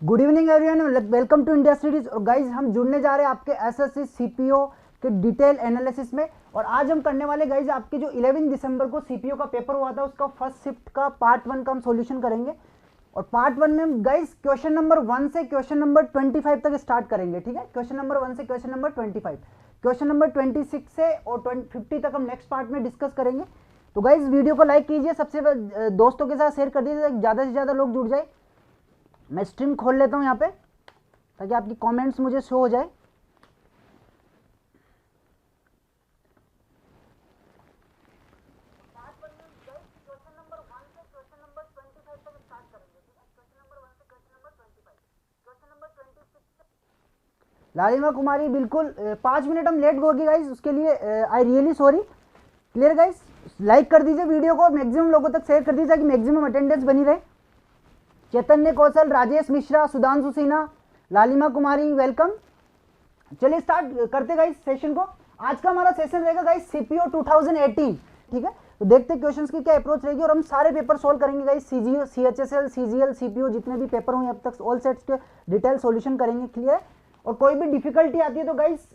Good evening everyone, welcome to India Studies. और guys हम जुड़ने जा रहे हैं आपके एसएससी सीपीओ के डिटेल एनालिसिस में। और आज हम करने वाले गाइज आपके जो 11 दिसंबर को सीपीओ का पेपर हुआ था उसका फर्स्ट शिफ्ट का पार्ट 1 का हम सॉल्यूशन करेंगे। और पार्ट 1 में हम गाइज क्वेश्चन नंबर 1 से क्वेश्चन नंबर 25 तक स्टार्ट करेंगे। ठीक है, क्वेश्चन नंबर 1 से क्वेश्चन नंबर 25, क्वेश्चन नंबर 26 से और 50 तक हम नेक्स्ट पार्ट में डिस्कस करेंगे। तो गाइज वीडियो को लाइक कीजिए, सबसे दोस्तों के साथ शेयर कर दीजिए, ज़्यादा से ज़्यादा लोग जुड़ जाए। मैं स्ट्रीम खोल लेता हूं यहाँ पे ताकि आपकी कमेंट्स मुझे शो हो जाए। लालिमा कुमारी बिल्कुल 5 मिनट हम लेट होगी गाइस, उसके लिए I really sorry. Clear guys, like कर दीजिए वीडियो को, मैक्सिमम लोगों तक शेयर कर दीजिए ताकि मैक्सिमम अटेंडेंस बनी रहे। चैतन्य कौशल, राजेश मिश्रा, सुधांशु सिन्हा, लालिमा कुमारी वेलकम। चलिए स्टार्ट करते गाइस सेशन को। आज का हमारा सेशन रहेगा गाइस सीपीओ 2018। ठीक है, तो देखते हैं क्वेश्चंस की क्या अप्रोच रहेगी और हम सारे पेपर सॉल्व करेंगे guys. CGO, CHSL, CGL, CPO जितने भी पेपर होंगे अब तक ऑल सेट्स के डिटेल सॉल्यूशन करेंगे। क्लियर है, और कोई भी डिफिकल्टी आती है तो गाइस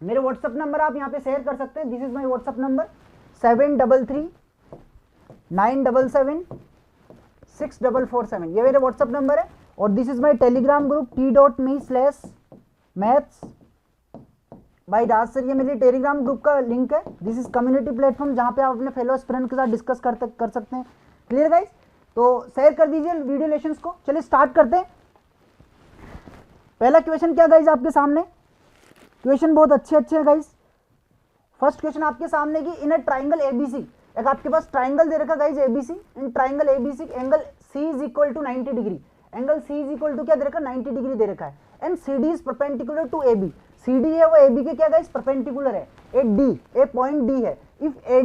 मेरे व्हाट्सअप नंबर आप यहाँ पे शेयर कर सकते हैं। This is my WhatsApp number 7339776447, ये मेरे व्हाट्सअप नंबर है। और this is my Telegram group t.me/maths by Raj sir, ये मेरे टेलीग्राम ग्रुप का लिंक है। दिस इज कम्युनिटी प्लेटफॉर्म जहाँ पे आप अपने फेलो फ्रेंड के साथ डिस्कस कर सकते हैं। क्लियर गाइस, तो शेयर कर दीजिए वीडियो लेशंस को। चलिए स्टार्ट करते हैं। पहला क्वेश्चन क्या गाइस आपके सामने, क्वेश्चन बहुत अच्छे हैं गाइस। फर्स्ट क्वेश्चन आपके सामने की इन अ ट्राइंगल एबीसी, एक आपके पास ट्राइंगल दे रखा guys ABC. In triangle ABC angle C is equal to 90 degree, angle C is equal to क्या दे रखा, 90 डिग्री दे रखा है। And C D is perpendicular to A B, C D है वो ए बी के क्या गाइस परपेंडिकुलर है। A D, A point D है। If A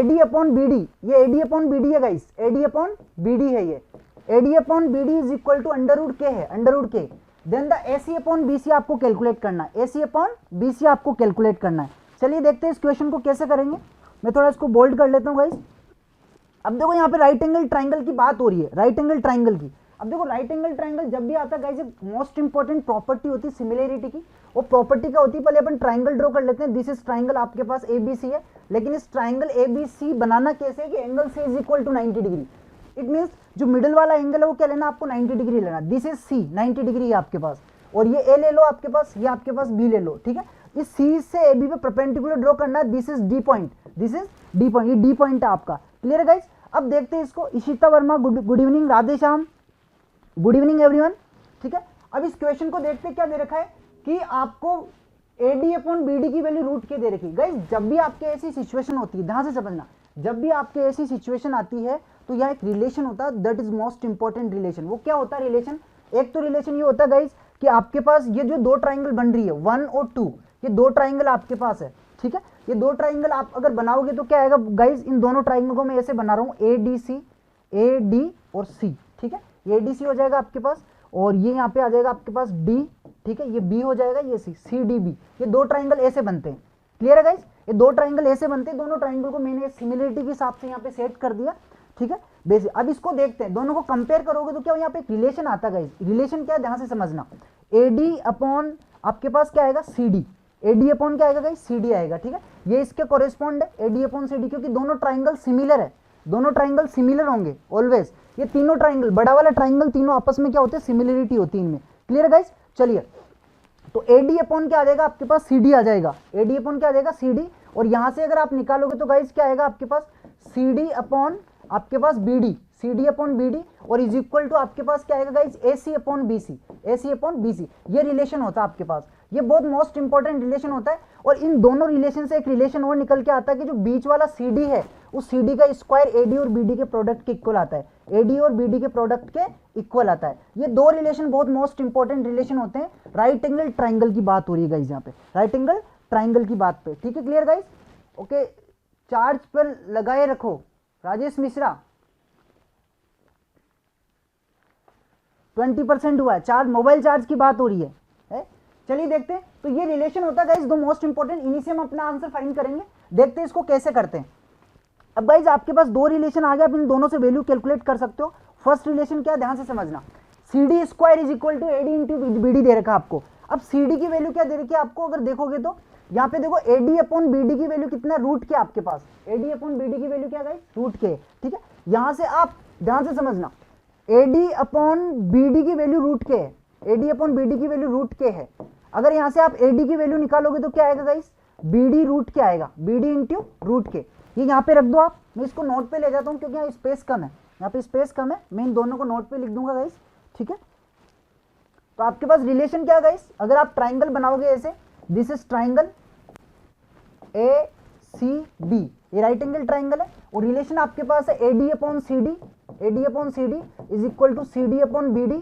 D upon B D, ये A D upon B D है guys, A D upon B D है। ये A D upon B D is equal to under root के है, under root k. Then the A C upon B C आपको calculate करना है, ए C upon B C आपको calculate करना है। चलिए देखते हैं इस क्वेश्चन को कैसे करेंगे। मैं थोड़ा इसको बोल्ड कर लेता हूँ गाइस। अब देखो यहाँ पे राइट एंगल ट्राइंगल की बात हो रही है, राइट एंगल ट्राइंगल की। अब देखो राइट एंगल ट्राइंगल जब भी आता है गाइस, मोस्ट इंपॉर्टेंट प्रॉपर्टी होती है सिमिलरिटी की। वो प्रॉपर्टी क्या होती है, पहले अपन ट्राइंगल ड्रॉ कर लेते हैं। दिस इज ट्राइंगल आपके पास एबीसी है, लेकिन इस ट्राइंगल एबीसी बनाना कैसे है कि angle C is equal to 90 degree. It means जो मिडिल वाला एंगल है वो क्या लेना आपको, 90 डिग्री लेना। दिस इज सी, 90 डिग्री है आपके पास। और ये ए ले लो आपके पास, ये आपके पास बी ले लो। ठीक है, इस सी से ए बी पे परपेंडिकुलर ड्रॉ करना है। This is D point, this is D point, ये डी पॉइंट है आपका। क्लियर है गाइस, अब देखते हैं इसको। Ishita Verma good evening, Radhe Shyam good evening everyone. ठीक है, अब इस क्वेश्चन को देखते हैं क्या दे रखा है कि आपको A D upon B D की वैल्यू रूट के दे रखी है। गाइस जब भी आपके ऐसी सिचुएशन होती है, ध्यान से समझना, जब भी आपके ऐसी सिचुएशन आती है तो यह एक रिलेशन होता है, that is most important relation. वो क्या होता है रिलेशन, एक तो रिलेशन ये होता है गाइस कि आपके पास ये जो दो ट्राइंगल बन रही है 1 और 2, ये दो ट्राइंगल आपके पास है। ठीक है, ये दो ट्राइंगल आप अगर बनाओगे तो क्या आएगा गाइस, इन दोनों ट्राइंगल को मैं ऐसे बना रहा हूँ A D C, A D और सी। ठीक है, ये डी सी हो जाएगा आपके पास, और ये यहाँ पे आ जाएगा आपके पास डी। ठीक है, ये बी हो जाएगा, ये सी, सी डी बी। ये दो ट्राइंगल ऐसे बनते हैं। क्लियर है गाइस, ये दो ट्राइंगल ऐसे बनते हैं। दोनों ट्राइंगल को मैंने सिमिलरिटी के हिसाब से यहाँ पे सेट कर दिया। ठीक है, बेसिक। अब इसको देखते हैं, दोनों को कंपेयर करोगे तो क्या यहाँ पे एक रिलेशन आता है गाइस। रिलेशन क्या है ध्यान से समझना, ए डी अपॉन आपके पास क्या आएगा C D, A D upon क्या आएगा गाइस सी डी आएगा। ठीक है, ये इसके कोरेस्पॉन्ड है A D upon C D, क्योंकि दोनों ट्राइंगल सिमिलर है, दोनों ट्राइंगल सिमिलर होंगे ऑलवेज। ये तीनों ट्राइंगल, बड़ा वाला ट्राइंगल, तीनों आपस में क्या होते हैं सिमिलरिटी होती है इनमें। क्लियर है गाइस, चलिए तो ए डी अपॉन क्या आ जाएगा आपके पास सी डी आ जाएगा, ए डी अपॉन क्या आ जाएगा सी डी। और यहां से अगर आप निकालोगे तो गाइस क्या आएगा आपके पास सी डी अपॉन आपके पास B D, C D upon B D, और इज इक्वल टू आपके पास क्या आएगा guys A C upon B C, A C upon B C. ये रिलेशन होता है आपके पास, ये बहुत मोस्ट इंपॉर्टेंट रिलेशन होता है। और इन दोनों रिलेशन से एक रिलेशन और निकल के आता है कि जो बीच वाला सी डी है उस सी डी का स्क्वायर ए डी और बी डी के प्रोडक्ट के इक्वल आता है, ए डी और बी डी के प्रोडक्ट के इक्वल आता है। ये दो रिलेशन बहुत मोस्ट इंपॉर्टेंट रिलेशन होते हैं। राइट एंगल ट्राइंगल की बात हो रही है गाइस यहाँ पे, राइट एंगल ट्राइंगल की बात पे। ठीक है, क्लियर गाइस, ओके। चार्ज पर लगाए रखो राजेश मिश्रा, 20% हुआ है चार्ज, मोबाइल चार्ज की बात हो रही है। चलिए देखते हैं, तो ये रिलेशन होता है गाइस दो मोस्ट इंपॉर्टेंट। इन्हीं से हम अपना आंसर फाइंड करेंगे। देखते हैं इसको कैसे करते हैं। अब गाइस आपके पास दो रिलेशन आ गया, आप इन दोनों से वैल्यू कैलकुलेट कर सकते हो। फर्स्ट रिलेशन क्या है ध्यान से समझना, C D square is equal to A D into B D दे रखा आपको। अब सी डी की वैल्यू क्या दे रखी है आपको, अगर देखोगे तो यहाँ पे देखो A D upon B D की वैल्यू कितना, रूट के आपके पास A D upon B D की वैल्यू क्या गाइस, रूट के, ठीक है। यहाँ से आप ध्यान से समझना, A D upon B D की वैल्यू रूट के है, A D upon B D की वैल्यू रूट के है। अगर यहाँ से आप ए डी की वैल्यू निकालोगे तो क्या आएगा गाइस, बी डी रूट के आएगा, बी डी इंटू रूट के। ये यहाँ पे रख दो आप, मैं इसको नोट पे ले जाता हूँ क्योंकि यहाँ स्पेस कम है, यहाँ पे स्पेस कम है, मैं इन दोनों को नोट पे लिख दूंगा गाइस, ठीक है। तो आपके पास रिलेशन क्या है गाइस, अगर आप ट्राइंगल बनाओगे ऐसे, this is triangle A C B, ये राइट एंगल ट्राइंगल है, और रिलेशन आपके पास है A D upon C D, A D upon C D is equal to C D upon B D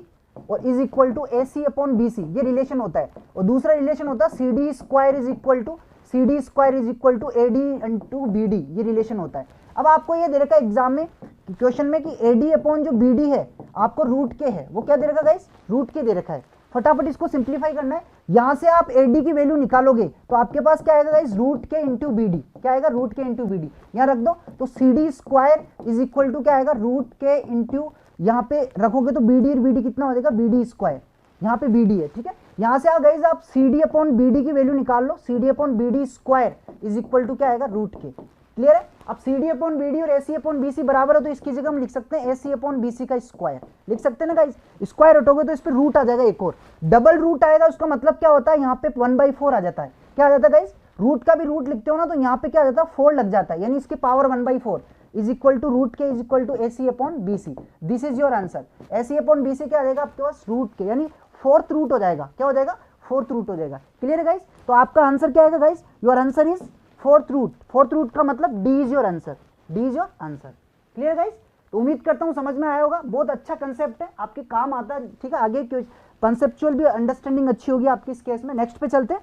और is equal to A C upon B C, ये relation होता है। और दूसरा रिलेशन होता है C D square is equal to C D square is equal to A D into B D, ये relation होता है। अब आपको ये दे रखा है एग्जाम में क्वेश्चन में कि ए डी अपॉन जो बी डी है आपको रूट के है, वो क्या दे रखा है गाइस, रूट के दे रखा है। फटाफट इसको सिंप्लीफाई करना है, यहां से आप ए डी की वैल्यू निकालोगे तो आपके पास क्या आएगा guys, root k into B D, क्या आएगा, root k into B D, यहाँ रख दो। तो C D square is equal to क्या आएगा, रूट के इंटू, यहाँ पे रखोगे तो बी डी और बी डी कितना हो जाएगा, बी डी स्क्वायर, यहाँ पे बी डी है, ठीक है। यहाँ से गाइस आप C D upon B D की वैल्यू निकाल लो, C D upon B D square is equal to क्या आएगा, रूट के, क्लियर है। अब C D upon B D और ए सी अपॉन बी सी बराबर है, तो इसकी जगह हम लिख सकते हैं ए सी अपॉन बी सी का स्क्वायर, लिख सकते हैं ना गाइस। स्क्वायर हटोगे तो इस पे रूट आ जाएगा, एक और डबल रूट आएगा, उसका मतलब क्या होता है, यहाँ पे 1/4 आ जाता है, क्या आ जाता है गाइस, रूट का भी रूट लिखते हो ना तो यहाँ पे क्या आ जाता है, 4 लग जाता है, यानी इसकी power 1/4 is equal to root K is equal to A C upon B C, this is your answer. A C upon B C क्या आ जाएगा आपके पास, रूट के, यानी 4th रूट हो जाएगा, क्या हो जाएगा, 4th रूट हो जाएगा, क्लियर है गाइस। तो आपका आंसर क्या आएगा guys, your answer is 4th root, 4th root का मतलब D is your answer, D is your answer, clear guys. तो उम्मीद करता हूं समझ में आया होगा, बहुत अच्छा कंसेप्ट है, आपके काम आता है, ठीक है। आगे कंसेप्चुअल भी अंडरस्टैंडिंग अच्छी होगी आपकी इस केस में। नेक्स्ट पे चलते हैं,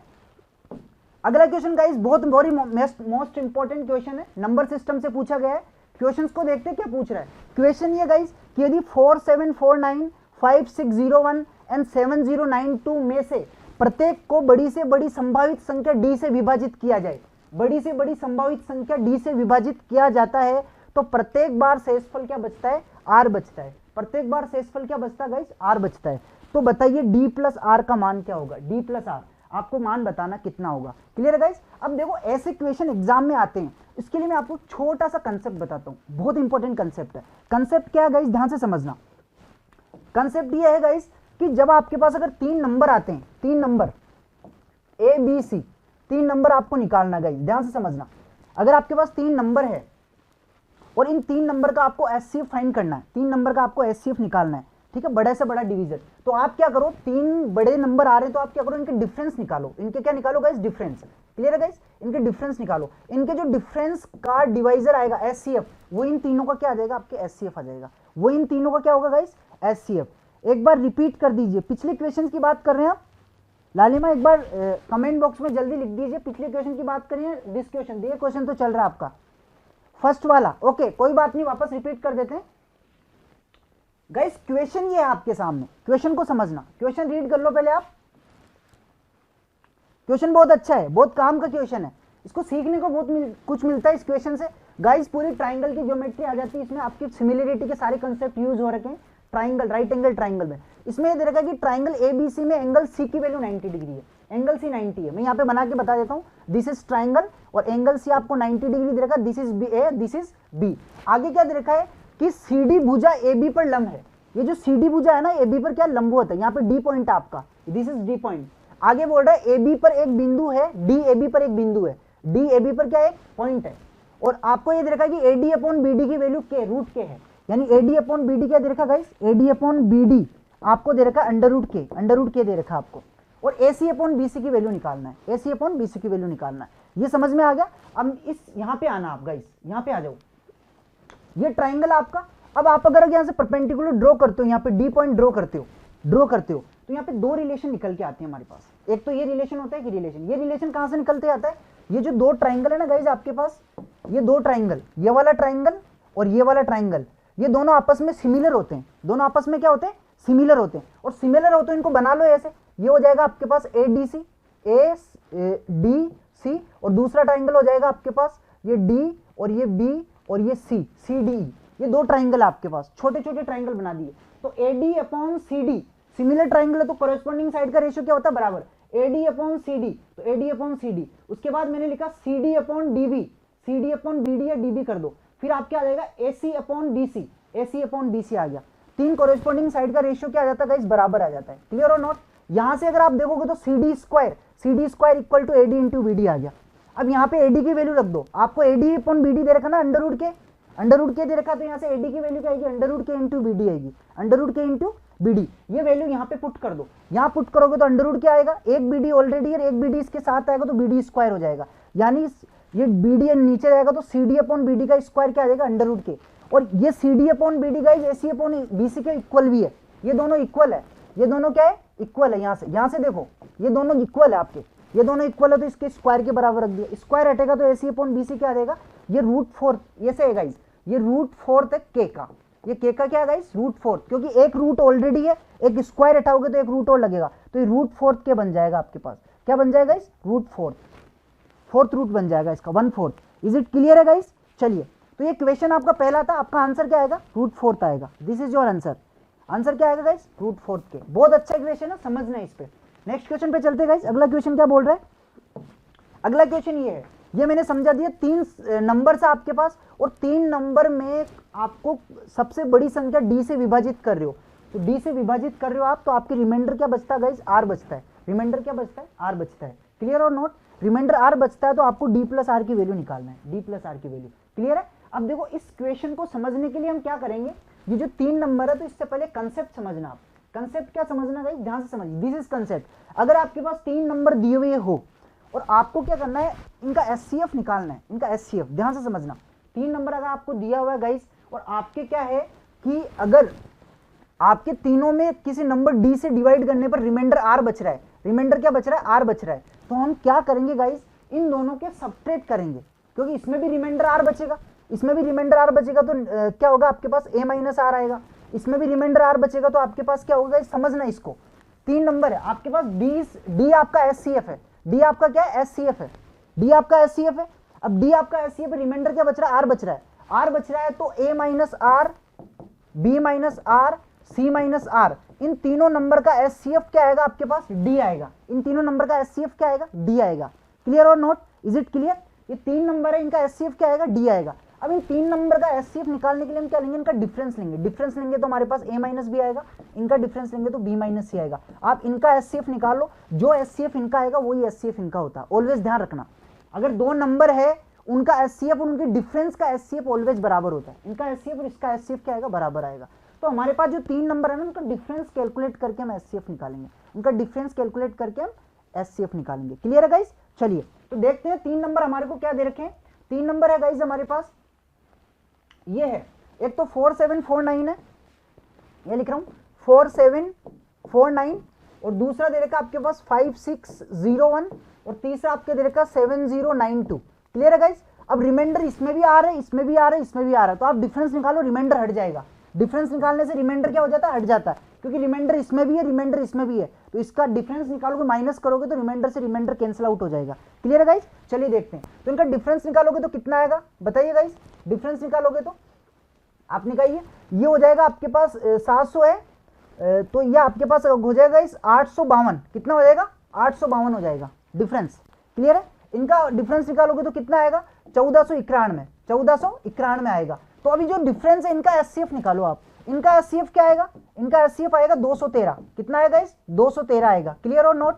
अगला क्वेश्चन गाइस बहुत वेरी मोस्ट इंपॉर्टेंट क्वेश्चन है, नंबर सिस्टम से पूछा गया है। क्वेश्चंस को देखते हैं क्या पूछ रहा है। क्वेश्चन ये गाइस कि यदि 4749 5601 एंड 7092 में से प्रत्येक को बड़ी से बड़ी संभावित संख्या डी से विभाजित किया जाए, बड़ी से बड़ी संभावित संख्या डी से विभाजित किया जाता है, तो प्रत्येक बार शेषफल क्या बचता है, आर बचता है। प्रत्येक बार शेषफल क्या बचता है गाइस, आर बचता है। तो बताइए डी प्लस आर का मान क्या होगा, डी प्लस आर आपको मान बताना कितना होगा, क्लियर है गाइस। अब देखो ऐसे क्वेश्चन एग्जाम में आते हैं, इसके लिए मैं आपको छोटा सा कंसेप्ट बताता हूं, बहुत इंपॉर्टेंट कंसेप्ट है। कंसेप्ट क्या है गाइस, ध्यान से समझना। कंसेप्ट ये है गाइस कि जब आपके पास अगर 3 नंबर आते हैं, 3 number A B C, 3 number आपको निकालना गाइस, ध्यान से समझना। अगर आपके पास 3 नंबर है और इन 3 नंबर का आपको एचसीएफ फाइंड करना है, 3 नंबर का आपको एचसीएफ निकालना है, ठीक है, बड़े से बड़ा डिवीजन, तो आप क्या करो, 3 बड़े नंबर आ रहे हैं तो आप क्या करो, इनके डिफरेंस निकालो। इनके क्या निकालो गाइस, डिफरेंस, क्लियर है गाइस, इनके डिफरेंस निकालो। इनके जो डिफरेंस का डिवाइजर आएगा एचसीएफ, वो इन तीनों का क्या आ जाएगा, आपके एचसीएफ आ जाएगा, वो इन तीनों का क्या होगा गाइस, एचसीएफ। एक बार रिपीट कर दीजिए, पिछले क्वेश्चन की बात कर रहे हैं आप, लालिमा एक बार कमेंट बॉक्स में जल्दी लिख दीजिए, पिछले क्वेश्चन की बात करिए, दिस क्वेश्चन, ये क्वेश्चन तो चल रहा है आपका फर्स्ट वाला, ओके कोई बात नहीं, वापस रिपीट कर देते हैं गाइस। क्वेश्चन ये है आपके सामने, क्वेश्चन को समझना, क्वेश्चन रीड कर लो पहले आप। क्वेश्चन बहुत अच्छा है, बहुत काम का क्वेश्चन है, इसको सीखने को बहुत कुछ मिलता है इस क्वेश्चन से गाइस। पूरी ट्राइंगल की ज्योमेट्री आ जाती है इसमें, आपकी सिमिलरिटी के सारे कंसेप्ट यूज हो रखे हैं ट्राइंगल, राइट एंगल ट्राइंगल में। इसमें दे रखा है कि ट्राइंगल एबीसी में एंगल सी की वैल्यू 90 डिग्री है, एंगल सी 90 है। मैं यहाँ पे बना के बता देता हूँ, दिस इज ट्राइंगल और एंगल सी आपको 90 डिग्री दे रखा है, this is B A, this is B. आगे क्या दे रखा है कि सीडी भुजा AB पर लंब है, ये जो CD भुजा है ना AB पर क्या लंबवत है, यहाँ पे D पॉइंट है आपका, दिस इज D पॉइंट। आगे बोल रहा है AB पर एक बिंदु है, DAB पर एक बिंदु है, DAB पर क्या एक पॉइंट है, और आपको ये दे रखा है कि AD अपॉन BD की वैल्यू के रूट के है, यानी AD अपॉन BD क्या दे रखा गाइस, AD अपॉन BD आपको दे रखा अंडर रूट के दे रखा आपको, और AC अपॉन BC की वैल्यू निकालना है, AC अपॉन BC की वैल्यू निकालना है। ये समझ में आ गया। अब इस यहाँ पे आना आप गाइस, यहाँ पे आ जाओ, ये ट्राइंगल आपका। अब आप अगर यहाँ से परपेंडिकुलर ड्रॉ करते हो, यहाँ पे D पॉइंट ड्रॉ करते हो, तो यहाँ पे 2 रिलेशन निकल के आते हैं हमारे पास। एक तो ये रिलेशन होता है कि रिलेशन, ये रिलेशन कहाँ से निकलते आता है, ये जो 2 ट्राइंगल है ना गाइस आपके पास, ये 2 ट्राइंगल, ये वाला ट्राइंगल और ये वाला ट्राइंगल, ये दोनों आपस में सिमिलर होते हैं, दोनों आपस में क्या होते हैं, सिमिलर होते हैं। और सिमिलर होते हैं, इनको बना लो ऐसे, ये हो जाएगा आपके पास ADC, और दूसरा ट्राइंगल हो जाएगा आपके पास ये D और ये B और ये CDE, ये दो ट्राइंगल आपके पास, छोटे छोटे ट्राइंगल बना दिए, तो AD upon CD similar triangle है तो कॉरेस्पॉन्डिंग साइड का रेशियो क्या होता है, बराबर AD अपॉन CD, तो AD अपॉन CD। उसके बाद मैंने लिखा CD upon DB, CD upon BD या DB कर दो, फिर आपके आ जाएगा AC upon BC, AC upon BC आ गया। तीन कॉरेस्पॉन्डिंग साइड का रेशियो क्या आ जाता है गाइस, बराबर आ जाता है। क्लियर और नॉट? यहां से अगर आप देखोगे तो CD square equal to AD into BD आ गया। अब यहाँ पे AD की वैल्यू रख दो, आपको AD अपॉन BD दे रखा ना, अंडर रूट के दे रखा, तो यहाँ से AD की वैल्यू क्या आएगी, under root k into BD आएगी, under root k into BD। ये वैल्यू यहाँ पे पुट कर दो, यहाँ पुट करोगे तो अंडर रूट क्या आएगा, एक BD ऑलरेडी है, एक BD इसके साथ आएगा तो BD स्क्वायर हो जाएगा, यानी ये BD नीचे रहेगा तो CD अपॉन BD का स्क्वायर क्या आ जाएगा, अंडर रूट के। और ये CD अपॉन BD का AC अपॉन BC के इक्वल भी है, ये दोनों इक्वल है, ये दोनों क्या है, इक्वल है। यहाँ से देखो ये दोनों इक्वल है आपके, ये दोनों इक्वल है तो इसके स्क्वायर के बराबर रख दिया, स्क्वायर हटेगा तो AC अपॉन BC क्या आ जाएगा, ये √4, ये से है गाइस, ये √4 है K का, ये K का क्या है गाइस, √4, क्योंकि एक रूट ऑलरेडी है, एक स्क्वायर हटाओगे तो एक रूट और लगेगा, तो ये √4 के बन जाएगा आपके पास, क्या बन जाएगा गाइस, √4, फोर्थ रूट बन जाएगा इसका 1/4। इज इट क्लियर है गाइस? चलिए, तो ये क्वेश्चन आपका पहला था, आपका आंसर क्या आएगा, √4 आएगा। This is your answer. Answer क्या आएगा गाइस, √4 के। बहुत अच्छा क्वेश्चन है, समझना है इस पे। नेक्स्ट क्वेश्चन पे चलते गाइस। अगला क्वेश्चन क्या बोल रहा है, अगला क्वेश्चन ये है, ये मैंने समझा दिया, 3 नंबर है आपके पास और 3 नंबर में आपको सबसे बड़ी संख्या D से विभाजित कर रहे हो, तो D से विभाजित कर रहे हो आप, तो आपके रिमाइंडर क्या बचता है गाइस, R बचता है। रिमाइंडर क्या बचता है, R बचता है। क्लियर और नोट? रिमाइंडर R बचता है तो आपको D प्लस R की वैल्यू निकालना है, D प्लस R की वैल्यू। क्लियर है? अब देखो इस क्वेश्चन को समझने के लिए हम क्या करेंगे, ये जो 3 नंबर है तो इससे पहले कंसेप्ट समझना। आप कंसेप्ट क्या समझना गाइस, ध्यान से समझिए। This is concept. अगर आपके पास 3 नंबर दिए हुए हो और आपको क्या करना है, इनका SCF निकालना है, इनका SCF ध्यान से समझना। 3 नंबर अगर आपको दिया हुआ है गाइस और आपके क्या है कि अगर आपके तीनों में किसी नंबर D से डिवाइड करने पर रिमाइंडर R बच रहा है, रिमाइंडर क्या बच रहा है, R बच रहा है, तो हम क्या करेंगे गाइस, इन दोनों के सबट्रैक्ट करेंगे, क्योंकि इसमें भी रिमाइंडर R बचेगा, इसमें भी रिमाइंडर R बचेगा, तो क्या होगा आपके पास A माइनस R आएगा, इसमें भी रिमाइंडर R बचेगा, तो आपके पास क्या होगा, समझना इसको। 3 नंबर है आपके पास, D आपका SCF है, D आपका क्या है, SCF है, D आपका SCF है। अब D आपका SCF है, रिमाइंडर क्या बच रहा है, R बच रहा है, R बच रहा है, तो A minus R, B minus R, C minus R, इन तीनों नंबर का SCF क्या आएगा आपके पास, D आएगा। इन तीनों नंबर का SCF क्या आएगा, D आएगा। क्लियर और नॉट? Is it clear? ये 3 नंबर है, इनका SCF क्या आएगा, D आएगा। अब इन 3 नंबर का SCF निकालने के लिए हम क्या लेंगे, इनका डिफरेंस लेंगे। डिफरेंस लेंगे तो हमारे पास A माइनस B आएगा, इनका डिफरेंस लेंगे तो B माइनस C आएगा। आप इनका SCF निकाल लो, जो SCF इनका आएगा वही SCF इनका होता है। ऑलवेज ध्यान रखना, अगर 2 नंबर है उनका SCF और उनके डिफरेंस का SCF ऑलवेज बराबर होता है। इनका SCF और इसका SCF क्या आएगा, बराबर आएगा। तो हमारे पास जो 3 नंबर है ना, उनका डिफरेंस कैलकुलेट करके हम SCF निकालेंगे, उनका डिफरेंस कैलकुलेट करके हम SCF निकालेंगे। क्लियर है गाइस? चलिए तो देखते हैं 3 नंबर हमारे को क्या दे रखे हैं। 3 नंबर है गाइस हमारे पास, ये है, एक तो 4749 है, ये लिख रहा हूं 4749, और दूसरा दे रखा आपके पास 5601, और तीसरा आपके दे रखा 7092। क्लियर है गाइस? अब रिमाइंडर इसमें भी आ रहा है, इसमें भी आ रहा है, इसमें भी आ रहा है, तो आप डिफरेंस निकालो, रिमाइंडर हट जाएगा। डिफरेंस निकालने से रिमाइंडर क्या हो जाता है, हट जाता है, क्योंकि रिमाइंडर इसमें भी है, रिमाइंडर इसमें भी है, तो इसका डिफरेंस निकालोगे, माइनस करोगे तो रिमाइंडर से रिमाइंडर कैंसिल आउट हो जाएगा। क्लियर है गाइस? चलिए देखते हैं, तो इनका डिफरेंस निकालोगे तो कितना आएगा, बताइए गाइस। डिफरेंस निकालोगे तो आप निकालिए, ये हो जाएगा आपके पास 700 है, तो ये आपके पास हो जाएगा इस 852, कितना हो जाएगा, 852 हो जाएगा डिफरेंस। क्लियर है? इनका डिफरेंस निकालोगे तो कितना आएगा, 1491 आएगा। तो अभी जो डिफरेंस है इनका SCF निकालो आप। इनका SCF क्या आएगा, इनका SCF आएगा 213। कितना आएगा इस, 213 आएगा। क्लियर और नॉट?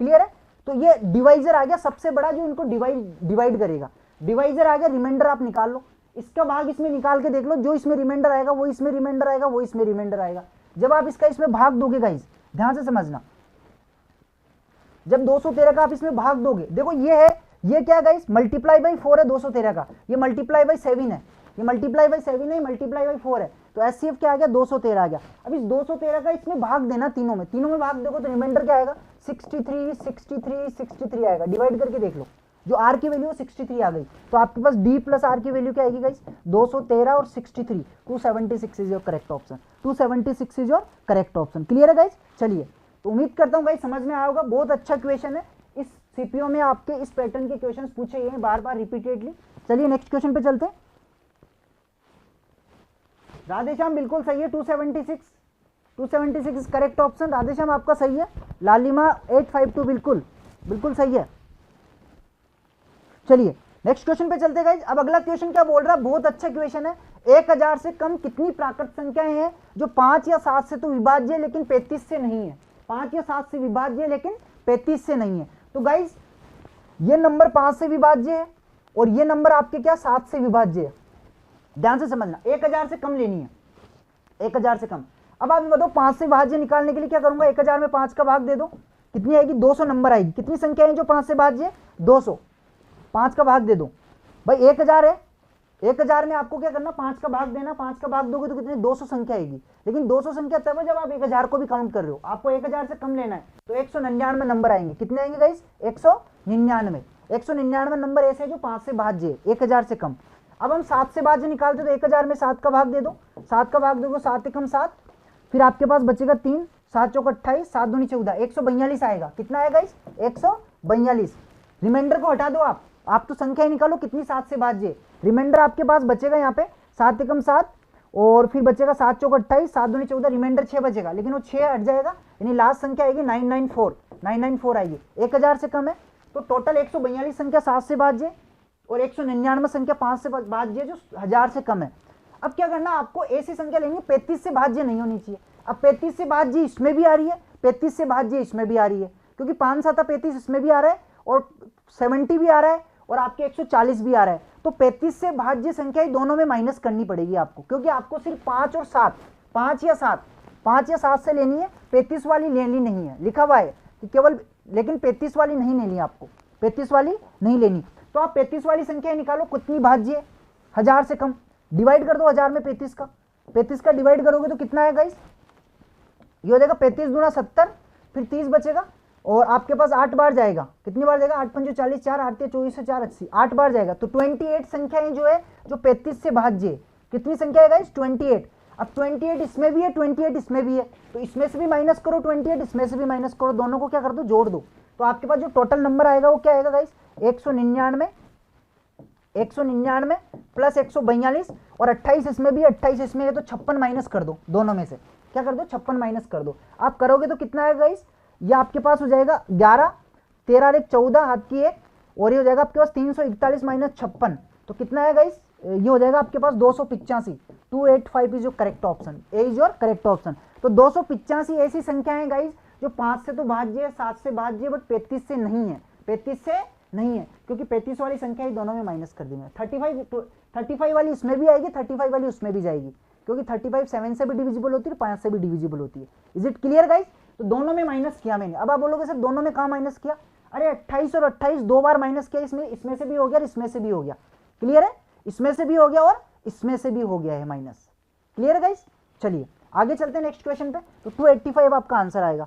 क्लियर है? तो ये डिवाइजर आ गया सबसे बड़ा, जो इनको डिवाइड करेगा। डिवाइजर आ गया, रिमाइंडर आप निकाल लो, इसका भाग इसमें निकाल के देख लो, जो इसमें रिमाइंडर आएगा वो इसमें रिमाइंडर आएगा, वो इसमें रिमाइंडर आएगा। जब आप इसका इसमें भाग दोगे गाइस, ध्यान से समझना, जब 213 का आप इसमें भाग दोगे, देखो ये है, ये क्या गाइस, मल्टीप्लाई बाई 4 है 213 का, ये मल्टीप्लाई बाई 7 है, ये मल्टीप्लाई बाई 7 है, मल्टीप्लाई बाई 4 है, तो SCF क्या आ गया, 213 आ गया। अब इस 213 का इसमें भाग देना, तीनों में भाग देखो तो रिमाइंडर क्या आएगा, 63 आएगा। डिवाइड करके देख लो, जो R की वैल्यू 63 आ गई, तो आपके पास D प्लस R की वैल्यू क्या आएगी गाइस, 213 और 63, 276 is your correct option, 276 is your correct option. Clear है गाइस? चलिए, तो उम्मीद करता हूँ गाइस समझ में आया होगा। बहुत अच्छा क्वेश्चन है, इस CPO में आपके इस पैटर्न के क्वेश्चंस पूछे गए हैं बार बार रिपीटेडली। चलिए नेक्स्ट क्वेश्चन पे चलते हैं। राधेश्याम बिल्कुल सही है, 276 इज करेक्ट ऑप्शन। राधेश्याम आपका सही है। लालिमा 852 बिल्कुल बिल्कुल सही है। चलिए नेक्स्ट क्वेश्चन पे चलते गाइस। अब अगला क्वेश्चन क्या बोल रहा है, बहुत अच्छा क्वेश्चन है। 1000 से कम कितनी प्राकृत संख्याएं हैं जो 5 या 7 से तो विभाज्य है लेकिन 35 से नहीं है। 5 या 7 से विभाज्य है लेकिन 35 से नहीं है। तो गाइस ये नंबर 5 से विभाज्य है और ये नंबर आपके क्या 7 से विभाज्य है। ध्यान से समझना, 1000 से कम लेनी है, 1000 से कम। अब आप बताओ 5 से विभाज्य निकालने के लिए क्या करूंगा, 1000 में 5 का भाग दे दो, कितनी आएगी 200 नंबर आएगी। कितनी संख्या है जो 5 से विभाज्य है 200, 5 का भाग दे दो भाई। 1000 है, 1000 में आपको क्या करना 5 का भाग देना, 5 का भाग दोगे तो कितनी 200 संख्या आएगी। लेकिन 200 संख्या तब है जब आप 1000 को भी काउंट कर रहे हो, आपको 1000 से कम लेना है तो 199 नंबर आएंगे। कितने आएंगे गाइस 199। 199 नंबर ऐसे है जो 5 से भाज्य है 1000 से कम। अब हम 7 से भाज्य निकालते तो 1000 में 7 का भाग दे दो, 7 का भाग दोगे 7 एकम 7, फिर आपके पास बचेगा 3, 7 चौक 28, 7 दूनी 14, 142 आएगा। कितना आएगा इस 142। रिमाइंडर को हटा दो, आप तो संख्या ही निकालो कितनी 7 से भाज्य। रिमाइंडर आपके पास बचेगा यहाँ पे 7 एकम 7 और फिर बचेगा 7 चौक 28, 7 दूनी 14, रिमाइंडर 6 बचेगा, लेकिन वो 6 हट जाएगा, यानी लास्ट संख्या आएगी 994 आएगी। 1000 से कम है तो टोटल 142 संख्या 7 से भाज्य और 199 संख्या 5 से भाज्य जो 1000 से कम है। अब क्या करना, आपको ऐसी संख्या लेनी है 35 से भाज्य नहीं होनी चाहिए। अब 35 से भाज्य इसमें भी आ रही है, 35 से भाज्य इसमें भी आ रही है, क्योंकि 5 7 35 इसमें भी आ रहा है और 70 भी आ रहा है और आपके 140 भी आ रहा है। तो 35 से भाज्य संख्या दोनों में माइनस करनी पड़ेगी आपको, क्योंकि आपको सिर्फ 5 और 7, 5 या 7 से लेनी है, 35 वाली लेनी नहीं है। लिखा हुआ है कि केवल, लेकिन 35 वाली नहीं लेनी आपको, 35 वाली नहीं लेनी। तो आप 35 वाली संख्या निकालो कितनी भाज्य है 1000 से कम। डिवाइड कर दो 1000 में 35 का डिवाइड करोगे तो कितना आएगा इस, ये हो जाएगा 35 दूना 70, फिर 30 बचेगा और आपके पास 8 बार जाएगा। कितनी बार जाएगा 8 पंजे 40, 4 8 24 4 80, 8 बार जाएगा। तो 28 संख्याएं जो है जो 35 से भाज्य है। कितनी संख्या है गाइस 28। अब 28 इसमें भी है, 28 इसमें भी है, तो इसमें से भी माइनस करो 28, इसमें से भी माइनस करो, दोनों को क्या कर दो जोड़ दो। तो आपके पास जो टोटल नंबर आएगा वो क्या आएगा गाइस 199 प्लस 142 और 28 इसमें भी 28 इसमें है, तो 56 माइनस कर दो दोनों में से। क्या कर दो 56 माइनस कर दो। आप करोगे तो कितना आएगा गाइस, ये आपके पास हो जाएगा 11, 13 और 1 14, हाथ की 1, और ये हो जाएगा आपके पास 341 माइनस 56, तो कितना आएगा गाइस, ये हो जाएगा आपके पास 285। 285 is your correct option, A is your correct option. तो 285 ऐसी संख्या है गाइस जो 5 से तो भाज्य है, 7 से भाज्य, बट 35 से नहीं है, 35 से नहीं है, क्योंकि 35 वाली संख्या ही दोनों में माइनस कर दी मैं। 35 वाली इसमें भी आएगी, 35 वाली उसमें भी जाएगी, क्योंकि 35 7 से भी डिविजिबल होती है, 5 से भी डिविजिबल होती है। Is it clear guys? तो दोनों में माइनस किया मैंने। अब आप बोलोगे सर दोनों में कहाँ माइनस किया, अरे 28 और 28 दो बार माइनस किया, इसमें से भी हो गया और इसमें से भी हो गया। क्लियर है, इसमें से भी हो गया और इसमें से भी हो गया है माइनस। क्लियर है गाइस? चलिए आगे चलते हैं नेक्स्ट क्वेश्चन पे। तो 285 आपका आंसर आएगा।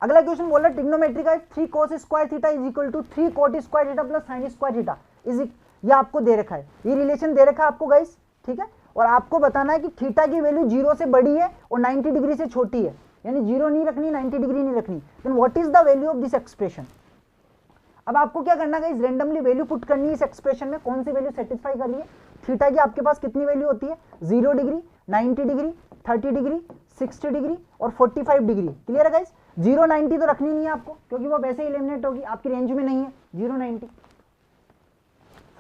अगला क्वेश्चन बोल रहा है ट्रिग्नोमेट्री का 3 cos square theta is equal to 3 cot square theta plus sin square theta is, ये आपको दे रखा है, ये रिलेशन दे रखा है आपको गाइस, ठीक है। और आपको बताना है कि थीटा की वैल्यू 0 से बड़ी है और 90 डिग्री से छोटी है, यानी 0 नहीं रखनी, 90 डिग्री नहीं रखनी। Then what is the value of this expression. अब आपको क्या करना है, रैंडमली वैल्यू पुट करनी है इस एक्सप्रेशन में, कौन सी वैल्यू सेटिस्फाई कर रही है। थीटा की आपके पास कितनी वैल्यू होती है, 0 डिग्री, 90 डिग्री, 30 डिग्री, 60 डिग्री और 45 डिग्री। क्लियर है गाइस? 0 90 तो रखनी नहीं है आपको, क्योंकि वो वैसे ही एलिमिनेट होगी, आपकी रेंज में नहीं है 0 90।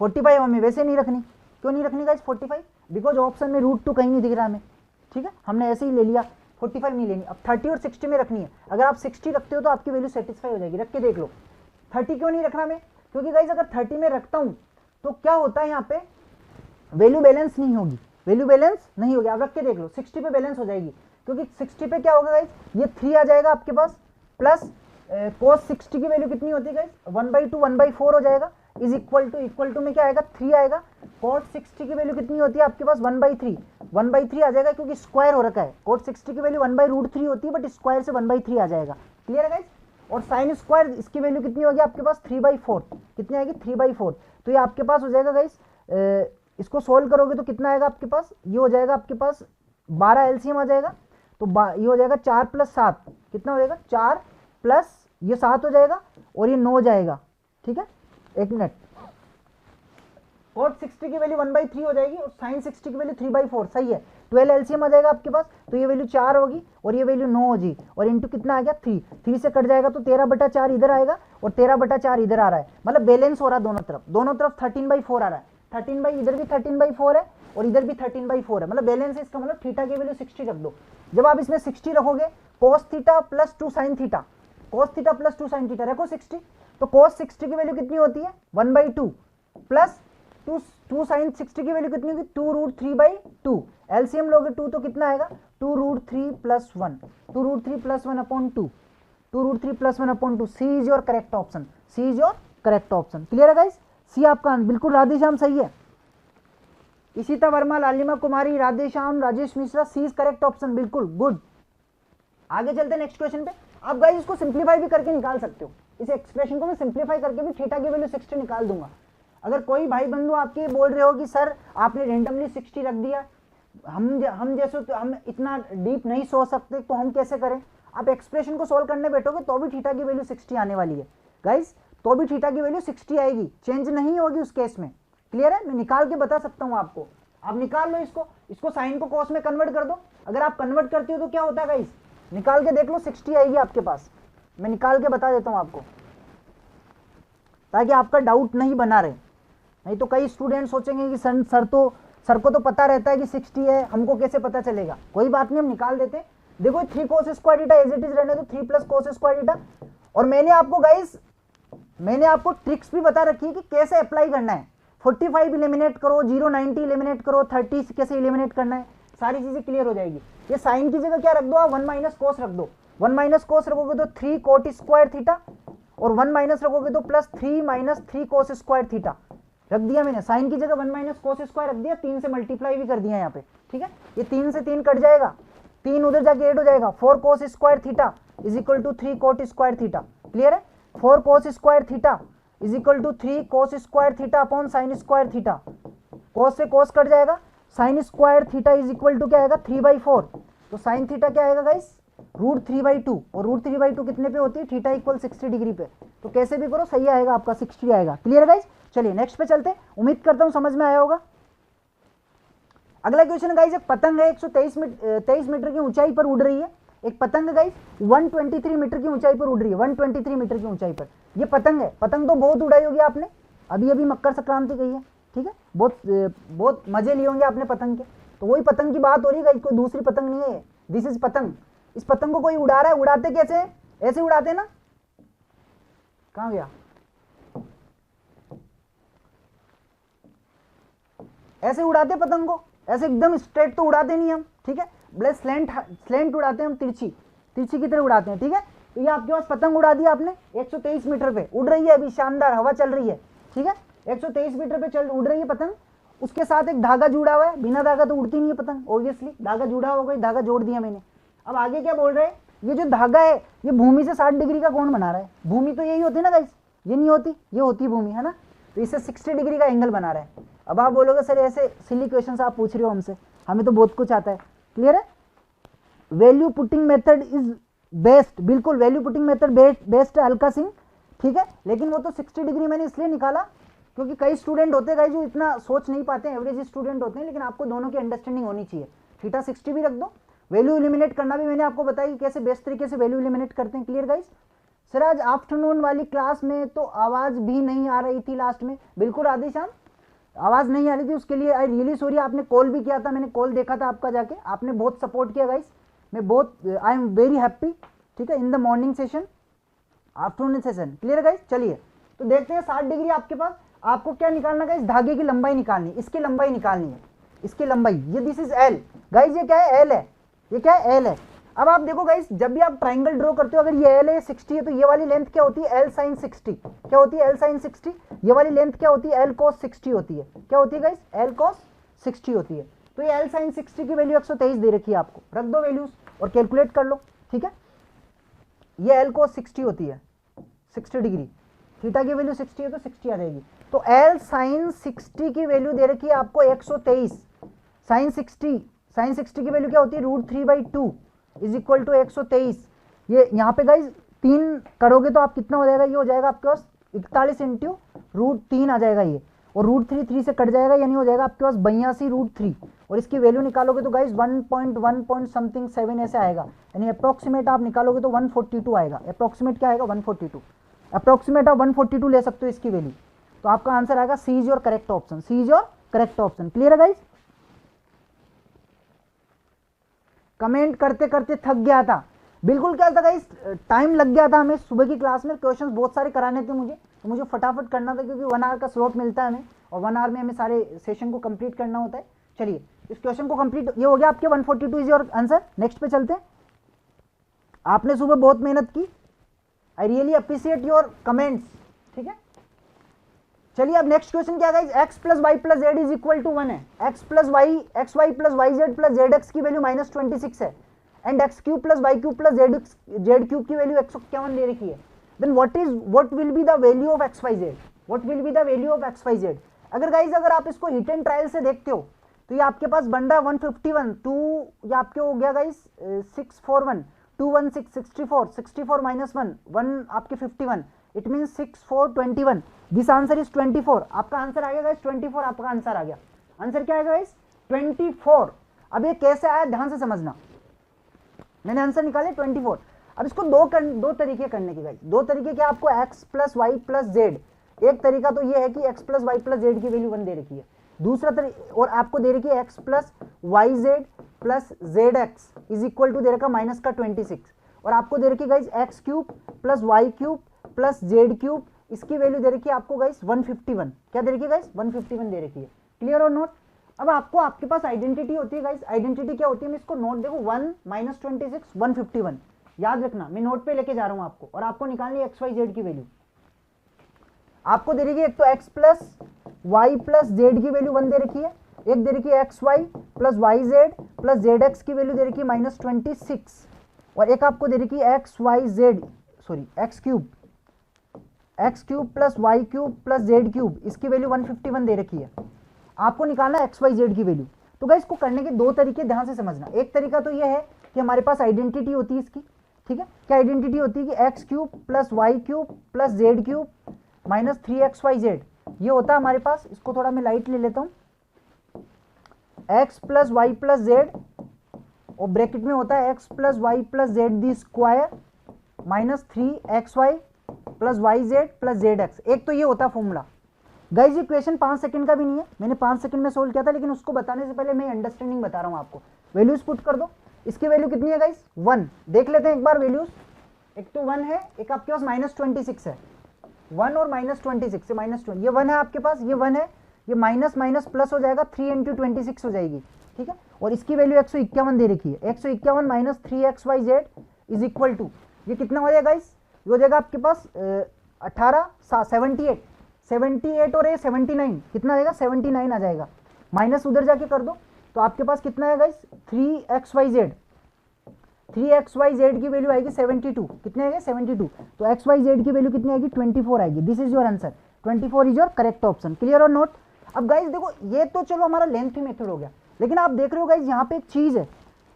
45 हमें वैसे नहीं रखनी। क्यों नहीं रखनी गाइस 45? बिकॉज ऑप्शन में √2 कहीं नहीं दिख रहा हमें, ठीक है, हमने ऐसे ही ले लिया, 45 नहीं लेनी। अब 30 और 60 में रखनी है। अगर आप 60 रखते हो तो आपकी वैल्यू सेटिस्फाई हो जाएगी, रख के देख लो। 30 क्यों नहीं रखना मैं, क्योंकि गाइस अगर 30 में रखता हूं तो क्या होता है यहाँ पे, वैल्यू बैलेंस नहीं होगी, वैल्यू बैलेंस नहीं होगी। आप रख के देख लो, 60 पे बैलेंस हो जाएगी, क्योंकि 60 पे क्या होगा गाइस, ये 3 आ जाएगा आपके पास, प्लस cos 60 की वैल्यू कितनी होती है गाइस, 1/2 1/4 हो जाएगा, इज इक्वल टू में क्या आएगा 3 आएगा। cos 60 की वैल्यू कितनी होती है आपके पास 1/3 आ जाएगा, क्योंकि स्क्वायर हो रखा है। cos 60 की वैल्यू 1/√3 होती है, बट स्क्वायर से 1/3 आ जाएगा। क्लियर है गाइस? और साइन स्क्वायर इसकी वैल्यू कितनी होगी आपके पास 3/4, कितनी आएगी 3/4। तो ये आपके पास हो जाएगा गाइस, इसको सोल्व करोगे तो कितना आएगा आपके पास, ये हो जाएगा आपके पास 12 एलसीएम आ जाएगा, तो ये हो जाएगा 4 + 7, कितना हो जाएगा 4 प्लस ये 7 हो जाएगा और ये 9 जाएगा, ठीक है। एक मिनट, cot 60 की वैल्यू 1/3 हो जाएगी और sin 60 की वैल्यू 3/4, सही है। 12 एलसीएम आ जाएगा आपके पास, तो ये वैल्यू 4 होगी और ये वैल्यू 9 होगी और इंटू कितना आ गया 3, 3 से कट जाएगा तो 13/4 इधर आएगा और 13/4 इधर आ रहा है, मतलब बैलेंस हो रहा है दोनों तरफ 13/4 आ रहा है। 13 इधर भी 13/4 है और इधर भी 13/4 है, मतलब बैलेंस है। इसका मतलब थीटा की वैल्यू 60 रख दो। जब आप इसमें 60 रखोगे cos theta plus 2 sin theta, cos theta plus 2 sin theta रखो 60, तो cos 60 की वैल्यू कितनी होती है 1/2 प्लस 2 sin 60 की वैल्यू कितनी होगी 2√3/2। एलसीएम लोगे 2 तो कितना आएगा 2√3 + 1, 2√3 + 1/2, 2√3 + 1/2। C is your correct option, C is your correct option. Clear है गाइस, सी आपका बिल्कुल राधेश्याम सही है। Ishita Verma, Lalima Kumari, Radheshyam, Rajesh Mishra, C is correct option, बिल्कुल गुड। आगे चलते हैं नेक्स्ट क्वेश्चन पे। आप गाइस इसको सिंप्लीफाई भी करके निकाल सकते हो, इस एक्सप्रेशन को मैं सिंप्लीफाई करके भी थीटा की वैल्यू 60 निकाल दूंगा। अगर कोई भाई बंधु आपके बोल रहे हो कि सर आपने रेंडमली 60 रख दिया, हम जैसे तो हम इतना डीप नहीं सोच सकते, तो हम कैसे करें? आप एक्सप्रेशन को सोल्व करने बैठोगे तो भी थीटा की वैल्यू 60 आने वाली है गाइस, तो भी थीटा की वैल्यू 60 आएगी, चेंज नहीं होगी उस केस में। क्लियर है, मैं निकाल के बता सकता हूं आपको, आप निकाल लो इसको साइन को कॉस में कन्वर्ट कर दो। अगर आप कन्वर्ट करते हो तो क्या होता है गाइस, निकाल के देख लो 60 आएगी आपके पास। मैं निकाल के बता देता हूं आपको ताकि आपका डाउट नहीं बना रहे, नहीं तो कई स्टूडेंट सोचेंगे कि सर को तो पता रहता है कि 60 है, हमको कैसे पता चलेगा। कोई बात नहीं, हम निकाल देते। देखो 3 cos square theta as it is रहने दो, 3 + cos स्क्वायर थीटा। और मैंने आपको ट्रिक्स भी बता रखी है कि कैसे अप्लाई करना है। 45 इलिमिनेट करो, 0 90 इलिमिनेट करो, 30 कैसे इलिमिनेट करना है, सारी चीजें क्लियर हो जाएगी। ये साइन की जगह क्या रख दो आप 1 - cos रख दो। 1 - cos रखोगे तो 3 cot स्क्वायर थीटा और 1 माइनस रखोगे तो +3 - 3 cos स्क्वायर थीटा रख दिया मैंने। साइन की जगह 1 - cos स्क्वायर रख दिया, 3 से मल्टीप्लाई भी कर दिया यहाँ पे। ठीक है, ये 3 से 3 कट जाएगा, 3 उधर जाके 8 हो जाएगा। 4 cos square theta = 3 cot square theta. Clear है, 4 cos square theta = 3 cos square theta upon sine square theta. cos से cos कट जाएगा, साइन स्क्वायर थीटा = क्या आएगा 3/4। तो साइन थीटा क्या आएगा गाइस √3/2 और √3/2 कितने पे होती है, थीटा = 60 डिग्री पे। तो कैसे भी करो सही आएगा आपका 60 आएगा। क्लियर है गाइस, चलिए नेक्स्ट पे चलते हैं, उम्मीद करता हूं समझ में आया होगा। अगला क्वेश्चन गाइस, एक पतंग है 123 मीटर की ऊंचाई पर उड़ रही है। एक पतंग गाइस 123 मीटर की ऊंचाई पर उड़ रही है, 123 मीटर की ऊंचाई पर ये पतंग है। पतंग तो बहुत उड़ाई होगी आपने, अभी मकर संक्रांति गई है, ठीक है, बहुत मजे लिए होंगे आपने पतंग के। तो वही पतंग की बात हो रही है, कोई दूसरी पतंग नहीं है, दिस इज पतंग। इस पतंग को कोई उड़ा रहा है, उड़ाते कैसे है, ऐसे उड़ाते ना, कहां गया, ऐसे उड़ाते पतंग को, ऐसे एकदम स्ट्रेट तो उड़ाते नहीं हम, ठीक है, बड़े स्लैंट उड़ाते हैं हम, तिरछी की तरह उड़ाते हैं। ठीक है, तो ये आपके पास पतंग उड़ा दी आपने 123 मीटर पे उड़ रही है, अभी शानदार हवा चल रही है। ठीक है, 123 मीटर पे उड़ रही है पतंग, उसके साथ एक धागा जुड़ा हुआ है, बिना धागा तो उड़ती नहीं है पतंग, ऑब्वियसली धागा जुड़ा होगा, धागा जोड़ दिया मैंने। अब आगे क्या बोल रहे हैं, ये जो धागा है ये भूमि से 60 डिग्री का कोण बना रहा है। भूमि तो यही होती है ना गाइस, ये नहीं होती, ये होती है भूमि, है ना, तो इससे 60 डिग्री का एंगल बना रहा है। अब आप बोलोगे सर ऐसे सिली क्वेश्चन आप पूछ रहे हो हमसे, हमें तो बहुत कुछ आता है। क्लियर है, value putting method is best, बिल्कुल वैल्यू पुटिंग मेथड बेस्ट है अलका सिंह, ठीक है, लेकिन वो तो 60 डिग्री मैंने इसलिए निकाला क्योंकि कई स्टूडेंट होते हैं जो इतना सोच नहीं पाते, एवरेज स्टूडेंट होते हैं, लेकिन आपको दोनों की अंडरस्टैंडिंग होनी चाहिए। थीटा 60 भी रख दो, वैल्यू एलिमिनेट करना भी मैंने आपको बताया कि कैसे बेस्ट तरीके से वैल्यू एलिमिनेट करते हैं। क्लियर गाइस, सर आज आफ्टरनून वाली क्लास में तो आवाज भी नहीं आ रही थी लास्ट में, बिल्कुल आदिशाम आवाज नहीं आ रही थी, उसके लिए आई रियली सॉरी। आपने कॉल भी किया था, मैंने कॉल देखा था आपका जाके, आपने बहुत सपोर्ट किया गाइस, मैं बहुत आई एम वेरी हैप्पी। ठीक है, in the morning session, afternoon session. Clear guys, चलिए तो देखते हैं 60 डिग्री आपके पास, आपको क्या निकालना गाइस, धागे की लंबाई निकालनी, इसकी लंबाई निकालनी है, इसकी लंबाई, ये दिस इज एल गाइस, ये क्या है एल है, ये क्या है एल है। अब आप देखो गाइस, जब भी आप ट्राइंगल ड्रॉ करते हो, अगर ये एल है 60 है, तो ये वाली लेंथ क्या होती है एल साइन 60, क्या होती है एल साइन 60, ये वाली लेंथ क्या होती है एल कॉस 60 होती है, क्या होती है गाइस एल कॉस 60 होती है। तो ये एल साइन 60 की वैल्यू 123 दे रखी है आपको, रख दो वैल्यूज और कैलकुलेट कर लो। ठीक है, ये एल कॉस 60 होती है 60 डिग्री, थीटा की वैल्यू 60 है तो 60 आ जाएगी। तो एल साइन 60 की वैल्यू दे रखी है आपको 123, साइन 60 की वैल्यू क्या होती है √3/2 = 123। ये यहाँ पे गाइज 3 करोगे तो आप कितना हो जाएगा, ये हो जाएगा आपके पास 41 × √3 आ जाएगा ये, और √3 से कट जाएगा, यानी हो जाएगा आपके पास 82√3, और इसकी वैल्यू निकालोगे तो गाइस 1.1 ऐसे आएगा, यानी अप्रोक्सीमेट आप निकालोगे तो 142 आएगा। अप्रोक्सीमेट क्या आएगा? 142। अप्रोक्सीमेट आप 142 ले सकते हो इसकी वैल्यू। तो आपका आंसर आएगा C is your correct option. C is your correct option. Clear है गाइस? कमेंट करते करते थक गया था। बिल्कुल क्या था गाइस, टाइम लग गया था हमें सुबह की क्लास में, क्वेश्चंस बहुत सारे कराने थे मुझे, तो मुझे फटाफट करना था क्योंकि 1 आवर का स्लॉट मिलता है हमें, और 1 आवर में हमें सारे सेशन को कंप्लीट करना होता है। चलिए इस क्वेश्चन को कंप्लीट, ये हो गया आपके 142 इज योर आंसर। नेक्स्ट पे चलते हैं। आपने सुबह बहुत मेहनत की, I really appreciate your comments. ठीक है, चलिए अब नेक्स्ट क्वेश्चन क्या guys, x plus Y plus z is equal to 1 है। x plus y, x y plus Y Z plus Z x की वैल्यू -26 है, and x cube plus Y cube plus Z cube की value 151 दे रखी है। Then what will be the value of x y z? What will be the value of x y z? अगर guys अगर आप इसको hit and trial से देखते हो तो ये आपके पास बन रहा है 151, 2 ये आपके हो गया गाइस 641, 216, 64, 64 माइनस 1, 1 आपके 51, it mean 6421। This answer is 24। आपका आंसर आ गया गाइस 24। आपका आंसर आ गया। आंसर क्या आएगा गाइस? 24। अब ये कैसे आया ध्यान से समझना। मैंने आंसर निकाले 24। अब इसको दो तरीके करने के गाइस। दो तरीके क्या आपको, x plus Y plus z. एक तरीका तो ये है कि x plus Y plus z की वैल्यू 1 दे रखी है। दूसरा तरीका, और आपको दे रखी है x plus Y Z plus Z X is equal to दे रखा -26, और आपको दे रखी guys X cube plus Y cube plus Z cube, इसकी वैल्यू दे रखी है आपको गाइस 151। क्या दे रखी है गाइस? 151 दे रखी है। क्लियर और नोट? अब आपको आपके पास आइडेंटिटी होती है गाइस। आइडेंटिटी क्या होती है? मैं इसको नोट देखो, 1 -26 151 याद रखना, मैं नोट पे लेके जा रहा हूं आपको, और आपको निकालनी है एक्स वाई जेड की वैल्यू। आपको दे रखी है एक तो x plus Y plus z की वैल्यू 1 दे रखी है, एक दे रखी है x y plus Y Z plus Z x की वैल्यू दे रखी है -26, और एक आपको दे रखी है x y z sorry x cube plus Y cube plus Z cube, इसकी वैल्यू 151 दे रखी है। आपको निकालना है एक्स वाई जेड की वैल्यू। तो गाइस इसको करने के दो तरीके ध्यान से समझना। एक तरीका तो ये है कि हमारे पास आइडेंटिटी होती है इसकी। ठीक है, क्या आइडेंटिटी होती है कि x cube plus Y cube plus Z cube minus 3xyz, ये होता है हमारे पास। इसको थोड़ा मैं लाइट ले लेता हूं, X plus Y plus Z, और ब्रैकेट में होता है X plus Y plus Z the square minus 3xy plus Y Z plus Z X. एक तो ये होता है फॉर्मूला। गाइस ये क्वेश्चन 5 सेकंड का भी नहीं है, मैंने 5 सेकंड में सोल्व किया था, लेकिन उसको बताने से पहले मैं अंडरस्टैंडिंग बता रहा हूं आपको। वैल्यूज पुट कर दो। इसकी वैल्यू कितनी है गाइस? 1। देख लेते हैं एक बार वैल्यूज। एक तो 1 है, एक आपके पास -26 है। 1 और -26 से -20, ये 1 है आपके पास, ये 1 है, ये माइनस माइनस प्लस हो जाएगा, 3 × 26 हो जाएगी। ठीक है, और इसकी वैल्यू 151 दे रखी है। 151 minus 3xyz is equal to, ये कितना हो जाएगा गाइस? ये हो जाएगा आपके पास 78 और ये 79, कितना आएगा? 79 आ जाएगा। माइनस उधर जाके कर दो तो आपके पास कितना है गाइस? 3xyz की वैल्यू आएगी 72। कितने आएगा? 72। तो xyz की वैल्यू कितनी आएगी? 24 आएगी। This is your answer. 24 is your correct option. Clear और नोट? अब गाइस देखो, ये तो चलो हमारा लेंथी मेथड हो गया, लेकिन आप देख रहे हो गाइस यहाँ पे एक चीज है,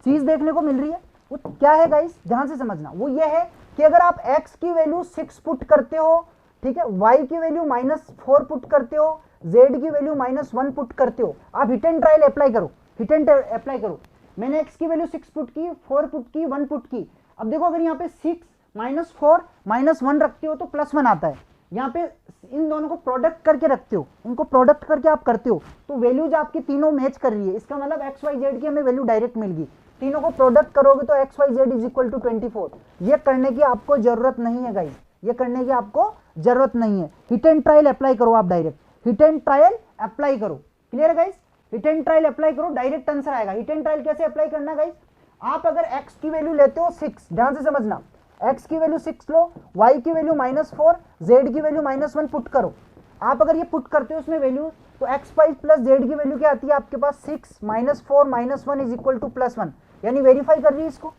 चीज देखने को मिल रही है। वो क्या है गाइस? ध्यान से समझना। वो ये है कि अगर आप x की वैल्यू 6 पुट करते हो, ठीक है, y की वैल्यू -4 पुट करते हो, z की वैल्यू -1 पुट करते हो, आप हिट एंड ट्रायल अप्लाई करो। हिट एंड अप्लाई करो। मैंने x की वैल्यू 6 पुट की, 4 पुट की, 1 पुट की। अब देखो, अगर यहाँ पे 6 -4 -1 रखते हो तो +1 आता है। यहाँ पे इन दोनों को प्रोडक्ट करके रखते हो, इनको प्रोडक्ट करके आप करते हो, तो वैल्यूज आपकी तीनों मैच कर रही है। इसका मतलब एक्स वाई जेड की हमें वैल्यू डायरेक्ट मिल गई। तीनों को प्रोडक्ट करोगे तो x y z is equal to 24। ये करने की आपको जरूरत नहीं है गाइस, ये करने की आपको जरूरत नहीं है। हिट एंड ट्रायल अप्लाई करो आप direct, hit and trial apply करो। क्लियर है guys? Hit and trial apply करो, डायरेक्ट आंसर आएगा। हिट एंड ट्रायल कैसे अप्लाई करना गाइस? आप अगर x की वैल्यू लेते हो 6, ध्यान से समझना, x की वैल्यू 6 लो, y की वैल्यू -4, z की वैल्यू -1 पुट करो। आप अगर ये पुट करते हो उसमें वैल्यू, तो x5 प्लस z की वैल्यू क्या आती है आपके पास? 6 -4 -1 इज इक्वल टू +1, यानी वेरीफाई कर रही है इसको।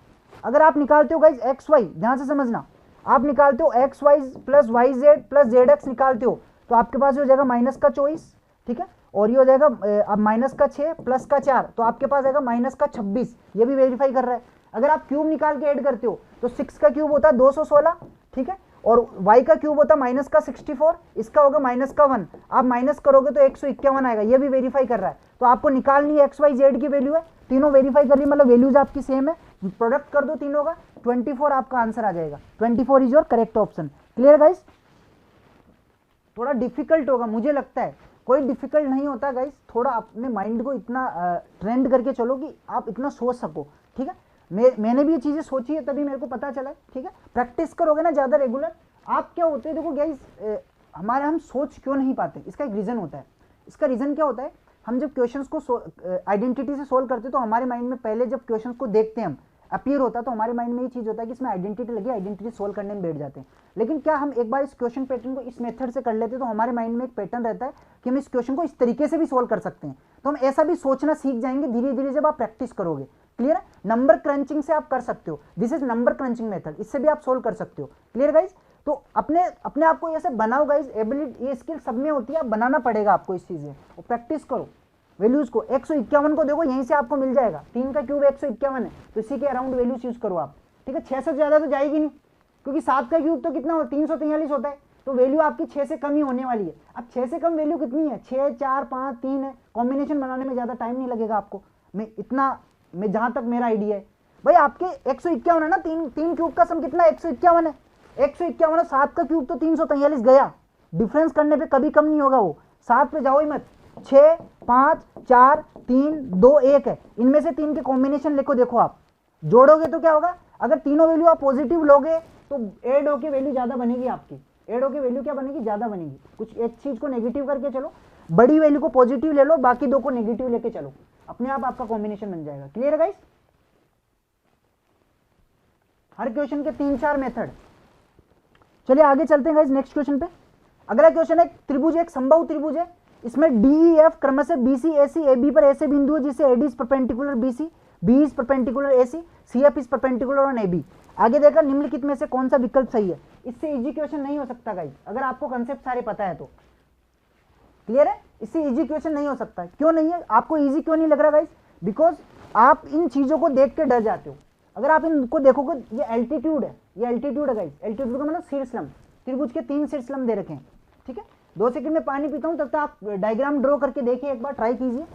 अगर आप निकालते हो गाइस xy, ध्यान से समझना, आप निकालते हो xy plus yz plus zx निकालते हो, तो आपके पास हो जाएगा माइनस का 24, ठीक है, और ये हो जाएगा अब माइनस का 6 प्लस का 4, तो आपके पास आएगा माइनस का 26। ये भी वेरीफाई कर रहा है। अगर आप क्यूब निकाल के ऐड करते हो तो 6 का क्यूब होता है 216, ठीक है, और y का क्यूब होता है माइनस का 64, इसका होगा माइनस का 1, आप माइनस करोगे तो 151 आएगा, ये भी वेरीफाई कर रहा है। तो आपको निकालनी है एक्स वाई जेड की वैल्यू है, तीनों वेरीफाई कर ली, मतलब वैल्यूज आपकी सेम है, प्रोडक्ट कर दो तीनों का, 24 आपका आंसर आ जाएगा। 24 is your correct option. Clear guys? थोड़ा डिफिकल्ट होगा मुझे लगता है, कोई डिफिकल्ट नहीं होता गाइस, थोड़ा अपने माइंड को इतना ट्रेंड करके चलो कि आप इतना सोच सको। ठीक है, मैंने भी ये चीज़ें सोची है तभी मेरे को पता चला है। ठीक है, प्रैक्टिस करोगे ना ज़्यादा रेगुलर, आप क्या होते हैं देखो गाइस, हमारे हम सोच क्यों नहीं पाते, इसका एक रीज़न होता है। इसका रीज़न क्या होता है, हम जब क्वेश्चंस को आइडेंटिटी से सोल्व करते हैं तो हमारे माइंड में पहले जब क्वेश्चंस को देखते हैं हम अपीयर होता है तो हमारे माइंड में ये चीज़ होता है कि इसमें आइडेंटिटी लगी, आइडेंटिटी सोल्व करने में बैठ जाते हैं। लेकिन क्या हम एक बार इस क्वेश्चन पैटर्न को इस मेथड से कर लेते हैं तो हमारे माइंड में एक पैटर्न रहता है कि हम इस क्वेश्चन को इस तरीके से भी सोल्व कर सकते हैं। तो हम ऐसा भी सोचना सीख जाएंगे धीरे धीरे जब आप प्रैक्टिस करोगे। क्लियर है? नंबर क्रंचिंग से आप कर सकते हो, this is number crutching method, इससे भी आप सोल्व कर सकते हो। Clear guys? तो अपने आप को ऐसे बनाओ गाइज, एबिलिटी ये स्किल सब में होती है, आप बनाना पड़ेगा आपको इस चीज़ें, और प्रैक्टिस करो वैल्यूज को। 151 को देखो यहीं से आपको मिल जाएगा, 3 का क्यूब 151 है, तो इसी के अराउंड वैल्यूज यूज करो आप। ठीक है, 6 से ज़्यादा तो जाएगी नहीं, क्योंकि 7 का क्यूब तो कितना हो 343 होता है, तो वैल्यू आपकी 6 से कम ही होने वाली है। अब 6 से कम वैल्यू कितनी है, 6 4 5 3 है, कॉम्बिनेशन बनाने में ज़्यादा टाइम नहीं लगेगा आपको। मैं जहाँ तक मेरा आइडिया है भाई, आपके 151 है ना, तीन क्यूब का सम कितना 151 है, 151 है, 7 का क्यूब तो 343 गया, डिफरेंस करने पे कभी कम नहीं होगा वो, 7 पे जाओ ही मत। 6 5 4 3 2 1 है, इनमें से 3 के कॉम्बिनेशन लिखो, देखो आप जोड़ोगे तो क्या होगा, अगर तीनों वैल्यू आप पॉजिटिव लोगे तो ऐड होके वैल्यू ज़्यादा बनेगी आपकी, ऐड होके वैल्यू क्या बनेगी, ज़्यादा बनेगी। कुछ एक चीज़ को नेगेटिव करके चलो, बड़ी वैल्यू को पॉजिटिव ले लो, बाकी दो को नेगेटिव लेके चलो, अपने आप आपका कॉम्बिनेशन बन जाएगा। क्लियर है गाइस? हर क्वेश्चन के 3-4 मेथड। चलिए आगे चलते हैं गाइस नेक्स्ट क्वेश्चन पे। अगला क्वेश्चन है, त्रिभुज एक संभव त्रिभुज है, इसमें DEF क्रमशः BC AC AB पर ऐसे बिंदु है जिसे AD is perpendicular BC, B is perpendicular AC, CF is perpendicular on AB। आगे देखा निम्नलिखित में से कौन सा विकल्प सही है। इससे इजी क्वेश्चन नहीं हो सकता गाइस, अगर आपको कंसेप्ट सारे पता है तो। क्लियर है? इससे इजी क्वेश्चन नहीं हो सकता। क्यों नहीं है? आपको इजी क्यों नहीं लग रहा गाइस? बिकॉज आप इन चीजों को देख के डर जाते हो। अगर आप इनको देखोगे, ये एल्टीट्यूड है, ये एल्टीट्यूड है गाइस, एल्टीट्यूड का मतलब शीर्षलंब, त्रिभुज के 3 शीर्षलंब दे रखे हैं। ठीक है, 2 सेकंड में पानी पीता हूं, तब तक आप डायग्राम ड्रॉ करके देखिए, एक बार ट्राई कीजिए।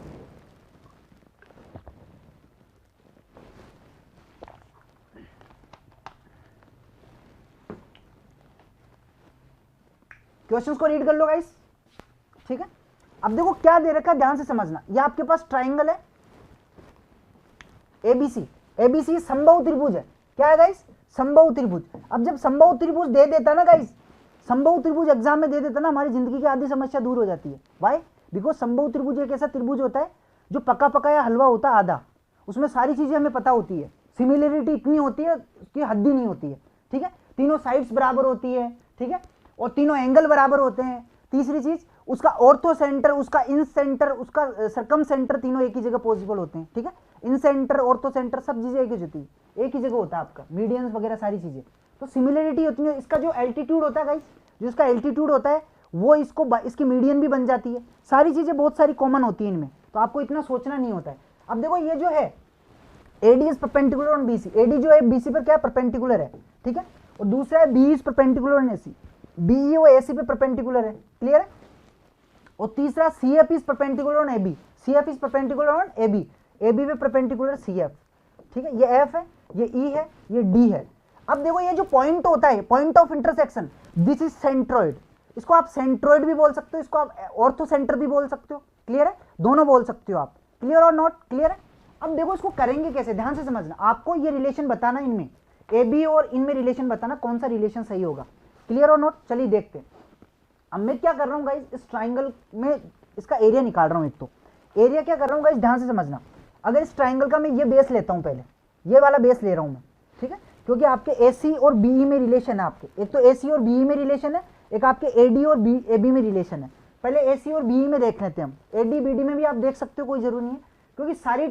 क्वेश्चंस को रीड कर लो गाइस। ठीक है, अब देखो क्या दे रखा है, ध्यान से समझना। ये आपके पास ट्राइंगल है ABC, ABC संभव त्रिभुज है। क्या है गाइस? संभव त्रिभुज। अब जब संभव त्रिभुज दे देता ना गाइस, संभव त्रिभुज एग्जाम में दे देता ना, हमारी जिंदगी की आधी समस्या दूर हो जाती है। वाई? बिकॉज संभव त्रिभुज एक ऐसा त्रिभुज होता है जो पका पकाया हलवा होता है आधा, उसमें सारी चीजें हमें पता होती है, सिमिलरिटी इतनी होती है कि हद ही नहीं होती है। ठीक है, तीनों साइड्स बराबर होती है, ठीक है, और तीनों एंगल बराबर होते हैं। तीसरी चीज, उसका ऑर्थो सेंटर, उसका इन सेंटर, उसका सरकम सेंटर, तीनों एक ही जगह पॉसिबल होते हैं। ठीक है, इन सेंटर, ऑर्थो सेंटर, सब चीजें एक ही होती है, एक ही जगह होता है आपका, मीडियंस वगैरह सारी चीजें, तो सिमिलरिटी होती है। इसका जो एल्टीट्यूड होता है गाइस, जो इसका एल्टीट्यूड होता है वो इसकी मीडियन भी बन जाती है, सारी चीजें बहुत सारी कॉमन होती है इनमें, तो आपको इतना सोचना नहीं होता है। अब देखो ये जो है AD is perpendicular on BC, AD जो है BC पर क्या है, परपेंडिकुलर है। ठीक है, और दूसरा है B is perpendicular on AC, BE वो AC पे परपेंडिकुलर है। क्लियर है? और तीसरा CF is perpendicular on AB, CF is perpendicular on AB, AB पे परपेंडिकुलर CF। ठीक है, ये F है, ये E है, ये D है। अब देखो ये जो पॉइंट होता है, point of intersection, this is centroid. इसको आप सेंट्रोइड भी बोल सकते हो, इसको आप ऑर्थो सेंटर भी बोल सकते हो। क्लियर है? दोनों बोल सकते हो आप। क्लियर और नॉट? क्लियर है? अब देखो इसको करेंगे कैसे, ध्यान से समझना। आपको ये रिलेशन बताना, इनमें AB और इनमें रिलेशन बताना, कौन सा रिलेशन सही होगा। क्लियर और नॉट? चलिए देखते हैं। अब मैं क्या कर रहा हूँ गाइस, इस ट्राइंगल में इसका एरिया निकाल रहा हूँ। एक तो एरिया क्या कर रहा हूँ गाइस, ध्यान से समझना। अगर इस ट्राइंगल का मैं ये बेस लेता हूँ, पहले ये वाला बेस ले रहा हूँ मैं, ठीक है, क्योंकि आपके AC और BE में रिलेशन है। आपके एक तो AC और BE में रिलेशन है, एक आपके AD और AB में रिलेशन है। पहले AC और BE में देख लेते हैं हम, AD BD में भी आप देख सकते हो, कोई जरूरी नहीं है, क्योंकि सारी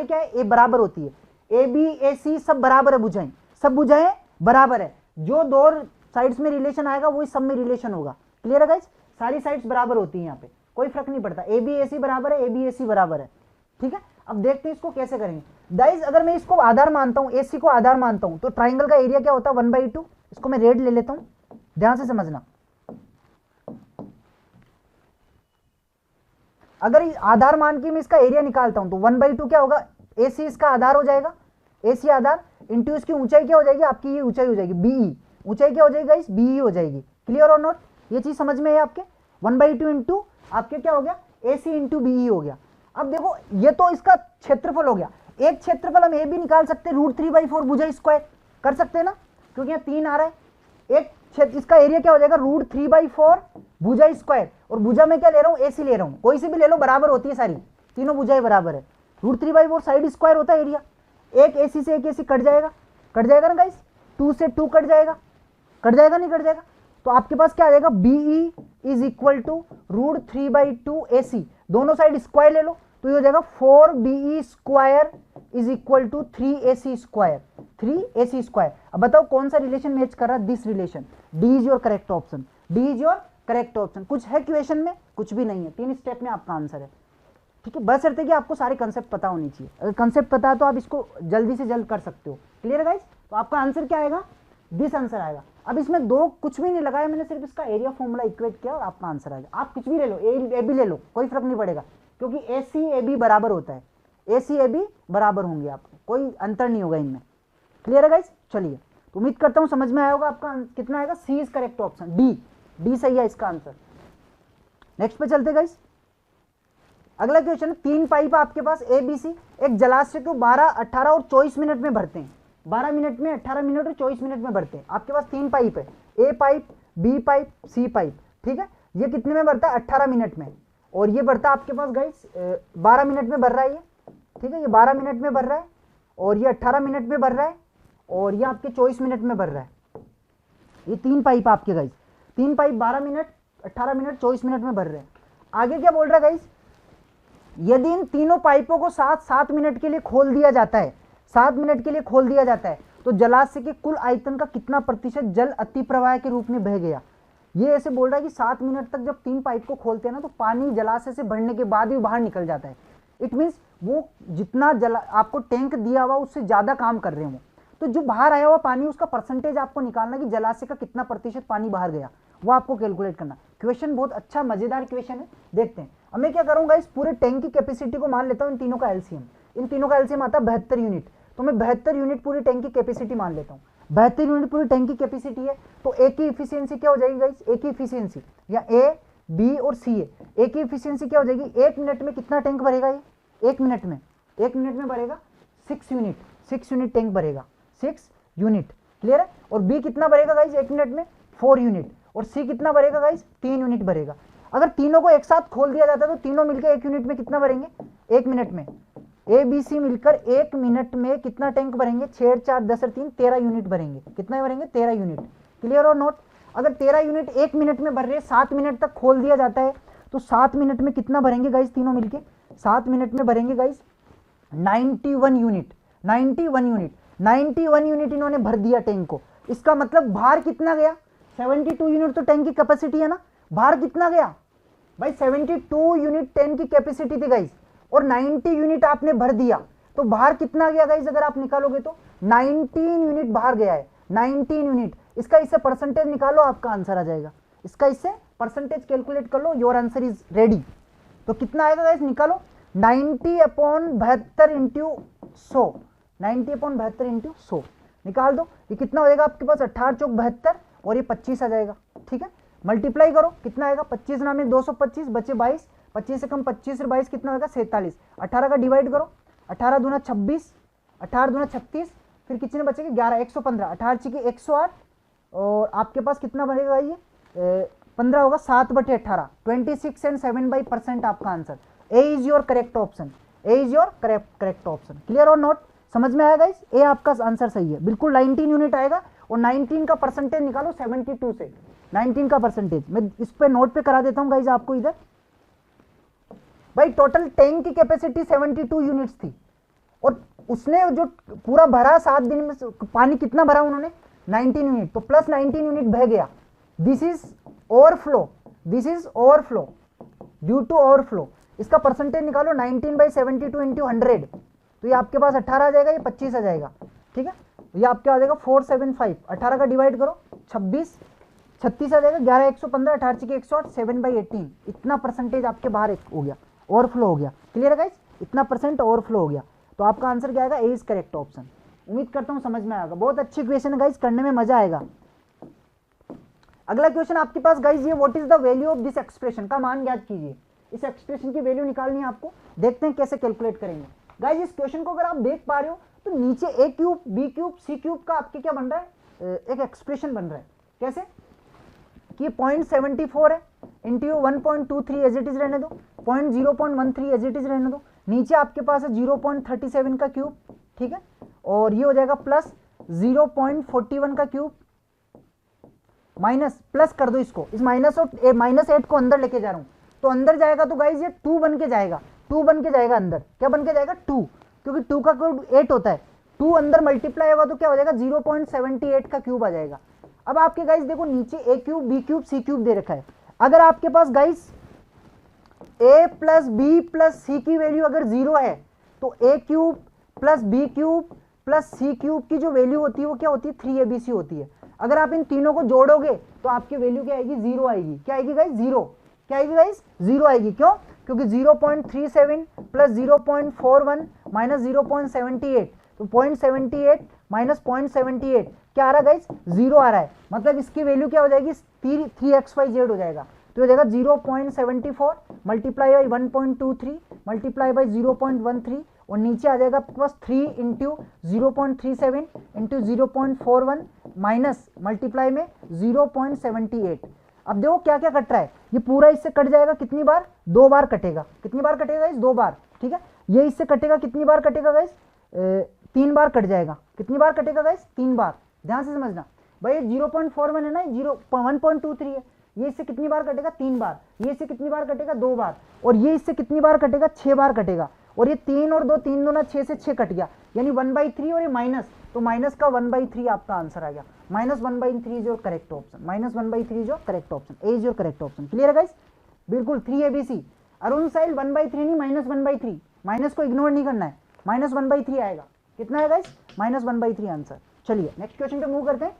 क्या है, A बराबर होती है। AB AC सब बराबर है, भुजाएं सब भुजाएं बराबर है, जो दो साइड्स में रिलेशन आएगा वही सब में रिलेशन होगा। क्लियर है गाइस? सारी साइड्स बराबर होती है, यहाँ पे कोई फर्क नहीं पड़ता। AB AC बराबर है, AB AC बराबर है। ठीक है, अब देखते हैं इसको कैसे करेंगे गाइस। अगर मैं इसको आधार मानता हूं, AC को आधार मानता हूं, तो ट्राइंगल का एरिया क्या होता है, 1/2। इसको मैं रेड ले लेता हूं, ध्यान से समझना। अगर आधार मान के मैं इसका एरिया निकालता हूं तो 1/2 क्या होगा, AC इसका आधार हो जाएगा, AC आधार इंटू इसकी ऊंचाई क्या हो जाएगी, आपकी ये ऊंचाई हो जाएगी BE, ऊंचाई क्या हो जाएगी गाइस, BE हो जाएगी। क्लियर और नॉट, ये चीज समझ में है आपके। 1/2 इंटू आपके क्या हो गया, AC इंटू BE हो गया। अब देखो ये तो इसका क्षेत्रफल हो गया, एक क्षेत्रफल हम ये भी निकाल सकते हैं, √3/4 भुजा स्क्वायर कर सकते हैं ना, क्योंकि यहाँ 3 आ रहा है। एक इसका एरिया क्या हो जाएगा, √3/4 भुजा स्क्वायर, और भुजा में क्या ले रहा हूँ, AC ले रहा हूँ, कोई सी भी ले लो बराबर होती है सारी, तीनों भुजाएं बराबर है। √3/4 साइड स्क्वायर होता है एरिया, एक AC से एक AC कट जाएगा ना गाइस, 2 से 2 कट जाएगा नहीं कट जाएगा, तो आपके पास क्या आ जाएगा, BE is equal to √3/2 AC, दोनों साइड स्क्वायर ले लो तो ये हो जाएगा 4BE square is equal to 3AC square, 3AC square. अब बताओ कौन सा रिलेशन मैच कर रहा है, this relation. D is your correct option, D is your correct option. कुछ है क्वेश्चन में, कुछ भी नहीं है, 3 स्टेप में आपका आंसर है। ठीक है, बस शर्त है कि आपको सारे कंसेप्ट पता होनी चाहिए, अगर कंसेप्ट पता है तो आप इसको जल्दी से जल्द कर सकते हो। क्लियर है गाइस, तो आपका आंसर क्या आएगा, दिस आंसर आएगा। अब इसमें दो कुछ भी नहीं लगाया मैंने, सिर्फ इसका एरिया फॉर्मूला इक्वेट किया और आपका आंसर आएगा। आप कुछ भी ले लो, ए बी ले लो, कोई फर्क नहीं पड़ेगा, क्योंकि AC AB बराबर होता है, AC AB बराबर होंगे, आपको कोई अंतर नहीं होगा इनमें। क्लियर है गाइस, चलिए तो उम्मीद करता हूं समझ में आया होगा। आपका कितना आएगा, C is correct option, D सही है इसका आंसर। नेक्स्ट पे चलते गाइस, अगला क्वेश्चन, 3 पाइप आपके पास ABC, एक जलाशय को 12, 18 और 24 मिनट में भरते हैं, 12 मिनट में, 18 मिनट और 24 मिनट में भरते हैं। आपके पास 3 पाइप है, A pipe, B pipe, C pipe. ठीक है, ये कितने में भरता है, 18 मिनट में, और ये भरता है आपके पास गाइस 12 मिनट में भर रहा है ये। ठीक है, ये 12 मिनट में भर रहा है, और ये 18 मिनट में भर रहा है, और ये आपके 24 मिनट में भर रहा है। ये 3 पाइप आपके guys, 3 pipe 12 minute, 18 minute, 24 minute में भर रहे हैं। आगे क्या बोल रहा है गाइस, यदि इन तीनों पाइपों को 7 मिनट के लिए खोल दिया जाता है, 7 मिनट के लिए खोल दिया जाता है, तो जलाशय के कुल आयतन का कितना प्रतिशत जल अति प्रवाह के रूप में बह गया। ये ऐसे बोल रहा है कि 7 मिनट तक जब 3 पाइप को खोलते हैं ना, तो पानी जलाशय से भरने के बाद भी बाहर निकल जाता है। इट मीन्स वो जितना आपको टैंक दिया हुआ उससे ज्यादा काम कर रहे हो, तो जो बाहर आया हुआ पानी उसका परसेंटेज आपको निकालना कि जलाशय का कितना प्रतिशत पानी बाहर गया, वो आपको कैलकुलेट करना। क्वेश्चन बहुत अच्छा मजेदार क्वेश्चन है, देखते हैं। अब मैं क्या करूंगा, इस पूरे टैंक की कैपेसिटी को मान लेता हूं, इन तीनों का एलसीएम, इन तीनों का एलसीएम आता है 72 यूनिट, तो मैं 72 यूनिट पूरी टैंक की कैपेसिटी मान लेता हूँ। 72 यूनिट पूरी टैंक की कैपेसिटी है, तो ए की इफिशियंसी क्या हो जाएगी गाइस, ए की इफिशियंसी या ए बी और सी है, ए की इफिशियंसी क्या हो जाएगी, 1 मिनट में कितना टैंक भरेगा ये, 1 मिनट में भरेगा 6 यूनिट, 6 यूनिट टैंक भरेगा, 6 यूनिट। क्लियर है, और बी कितना भरेगा गाइस 1 मिनट में, 4 यूनिट, और सी कितना भरेगा गाइस, 3 यूनिट भरेगा। अगर तीनों को एक साथ खोल दिया जाता है तो तीनों मिलकर 1 यूनिट में कितना भरेंगे, 1 मिनट में, ए बी सी मिलकर 1 मिनट में कितना टैंक भरेंगे, 6 4 10 और 3 13 यूनिट भरेंगे। कितना भरेंगे, 13 यूनिट। क्लियर और नोट, अगर 13 यूनिट 1 मिनट में भर रहे, 7 मिनट तक खोल दिया जाता है, तो 7 मिनट में कितना भरेंगे गाइस तीनों मिलके, 7 मिनट में भरेंगे गाइस 91 यूनिट, 91 यूनिट, 91 यूनिट इन्होंने भर दिया टैंक को। इसका मतलब बाहर कितना गया, 72 यूनिट तो टैंक की कैपेसिटी है ना, बाहर कितना गया भाई 72 यूनिट टैंक की कैपेसिटी थी गाइस, और 90 यूनिट आपने भर दिया, तो बाहर कितना गया गाइस, अगर आप निकालोगे तो 19 यूनिट बाहर गया है, 19 यूनिट। इसका इससे परसेंटेज निकालो, आपका आंसर आ जाएगा। इसका इससे परसेंटेज कैलकुलेट कर लो, योर आंसर इज रेडी। तो कितना आएगा गाइस, निकालो, 90/72 इंटू 100, 90/72 इंटू 100 निकाल दो। ये कितना होएगा आपके पास, 18 चौक 72, और ये 25 आ जाएगा। ठीक है, मल्टीप्लाई करो, कितना आएगा, 25 नाम में 225 बचे 22, 25 से कम 25 और 22 कितना होगा, 47। 18 का डिवाइड करो, 18 दूना 26, 18 दूना 36, फिर कितने बचेंगे 11, 115, 18 चिकी 108, और आपके पास कितना बनेगा ये 15 होगा, 7/18, 26 एंड 7% आपका answer. A is your correct option, A is your correct option. Clear और नोट, समझ में आएगा इस, ए आपका आंसर सही है, बिल्कुल 19 यूनिट आएगा, और 19 का परसेंटेज निकालो 72 से, 19 का परसेंटेज मैं इस पे नोट पे करा देता हूं गाइस आपको इधर। भाई टोटल टैंक की कैपेसिटी 72 यूनिट्स थी, और उसने जो पूरा भरा 7 दिन में, पानी कितना भरा उन्होंने 19 यूनिट, तो प्लस 19 यूनिट बह गया। This is overflow, this is overflow, due to overflow. इसका परसेंटेज निकालो 19/72 इंटू 100, तो ये आपके पास 18 आ जाएगा, ये 25 आ जाएगा। ठीक है, ये आपके आ जाएगा 475, 18 का डिवाइड करो 26, 36 आ जाएगा, 11 115, 18 108, 7/18, इतना परसेंटेज आपके बाहर एक हो गया, ओवरफ्लो हो गया। क्लियर है गाइस, इतना परसेंट ओवरफ्लो हो गया। तो आपका आंसर क्या आएगा, ए इज करेक्ट ऑप्शन। उम्मीद करता हूं समझ में आएगा, बहुत अच्छी क्वेश्चन है गाइस, करने में मजा आएगा। अगला क्वेश्चन आपके पास गाइस ये, what is the value of this expression, का मान ज्ञात कीजिए। इस एक्सप्रेशन की वैल्यू निकालनी है आपको, देखते हैं कैसे कैलकुलेट करेंगे। गाइस इस क्वेश्चन को अगर आप देख पा रहे हो तो नीचे A cube B cube C cube का आपके क्या बन रहा है, एक एक्सप्रेशन बन रहा है। कैसे कि 0.74 है इंटू 1.23 एज इट इज रहने दो, 0.13 एज इट इज रहने दो, नीचे आपके पास है 0.37 का क्यूब, ठीक है, और ये हो जाएगा प्लस 0.41 का क्यूब, माइनस प्लस कर दो इसको, इस -8 को अंदर लेके जा रहा हूं, तो अंदर जाएगा तो गाइज ये 2 बन के जाएगा, 2 बन के जाएगा अंदर, क्या बन के जाएगा 2, क्योंकि 2 का क्यूब 8 होता है, 2 अंदर मल्टीप्लाई होगा तो क्या हो जाएगा 0.78 का क्यूब आ जाएगा। अब आपके गाइज देखो नीचे A cube B cube C cube दे रखा है, अगर आपके पास guys A plus B plus C की वैल्यू अगर 0 है तो A cube plus B cube plus C cube की जो वैल्यू होती है वो क्या होती है 3abc होती है। अगर आप इन तीनों को जोड़ोगे तो आपकी वैल्यू क्या आएगी 0 आएगी, क्या आएगी गाइज 0, क्या आएगी गाइज 0 आएगी, क्यों, क्योंकि 0.37 प्लस 0.41 माइनस 0.78, तो 0.78 माइनस 0.78 क्या आ रहा है गाइज 0 आ रहा है, मतलब इसकी वैल्यू क्या हो जाएगी 3xyz हो जाएगा, तो हो जाएगा 0.74 मल्टीप्लाई बाई 1.23 मल्टीप्लाई बाई 0.13 और नीचे आ जाएगा आपके पास 3 इंटू 0.37 इंटू 0.41 माइनस मल्टीप्लाई में 0.78। अब देखो क्या क्या कट रहा है, ये पूरा इससे कट जाएगा कितनी बार, 2 बार कटेगा, कितनी बार कटेगा इस 2 बार, ठीक है, ये इससे कटेगा कितनी बार कटेगा गाइस 3 बार कट जाएगा, कितनी बार कटेगा गाइस 3 बार, ध्यान से समझना भाई 0.41 है ना, 1.23 है, ये इससे कितनी बार कटेगा 3 बार, ये इससे कितनी बार कटेगा 2 बार, और ये इससे कितनी बार कटेगा 6 बार कटेगा, और ये 3 और 2 3 दूना 6 से 6 कट गया, यानी 1/3 और ये माइनस, तो माइनस का 1/3 आपका आंसर आ गया, -1/3 is your correct option, -1/3 is your correct option, A is your correct option. Clear है गाइस, बिल्कुल 3abc। अरुण साहिल 1/3 नहीं -1/3, माइनस को इग्नोर नहीं करना है, -1/3 आएगा, कितना है गाइस -1/3 आंसर। चलिए नेक्स्ट क्वेश्चन पे मूव करते हैं।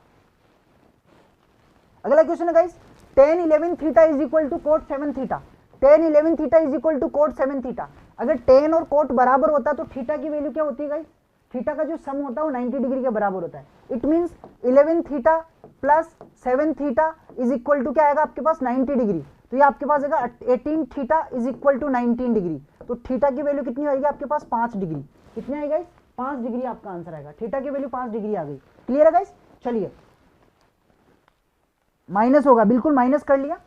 अगला क्वेश्चन है guys, tan 11 theta is equal to cot 7 theta, tan 11 theta is equal to cot 7 theta. अगर tan और कोट बराबर होता तो थीटा की वैल्यू क्या होती है गाइस, थीटा का जो सम होता है वो 90 डिग्री के बराबर होता है, it means 11 theta plus 7 theta is equal to क्या आएगा आपके पास 90 डिग्री, तो ये आपके पास आएगा 18 theta is equal to 19 degree, तो थीटा की वैल्यू कितनी आएगी आपके पास 5 डिग्री, कितनी आएगी गाइस 5 डिग्री आपका आंसर आएगा, थीटा की वैल्यू 5 डिग्री आ गई। क्लियर है गाइस, चलिए माइनस होगा, बिल्कुल माइनस कर लिया।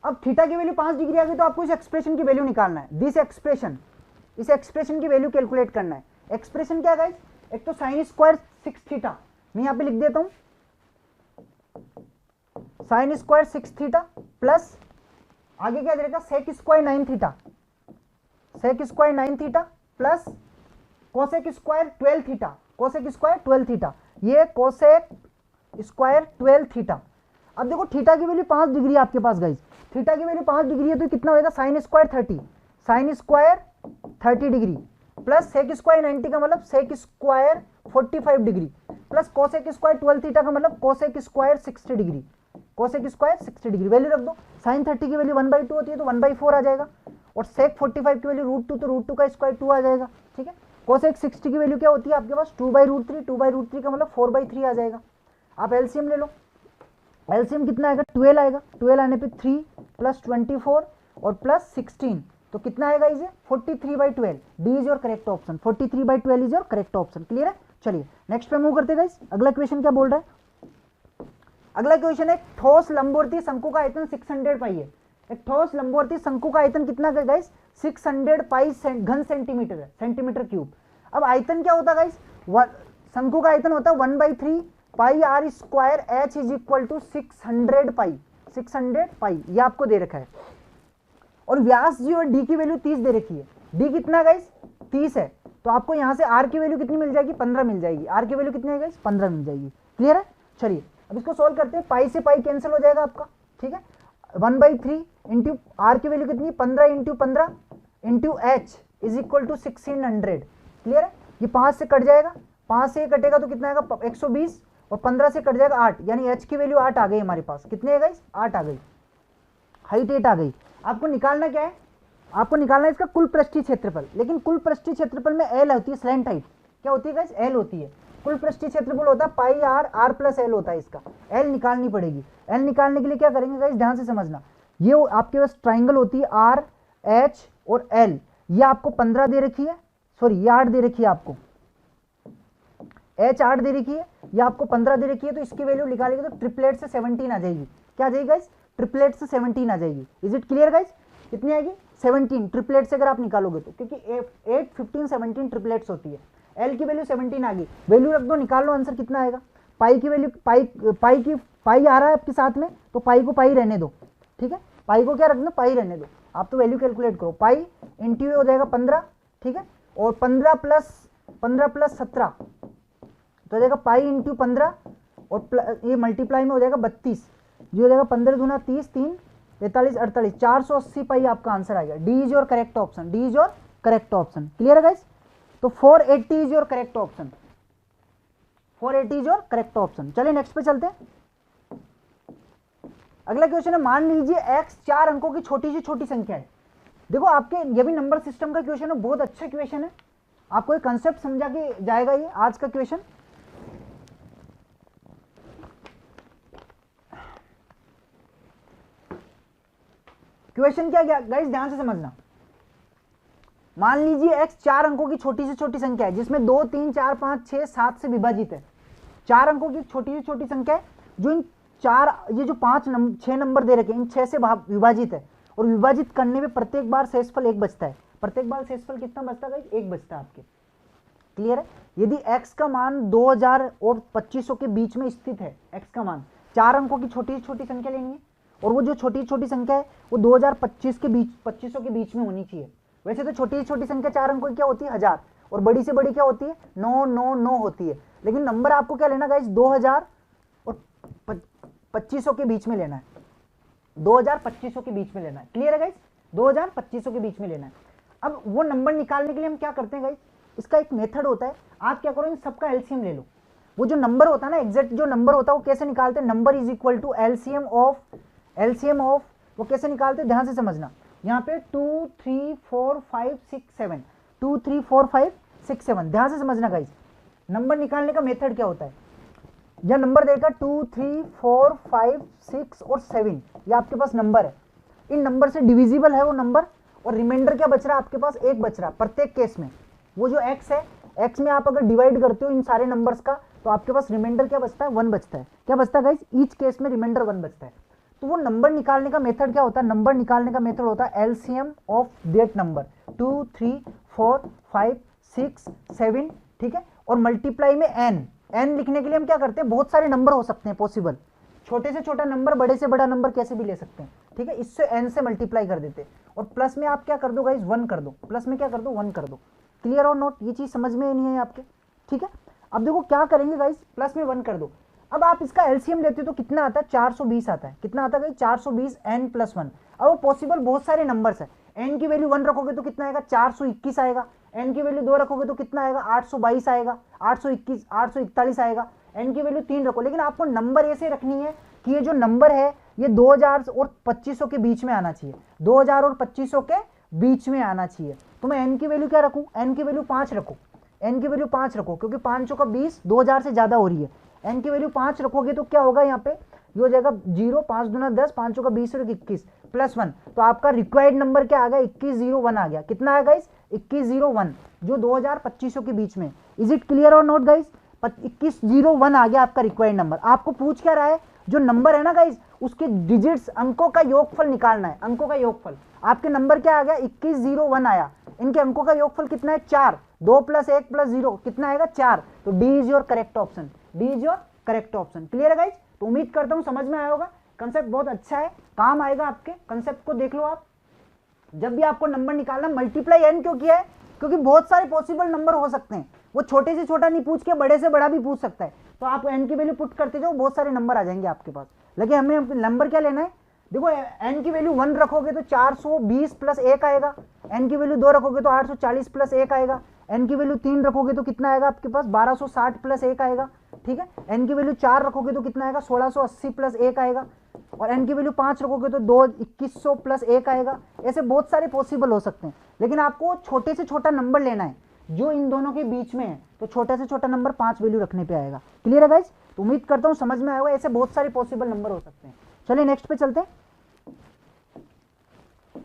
अब थीटा की वैल्यू 5 डिग्री आ गई तो आपको इस एक्सप्रेशन की वैल्यू निकालना है, दिस एक्सप्रेशन, इस एक्सप्रेशन की वैल्यू कैलकुलेट करना है। एक्सप्रेशन क्या है गाइस, एक तो साइन स्क्वायर 6 थीटा, मैं यहां पे लिख देता हूं साइन स्क्वायर 6 थीटा प्लस आगे क्या दे रखा sec square 9 theta, sec square 9 theta plus cosec square 12 theta, cosec square 12 theta, ये कोसेक स्क्वायर 12 थीटा। अब देखो थीटा की वैल्यू 5 डिग्री आपके पास गाइस, थीटा की वैल्यू 5 डिग्री है तो कितना होगा sine square 30, sine square 30 degree plus sec square 90 का मतलब sec square 45 degree plus cosec square 12 theta का मतलब cosec square 60 degree, cosec square 60 degree. Value रख दो, साइन 30 की वैल्यू 1/2 होती है तो 1/4 आ जाएगा, और सेक 45 की वैल्यू √2 तो √2 का स्क्वायर 2 आ जाएगा, ठीक है। कोसेक 60 की वैल्यू क्या होती है आपके पास 2/√3, 2/√3 का मतलब 4/3 आ जाएगा। आप एलसीएम ले लो, एलसीएम कितना आएगा 12 आएगा, 12 आने पे 3 प्लस 24 और प्लस 16 तो कितना आएगा इसे 43/12, D is your correct option, 43/12 is your correct option. Clear है, चलिए नेक्स्ट पे मूव करते हैं गाइस। अगला क्वेश्चन क्या बोल रहा है, अगला क्वेश्चन है ठोस लंबवर्ती शंकु का आयतन 600 पाई है, एक ठोस लंबवर्ती शंकु का आयतन कितना है गाइस 600 पाई घन सेंटीमीटर है, सेंटीमीटर क्यूब। अब आयतन क्या होता है गाइस, शंकु का आयतन होता है 1/3 pi R square H is equal to 600 pi, 600 pi ये आपको दे रखा है, और व्यास जी और डी की वैल्यू 30 दे रखी है, डी कितना गाइस 30 है, तो आपको यहां से आर की वैल्यू कितनी मिल जाएगी 15 मिल जाएगी, आर की वैल्यू कितनी है गाइस 15 मिल जाएगी। क्लियर है, चलिए अब इसको सोल्व करते हैं, पाई से पाई कैंसिल हो जाएगा आपका, ठीक है। 1/3 इंटू आर की वैल्यू कितनी 15 into 15 into H is equal to 1600। Clear है, ये 5 से कट जाएगा, 5 से कटेगा तो कितना आएगा 120 और 15 से कट जाएगा 8, यानी h की वैल्यू 8 आ गई हमारे पास। कितने है गाइस? 8 आ गई, हाइट 8 आ गई। आपको निकालना क्या है? आपको निकालना है इसका कुल पृष्ठीय क्षेत्रफल, लेकिन कुल पृष्ठीय क्षेत्रफल में एल होती है, स्लैंट हाइट क्या होती है गाइस? एल होती है। कुल पृष्ठीय क्षेत्रफल होता है पाई आर, आर प्लस एल होता है इसका, एल निकालनी पड़ेगी। एल निकालने के लिए क्या करेंगे गाइस, ध्यान से समझना। ये आपके पास ट्राइंगल होती है आर, एच और एल, ये आपको 15 दे रखी है, सॉरी ये 8 दे रखी है आपको, एच 8 दे रखी है, ये आपको 15 दे रखी है, तो इसकी वैल्यू निकालेंगे तो ट्रिपलेट से 17 आ जाएगी। क्या आ जाएगी गाइस? ट्रिपलेट से 17 आ जाएगी। Is it clear guys? कितनी आएगी? 17 ट्रिपलेट से अगर आप निकालोगे तो, क्योंकि 8, 15, 17 ट्रिपलेट्स होती है। एल की वैल्यू 17 आ गई, वैल्यू रख दो, निकाल लो आंसर कितना आएगा। पाई की वैल्यू, पाई आ रहा है आपके साथ में, तो पाई को पाई रहने दो, ठीक है, पाई को क्या रखना, पाई रहने दो। आप तो वैल्यू कैलकुलेट करो, पाई इंटू हो जाएगा 15, ठीक है, और 15 प्लस 17 तो हो जाएगा पाई इंटू 15, और ये मल्टीप्लाई में हो जाएगा 32, जो हो जाएगा 15 दूना 30, 3 43 48, 480 पाई आपका आंसर आ गया। D is your correct option, D is your correct option. Clear है गाइस? तो 480 is your correct option, 480 is your correct option. चलिए नेक्स्ट पे चलते हैं। अगला क्वेश्चन है, मान लीजिए x 4 अंकों की छोटी से छोटी संख्या है। देखो आपके ये भी नंबर सिस्टम का क्वेश्चन है, बहुत अच्छा क्वेश्चन है, आपको एक कंसेप्ट समझा के जाएगा ये आज का क्वेश्चन। क्वेश्चन क्या गया गाइस, ध्यान से समझना। मान लीजिए x 4 अंकों की छोटी से छोटी संख्या है, जिसमें 2, 3, 4, 5, 6, 7 से विभाजित है। 4 अंकों की छोटी से छोटी संख्या है, जो इन 4, ये जो 6 नंबर दे रखे हैं, इन 6 से विभाजित है, और विभाजित करने में प्रत्येक बार शेषफल 1 बचता है। प्रत्येक बार शेषफल कितना बचता है गाइस? 1 बचता है आपके। क्लियर है? यदि x का मान 2000 और 2500 के बीच में स्थित है, x का मान 4 अंकों की छोटी से छोटी संख्या लेनी है, और वो जो छोटी छोटी संख्या है वो 2025 के बीच 2500 के बीच में होनी चाहिए। वैसे तो छोटी से छोटी संख्या 4 अंकों की क्या होती है? 1000, और बड़ी से बड़ी क्या होती है? 999 होती है। लेकिन नंबर आपको क्या लेना गाइस? 2000 और 2500 के बीच में लेना है, 2000-2500 के बीच में लेना है। क्लियर है गाइस? 2000-2500 के बीच में लेना है। अब वो नंबर निकालने के लिए हम क्या करते हैं गाइस, इसका एक मेथड होता है। आप क्या करो, इन सबका एलसीएम ले लो। वो जो नंबर होता है ना, एग्जैक्ट जो नंबर होता है वो कैसे निकालते हैं? Number is equal to LCM of वो कैसे निकालते हैं, ध्यान से समझना। यहाँ पे 2, 3, 4, 5, 6, 7, 2, 3, 4, 5, 6, 7, ध्यान से समझना गाइस। नंबर निकालने का मेथड क्या होता है? यह नंबर देगा 2, 3, 4, 5, 6 और 7, ये आपके पास नंबर है। इन नंबर से डिविजिबल है वो नंबर, और रिमाइंडर क्या बच रहा है आपके पास? 1 बच रहा है प्रत्येक केस में। वो जो x है, x में आप अगर डिवाइड करते हो इन सारे नंबर्स का, तो आपके पास रिमाइंडर क्या बचता है? 1 बचता है। क्या बचता है गाइस? ईच केस में रिमाइंडर 1 बचता है। तो वो नंबर निकालने का मेथड क्या होता है? नंबर निकालने का मेथड होता है एलसीएम ऑफ दैट नंबर, 2, 3, 4, 5, 6, 7, ठीक है, और मल्टीप्लाई में n लिखने के लिए हम क्या करते हैं? बहुत सारे नंबर हो सकते हैं पॉसिबल, छोटे से छोटा नंबर, बड़े से बड़ा नंबर कैसे भी ले सकते हैं, ठीक है। इससे n से मल्टीप्लाई कर देते हैं, और प्लस में आप क्या कर दो गाइस? 1 कर दो, प्लस में क्या कर दो? 1 कर दो। क्लियर और नोट? ये चीज समझ में नहीं है आपके, ठीक है। अब देखो क्या करेंगे गाइस, प्लस में 1 कर दो। अब आप इसका एलसीएम लेते हो तो कितना आता है? 420 आता है। कितना आता है? 420 n प्लस 1। अब वो पॉसिबल बहुत सारे नंबर्स है। n की वैल्यू 1 रखोगे तो कितना आएगा? 421 आएगा। n की वैल्यू 2 रखोगे तो कितना आएगा? 822 आएगा, 821, 841 आएगा। n की वैल्यू 3 रखो, लेकिन आपको नंबर ऐसे रखनी है कि ये जो नंबर है ये 2000 और 2500 के बीच में आना चाहिए, 2000 और 2500 के बीच में आना चाहिए। तो मैं n की वैल्यू क्या रखूं? n की वैल्यू 5 रखो, n की वैल्यू 5 रखो, क्योंकि 5 का 20 2000 से ज्यादा हो रही है। n की वैल्यू 5 रखोगे तो क्या होगा? यहाँ पे ये हो जाएगा 0, 5 दूना 10, 5 का 20 और 21 प्लस 1, तो आपका रिक्वायर्ड नंबर क्या आ गया? 2101 आ गया। कितना आया गाइस? 2101, जो 2000-2500 के बीच में। इज इट क्लियर और नोट गाइस? 2101 आ गया आपका रिक्वायर्ड नंबर। आपको पूछ क्या रहा है? जो नंबर है ना गाइस, उसके डिजिट्स, अंकों का योगफल निकालना है, अंकों का योगफल। आपके नंबर क्या आ गया? 2101 आया। इनके अंकों का योगफल कितना है? 4, 2 + 1 + 0 कितना आएगा? 4। तो D is your correct option, D is your correct option. Clear है गाइस? तो उम्मीद करता हूं समझ में आया होगा। कंसेप्ट बहुत अच्छा है, काम आएगा आपके। कंसेप्ट को देख लो आप, जब भी आपको नंबर निकालना। मल्टीप्लाई n क्यों किया है? क्योंकि बहुत सारे पॉसिबल नंबर हो सकते हैं, वो छोटे से छोटा नहीं पूछ के बड़े से बड़ा भी पूछ सकता है। तो आप n की वैल्यू पुट करते जाओ, बहुत सारे नंबर आ जाएंगे आपके पास। लेकिन हमें नंबर क्या लेना है? देखो n की वैल्यू 1 रखोगे तो 420 + 1 आएगा, n की वैल्यू 2 रखोगे तो 840 + 1 आएगा, n की वैल्यू 3 रखोगे तो कितना आएगा आपके पास? 1260 + 1 आएगा, ठीक है। n की वैल्यू 4 रखोगे तो कितना आएगा 1680 प्लस 1 आएगा, और n की वैल्यू 5 रखोगे तो 2100 प्लस 1 आएगा। ऐसे बहुत सारे पॉसिबल हो सकते हैं, लेकिन आपको छोटे से छोटा नंबर लेना है जो इन दोनों के बीच में है, तो छोटा से छोटा नंबर 5 वैल्यू रखने पे आएगा। क्लियर है गाइस? तो उम्मीद करता हूं समझ में आया होगा। ऐसे बहुत सारे पॉसिबल नंबर हो सकते हैं। चलिए नेक्स्ट पे चलते हैं।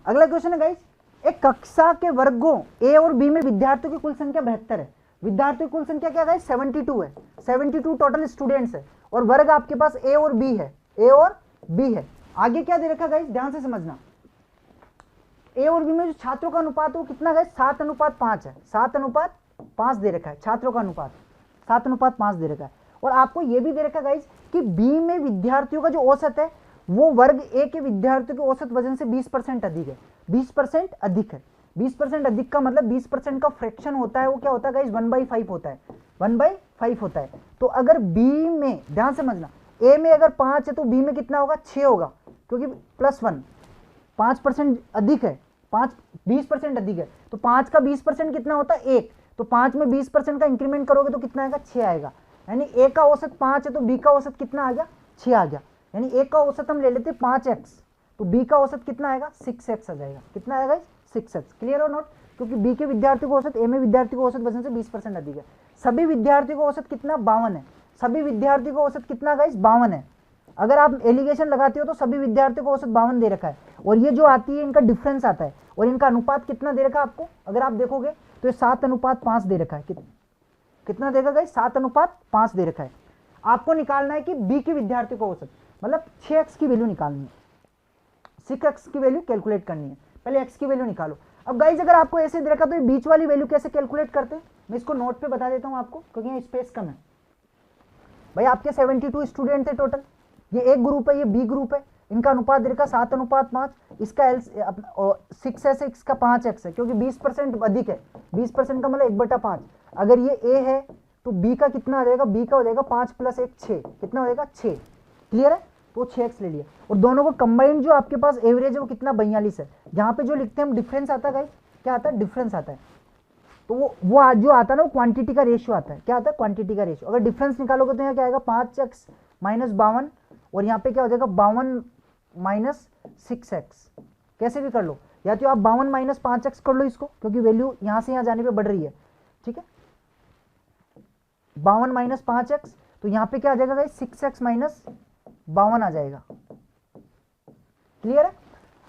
अगला क्वेश्चन है गाइस, एक कक्षा के वर्गों ए और बी में विद्यार्थियों की कुल संख्या 72 है। विद्यार्थियों की कुल संख्या क्या गाइस 72 है। 72 टोटल स्टूडेंट्स है, और वर्ग आपके पास ए और बी है, ए और बी है। आगे क्या दे रखा गाइस, ध्यान से समझना। ए और बी में जो छात्रों का अनुपात है वो कितना गाइस 7:5 है। 7:5 दे रखा है छात्रों का अनुपात, 7:5 दे रखा है। और आपको ये भी दे रखा है गाइस कि बी में विद्यार्थियों का जो औसत है वो वर्ग ए के विद्यार्थियों के औसत वजन से 20% अधिक है। 20% अधिक है। 20% अधिक का मतलब 20% का फ्रैक्शन होता है, वो क्या होता है गाइस 1/5 होता है। 1/5 होता है। तो अगर बी में, ध्यान समझना, ए में अगर 5 है तो बी में कितना होगा 6 होगा, क्योंकि +1 5% अधिक है। 20% अधिक है, तो 5 का 20% कितना होता है 1। तो 5 में 20% का इंक्रीमेंट करोगे तो कितना आएगा 6 आएगा। यानी ए का औसत 5 है तो बी का औसत कितना आ गया 6 आ गया। यानी ए का औसत हम ले लेते हैं 5x, तो बी का औसत कितना आएगा 6x आ जाएगा। कितना आएगा 6x। क्लियर और नोट? क्योंकि बी के विद्यार्थी को औसत ए में विद्यार्थी को औसत वजन से 20% अधिक है। सभी विद्यार्थियों को औसत कितना 52 है। सभी विद्यार्थियों को औसत कितना गाइस 52 है। अगर आप एलिगेशन लगाते हो तो सभी विद्यार्थियों को औसत 52 दे रखा है, और ये जो आती है इनका डिफरेंस आता है, और इनका अनुपात कितना दे रखा है आपको, अगर आप देखोगे तो ये 7:5 दे रखा है। कितना देगा गाइस 7:5 दे रखा है। आपको निकालना है कि बी के विद्यार्थी को औसत, मतलब 6x की वैल्यू निकालनी है, 6x की वैल्यू कैलकुलेट करनी है। पहले x की वैल्यू निकालो। अब गाइस अगर आपको ऐसे दे रखा तो ये बीच वाली वैल्यू कैसे कैलकुलेट करते हैं, मैं इसको नोट पे बता देता हूं आपको, क्योंकि यहाँ स्पेस कम है। भाई आपके 72 स्टूडेंट थे टोटल, ये एक ग्रुप है, ये बी ग्रुप है। इनका अनुपात दे रखा 7:5, इसका 6 है, इसका 5x है, क्योंकि 20% अधिक है। 20% का मतलब 1/5। अगर ये a है तो b का कितना आ जाएगा, b का हो जाएगा 5 + 1 6। कितना हो जाएगा 6। क्लियर है? तो 6x ले लिया, और दोनों को कंबाइंड जो आपके पास एवरेज है वो कितना 42 है। जहां पे जो लिखते हैं हम डिफरेंस आता है गाइस, क्या आता है डिफरेंस आता है, तो वो जो आता है ना वो क्वांटिटी का रेशियो आता है। क्या आता है क्वांटिटी का रेशियो। अगर डिफरेंस निकालोगे तो यहाँ क्या आएगा 5x - 52, और यहाँ पे क्या हो जाएगा 52 - 6x। कैसे भी कर लो, या तो आप 52 - 5x कर लो इसको, क्योंकि वैल्यू यहाँ से यहाँ जाने पे बढ़ रही है। ठीक है, 52 - 5x, तो यहाँ पे क्या आ जाएगा गाइस 6x - 52 आ जाएगा। क्लियर है?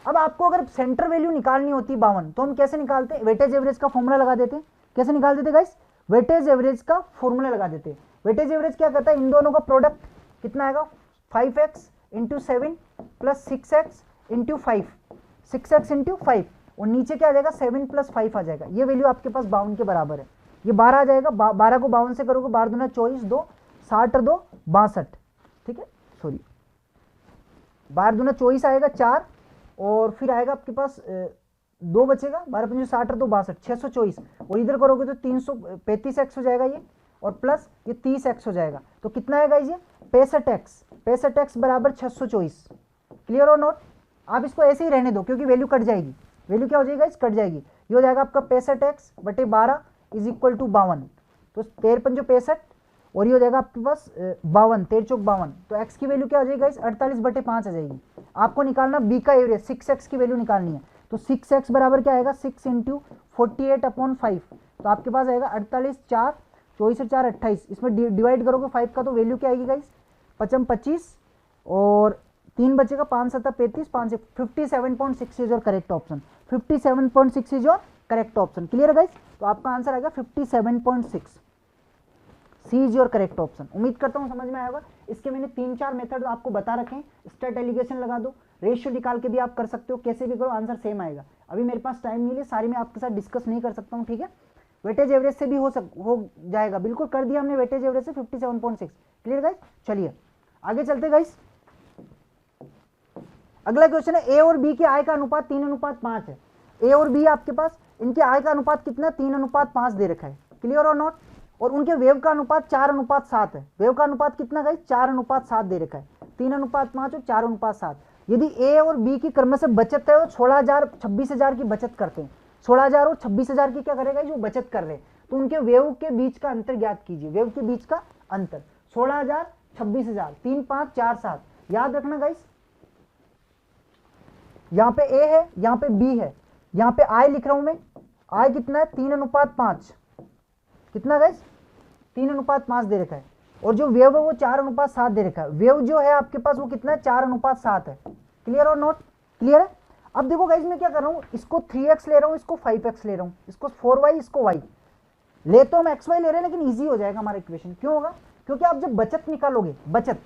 अब आपको अगर सेंटर वैल्यू निकालनी होती 52, तो हम कैसे निकालते हैं, वेटेज एवरेज का फॉर्मूला लगा देते हैं। कैसे निकाल देते गाइस, वेटेज एवरेज का फॉर्मूला लगा देते हैं। वेटेज एवरेज क्या करता है, इन दोनों का प्रोडक्ट कितना आएगा 5x × 7 + 6x × 5, 6x × 5, और नीचे क्या आ जाएगा 7 + 5 आ जाएगा। ये वैल्यू आपके पास 52 के बराबर है। ये 12 आ जाएगा। 12 को 52 से करोगे, 12 दूना 24, 2 60 और 2 62। ठीक है, सॉरी 12 दूना 24 आएगा 4, और फिर आएगा आपके पास 2 बचेगा, 12 × 5 60 और 2 62, 624, और इधर करोगे तो 335x हो जाएगा ये, और प्लस ये 30x हो जाएगा। तो कितना आएगा ये 65x। 65x बराबर 624। क्लियर और नोट? आप इसको ऐसे ही रहने दो, क्योंकि वैल्यू कट जाएगी। वैल्यू क्या हो जाएगा इस कट जाएगी। ये हो जाएगा आपका 65x / 12 = 52। तो 13 × 5 = 65, और ये हो जाएगा आपके पास 52, 13 × 4 = 52। तो x की वैल्यू क्या हो जाएगा इस 48/5 आ जाएगी। आपको निकालना b का एवरेज, 6x की वैल्यू निकालनी है। तो 6x बराबर क्या आएगा 6 × 48/5। तो आपके पास आएगा 48, 4 24 और 4 28, इसमें डिवाइड करोगे 5 का, तो वैल्यू क्या आएगी गाइस 5 × 25, और 3 बचेगा, 5 × 7 = 35, 5 57.6 is your correct option. 57.6 is your correct option. Clear है गाइस? तो आपका आंसर आएगा 57.6। सी इज योर करेक्ट ऑप्शन। उम्मीद करता हूं समझ में आएगा। इसके मैंने 3-4 मेथड आपको बता रखे हैं। स्टेट एलिगेशन लगा दो, रेशियो निकाल के भी आप कर सकते हो, कैसे भी करो आंसर सेम आएगा। अभी मेरे पास टाइम नहीं है, सारी मैं आपके साथ डिस्कस नहीं कर सकता हूँ। ठीक है, वेटेज एवरेज से भी हो जाएगा, बिल्कुल कर दिया हमने वेटेज एवरेज से 57.6। Clear guys? चलिए आगे चलते गाइस। अगला क्वेश्चन है, ए और बी के आय का अनुपात 3:5 है। ए और बी आपके पास इनके आय का अनुपात कितना 3:5 दे रखा है। क्लियर और नॉट? और उनके वेव का अनुपात 4:7 है। वेव का अनुपात कितना गाइस 4:7 दे रखा है। 3:5 और 4:7। यदि ए और बी की क्रमशः बचत है, वो 16,000 26,000 की बचत करते हैं। 16,000 और 26,000 की क्या करेगा जो बचत कर रहे हैं, तो उनके वेव के बीच का अंतर ज्ञात कीजिए। वेव के बीच का अंतर 16,000, 26,000, 3, 5, 4, 7। याद रखना गाइस, यहाँ पे ए है, यहाँ पे बी है, यहाँ पे आई लिख रहा हूं मैं। आई कितना है? 3:5। कितना गाइस? 3:5 दे रखा है। और जो वेव है वो 4:7 दे रखा है। वेव जो है आपके पास वो कितना है? 4:7 है। क्लियर और नॉट क्लियर है? अब देखो गाइस मैं क्या कर रहा हूँ, इसको 3x ले रहा हूँ, इसको 5x ले रहा हूँ, इसको 4y, इसको y ले, तो हम xy ले रहे हैं, लेकिन इजी हो जाएगा हमारा इक्वेशन। क्यों होगा? क्योंकि आप जब बचत निकालोगे, बचत,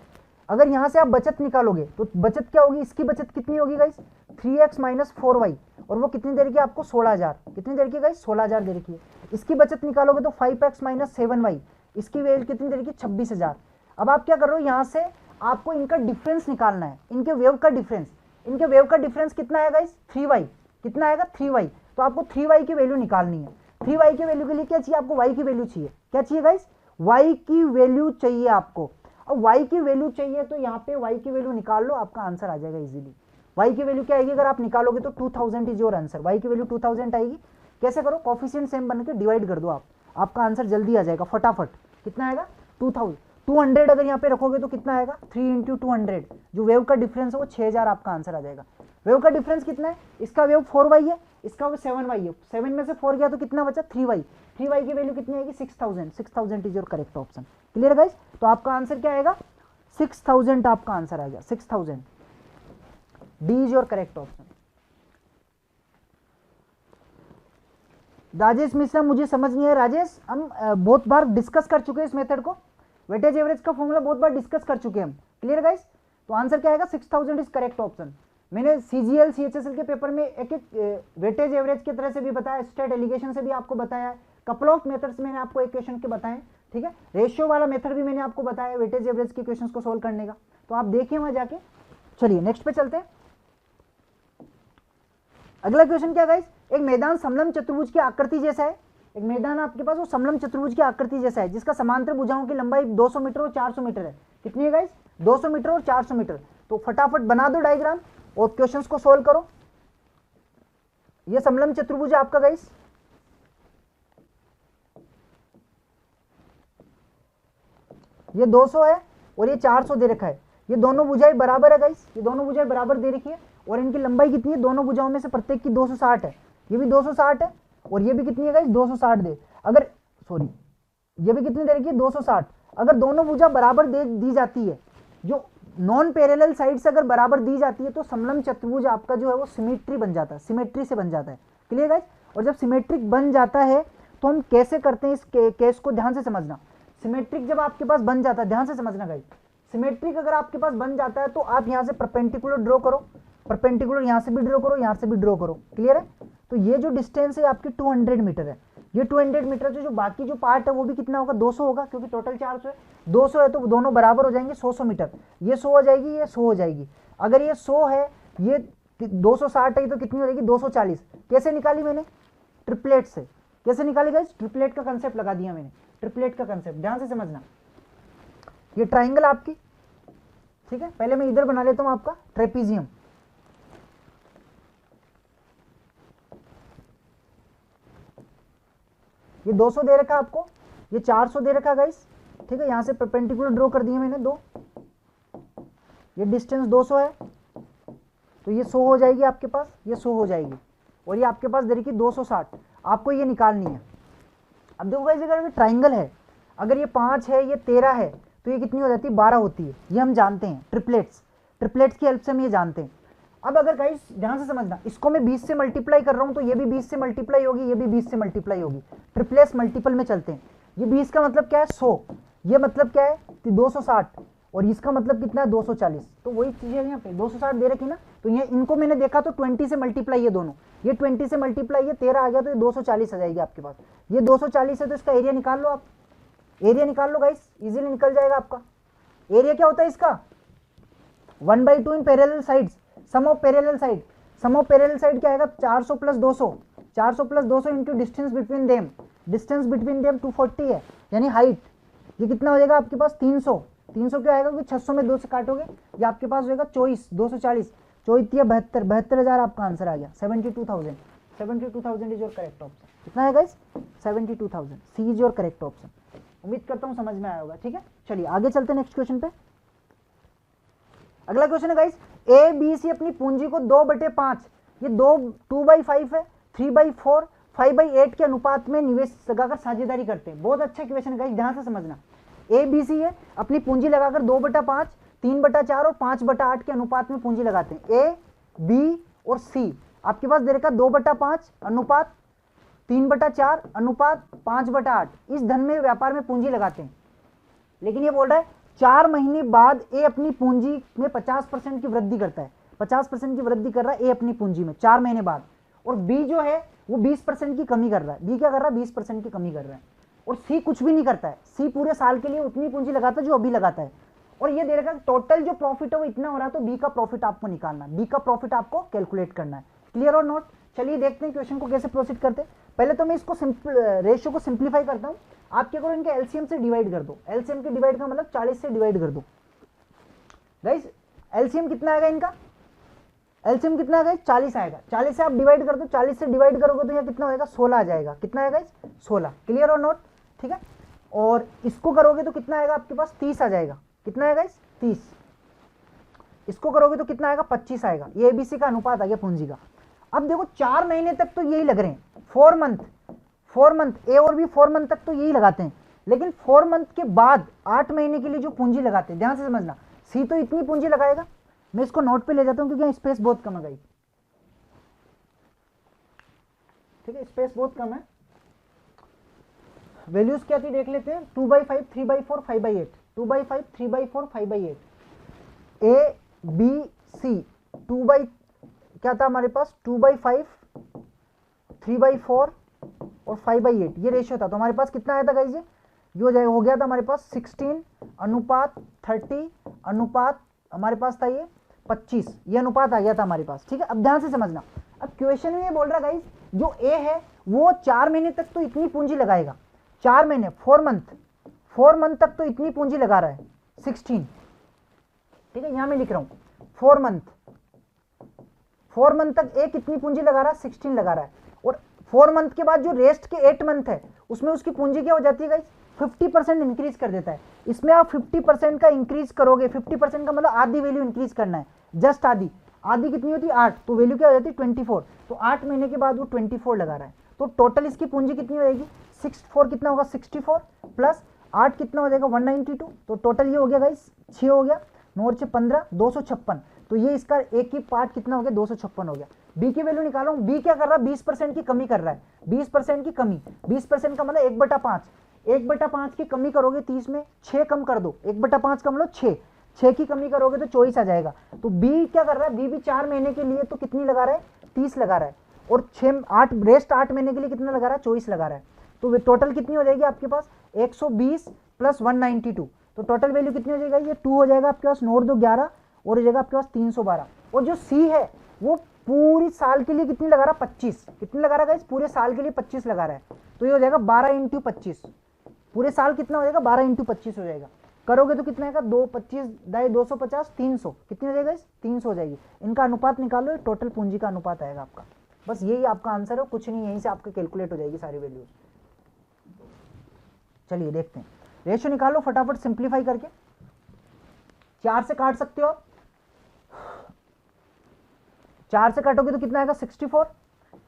अगर यहां से आप बचत निकालोगे तो बचत क्या होगी? इसकी बचत कितनी होगी गाइस? 3x माइनस 4y, और वो कितनी दे रखी है आपको? 16,000। कितनी दे रखी है गाइस? 16,000 दे रखी है। इसकी बचत निकालोगे तो 5x माइनस 7y, इसकी वैल्यू कितनी दे रखी है? 26,000। अब आप क्या कर रहे हो, यहां से आपको इनका डिफरेंस निकालना है, इनके वेव का डिफरेंस। इनके वेव का डिफरेंस कितना है गाइस? 3y। कितना आएगा? 3y। तो आपको 3y की वैल्यू निकालनी है। 3y की वैल्यू के लिए क्या चाहिए आपको? y की वैल्यू चाहिए। क्या चाहिए गाइस? y की वैल्यू चाहिए आपको। अब y की वैल्यू चाहिए तो यहाँ पे y की वैल्यू निकाल लो, आपका आंसर आ जाएगा इजीली। y की वैल्यू क्या आएगी अगर आप निकालोगे तो 2000 इज योर आंसर। y की वैल्यू 2000 आएगी। कैसे करो? कोफिशिएंट सेम बन के डिवाइड कर दो आप, आपका आंसर जल्दी आ जाएगा फटाफट। कितना आएगा? 2000। 200 अगर यहाँ पे रखोगे तो कितना आएगा? 3 इंटू 200, जो वेव का डिफरेंस है वो 6000 आपका आंसर आ जाएगा। वेव का डिफरेंस कितना है? इसका वेव 4y है, इसका वेव 7y है। 7 में से 4 गया तो कितना बचा? 3y। 3y की वैल्यू कितनी आएगी? 6000। 6000 is your correct option. Clear है गाइस? तो आपका आंसर क्या आएगा? 6000 आपका आंसर आ गया। 6000 D is your correct option. Rajesh Mishra, मुझे समझ नहीं है राजेश, हम बहुत बार डिस्कस कर चुके हैं इस मेथड को। वेटेज एवरेज का फॉर्मूला बहुत बार डिस्कस कर चुके हैं हम। Clear guys? तो आंसर क्या आएगा? 6000 इज करेक्ट ऑप्शन। मैंने सीजीएल सीएचएसएल के पेपर में एक एक वेटेज एवरेज की तरह से भी बताया, स्टेट एलिगेशन से भी आपको बताया है, कपल ऑफ मेथड्स मैंने आपको इक्वेशन के बताए। ठीक है, रेशियो वाला मेथड भी मैंने आपको बताया वेटेज एवरेज के क्वेश्चंस को सोल्व करने का, तो आप देखिए वहां जाके। चलिए नेक्स्ट पे चलते हैं। अगला क्वेश्चन क्या गाइस? एक मैदान समलंब चतुर्भुज की आकृति जैसा है। एक मैदान आपके पास वो समलंब चतुर्भुज की आकृति जैसा है, जिसका समांतर भुजाओं की लंबाई 200 मीटर और 400 मीटर है। कितनी है गाइस? 200 मीटर और 400 मीटर। तो फटाफट बना दो डायग्राम और क्वेश्चंस को सोल्व करो। ये समलंब चतुर्भुज है आपका गाइस, ये 200 है और ये 400 दे रखा है। ये दोनों भुजाएं बराबर है गाइस, ये दोनों भुजाएं बराबर दे रखी है, और इनकी लंबाई कितनी है? दोनों भुजाओं में से प्रत्येक की 260 है। ये भी 260 है और ये भी कितनी है गाइस? 260 दे, अगर सॉरी ये भी कितनी दे रखी है? 260। अगर दोनों भुजा बराबर दे दी जाती है, जो नॉन पैरेलल साइड से अगर बराबर दी जाती है, तो समलंब चतुर्भुज आपका जो है वो सिमेट्री बन जाता है, सिमेट्री से बन जाता है। Clear guys? और जब सिमेट्रिक बन जाता है तो हम कैसे करते हैं इस केस को, ध्यान से समझना। सिमेट्रिक जब आपके पास बन जाता है, ध्यान से समझना गाइस, सिमेट्रिक अगर आपके पास बन जाता है तो आप यहां से परपेंडिकुलर ड्रॉ करो, परपेंडिकुलर यहां से भी ड्रॉ करो, यहां से भी ड्रॉ करो। क्लियर है? तो ये जो डिस्टेंस है आपकी 200 मीटर है। ये 200 मीटर से जो बाकी जो पार्ट है वो भी कितना होगा? 200 होगा, क्योंकि टोटल 400 है। 200 है तो दोनों बराबर हो जाएंगे, 100 मीटर। ये 100 हो जाएगी, ये 100 हो जाएगी। अगर ये 100 है, ये 260 है, तो कितनी हो जाएगी? 240। कैसे निकाली मैंने? ट्रिपलेट से। कैसे निकाली गाइस? ट्रिपलेट का कंसेप्ट लगा दिया मैंने, ट्रिपलेट का कंसेप्ट ध्यान से समझना। ये ट्राइंगल आपकी, ठीक है, पहले मैं इधर बना लेता हूं आपका ट्रेपीजियम। ये 200 दे रखा आपको, ये 400 दे रखा गाइस। ठीक है, यहां से परपेंडिकुलर ड्रॉ कर दिए मैंने 2। ये डिस्टेंस 200 है, तो ये 100 हो जाएगी आपके पास, ये 100 हो जाएगी, और ये आपके पास दे रखी 260। आपको ये निकालनी है। अब देखो गाइस, अगर ये ट्राइंगल है, अगर ये 5 है, ये 13 है, तो ये कितनी हो जाती है? 12 होती है। ये हम जानते हैं, ट्रिपलेट्स, ट्रिपलेट्स की हेल्प से हम ये जानते हैं। अब अगर गाइस ध्यान से समझना, इसको मैं 20 से मल्टीप्लाई कर रहा हूं, तो ये भी 20 से मल्टीप्लाई होगी, ये भी 20 से मल्टीप्लाई होगी। ट्रिपलेट्स मल्टीपल में चलते हैं। ये 20 का मतलब क्या है? 100। ये मतलब क्या है? 260। और इसका मतलब कितना है? 240। तो वही चीज है यहाँ पे, 260 दे रखी ना, तो ये इनको मैंने देखा तो 20 से मल्टीप्लाई, ये दोनों, ये 20 से मल्टीप्लाई, ये 13 आ गया, तो ये 240 आ जाएगी आपके पास। ये 240 है, तो इसका एरिया निकाल लो आप, एरिया निकाल लो गाइस, इजीली निकल जाएगा आपका। एरिया क्या होता है इसका? 1/2 इन parallel sides, sum of parallel side. Sum of parallel side क्या आएगा? 400 plus 200, 400 plus 200 into distance between them. Distance between them 240 है, यानी हाइट। ये कितना हो जाएगा आपके पास? 300। 300 क्या आएगा? क्योंकि 600 में 2 से काटोगे, ये आपके पास हो जाएगा 24, 240, 24 72, 72,000 आपका आंसर आ गया। 72,000, 72,000 इज योर करेक्ट ऑप्शन। कितना है guys? 72,000, C is your correct option. उम्मीद करता हूं समझ में आया होगा। ठीक है, चलिए आगे चलते हैं नेक्स्ट क्वेश्चन पे। अगला क्वेश्चन है गाइस, ए बी सी अपनी पूंजी को 2/5, ये 2/5 है, 3/4, 5/8 के अनुपात में निवेश लगाकर साझेदारी करते हैं। बहुत अच्छा क्वेश्चन है गाइस, ध्यान से समझना। ए बी सी है, अपनी पूंजी लगाकर 2/5, 3/4 और 5/8 के अनुपात में पूंजी लगाते हैं। ए बी और सी आपके पास दे रखा 2/5 अनुपात 3/4 अनुपात 5/8, इस धन में व्यापार में पूंजी लगाते हैं। लेकिन ये बोल रहा है 4 महीने बाद ए अपनी पूंजी में 50% की वृद्धि करता है, 50% की वृद्धि कर रहा है ए अपनी पूंजी में 4 महीने बाद, और बी जो है वो 20% की कमी कर रहा है। बी क्या कर रहा है, 20% की कमी कर रहा है। और सी कुछ भी नहीं करता है, सी पूरे साल के लिए उतनी पूंजी लगाता है जो अभी लगाता है। और ये दे रखा है टोटल जो प्रॉफिट है वो इतना हो रहा है, तो बी का प्रॉफिट आपको निकालना है, बी का प्रॉफिट आपको कैलकुलेट करना है। क्लियर और नोट? चलिए देखते हैं क्वेश्चन को कैसे प्रोसीड करते हैं। पहले तो मैं इसको रेशियो को सिंप्लीफाई करता हूँ। आप क्या करो, इनके एलसीएम से डिवाइड कर दो। एलसीएम के डिवाइड का मतलब 40 से डिवाइड कर दो। गाइस एलसीएम कितना आएगा इनका, एलसीएम कितना आएगा, 40 आएगा। 40 से आप डिवाइड कर दो, 40 से डिवाइड करोगे तो यहाँ कितना होगा, 16 आ जाएगा। कितना आएगा, 16। क्लियर और नोट? ठीक है, और इसको करोगे तो कितना आएगा आपके पास, 30 आ जाएगा। कितना आएगा, 30। इसको करोगे तो कितना आएगा, 25 आएगा। ये एबीसी का अनुपात आ गया पूंजी का। अब देखो 4 महीने तक तो यही लग रहे हैं, 4 मंथ ए और बी 4 मंथ तक तो यही लगाते हैं। लेकिन 4 मंथ के बाद 8 महीने के लिए जो पूंजी लगाते हैं, ध्यान से समझना, सी तो इतनी पूंजी लगाएगा। मैं इसको नोट पे ले जाता हूं क्योंकि स्पेस बहुत कम है गाइस। ठीक है, स्पेस बहुत कम है। वैल्यूज क्या थी देख लेते हैं, 2/5, 3/4, 5/8, 2/5, 3/4, 5/8। ए बी सी 2 क्या था हमारे पास, 2/5, 3/4 और 5/8 ये रेशियो था। तो हमारे पास कितना आया था गाइस, ये हो गया था हमारे पास 16 अनुपात 30 अनुपात हमारे पास था ये 25, ये अनुपात आ गया था हमारे पास। ठीक है, अब ध्यान से समझना। अब क्वेश्चन में ये बोल रहा गाइस, जो ए है वो 4 महीने तक तो इतनी पूंजी लगाएगा। 4 महीने 4 मंथ तक तो इतनी पूंजी लगा रहा है 16। ठीक है, यहां मैं लिख रहा हूं 4 मंथ तक एक कितनी पूंजी लगा रहा है, 16 लगा रहा है। और 4 मंथ के बाद जो रेस्ट के 8 मंथ है उसमें उसकी पूंजी क्या हो जाती है गाइस, 50% इंक्रीज कर देता है। इसमें आप 50% का इंक्रीज करोगे, 50% का मतलब आधी वैल्यू इंक्रीज करना है, जस्ट आधी। आधी कितनी होती है, 8, तो वैल्यू क्या हो जाती है 24। तो 8 महीने के बाद वो 24 लगा रहा है। तो टोटल इसकी पूंजी कितनी हो जाएगी, 64 कितना होगा, 64 प्लस 8 कितना हो जाएगा, 192। तो टोटल ये हो गया गाइस 6 हो गया, 9 से 15, 256। तो ये इसका एक ही पार्ट कितना हो गया, 256 हो गया। बी की वैल्यू निकालो। बी क्या कर रहा है, 20% की कमी कर रहा है, 20% की कमी। 20% का मतलब 1/5, 1/5 की कमी करोगे 30 में, 6 कम कर दो, 1/5 का मतलब 6 की कमी करोगे तो 24 आ जाएगा। तो बी क्या कर रहा है, बी भी 4 महीने के लिए तो कितनी लगा रहा है, 30 लगा रहा है। और 8 रेस्ट 8 महीने के लिए कितना लगा रहा है, 24 लगा रहा है। तो टोटल कितनी हो जाएगी आपके पास, 120 प्लस 192। तो टोटल वैल्यू कितनी हो जाएगा, ये 2 हो जाएगा आपके पास, नोट दो 11 और हो जाएगा आपके पास 312। और जो सी है वो पूरी साल के लिए कितनी लगा रहा है, 25। कितनी लगा रहा है, पूरे साल के लिए 25 लगा रहा है। तो ये हो जाएगा 12 × 25। पूरे साल कितना हो जाएगा, 12 × 25 हो जाएगा। करोगे तो कितना आएगा, 2 25 दाई 250, 300। कितनी हो जाएगा, 300 हो जाएगी। इनका अनुपात निकालो, टोटल पूंजी का अनुपात आएगा आपका। बस यही आपका आंसर है, कुछ नहीं, यहीं से आपका कैलकुलेट हो जाएगी सारी वैल्यूज। चलिए देखते हैं, रेशियो निकालो फटाफट सिंप्लीफाई करके। 4 से काट सकते हो आप, 4 से काटोगे तो कितना आएगा, 64।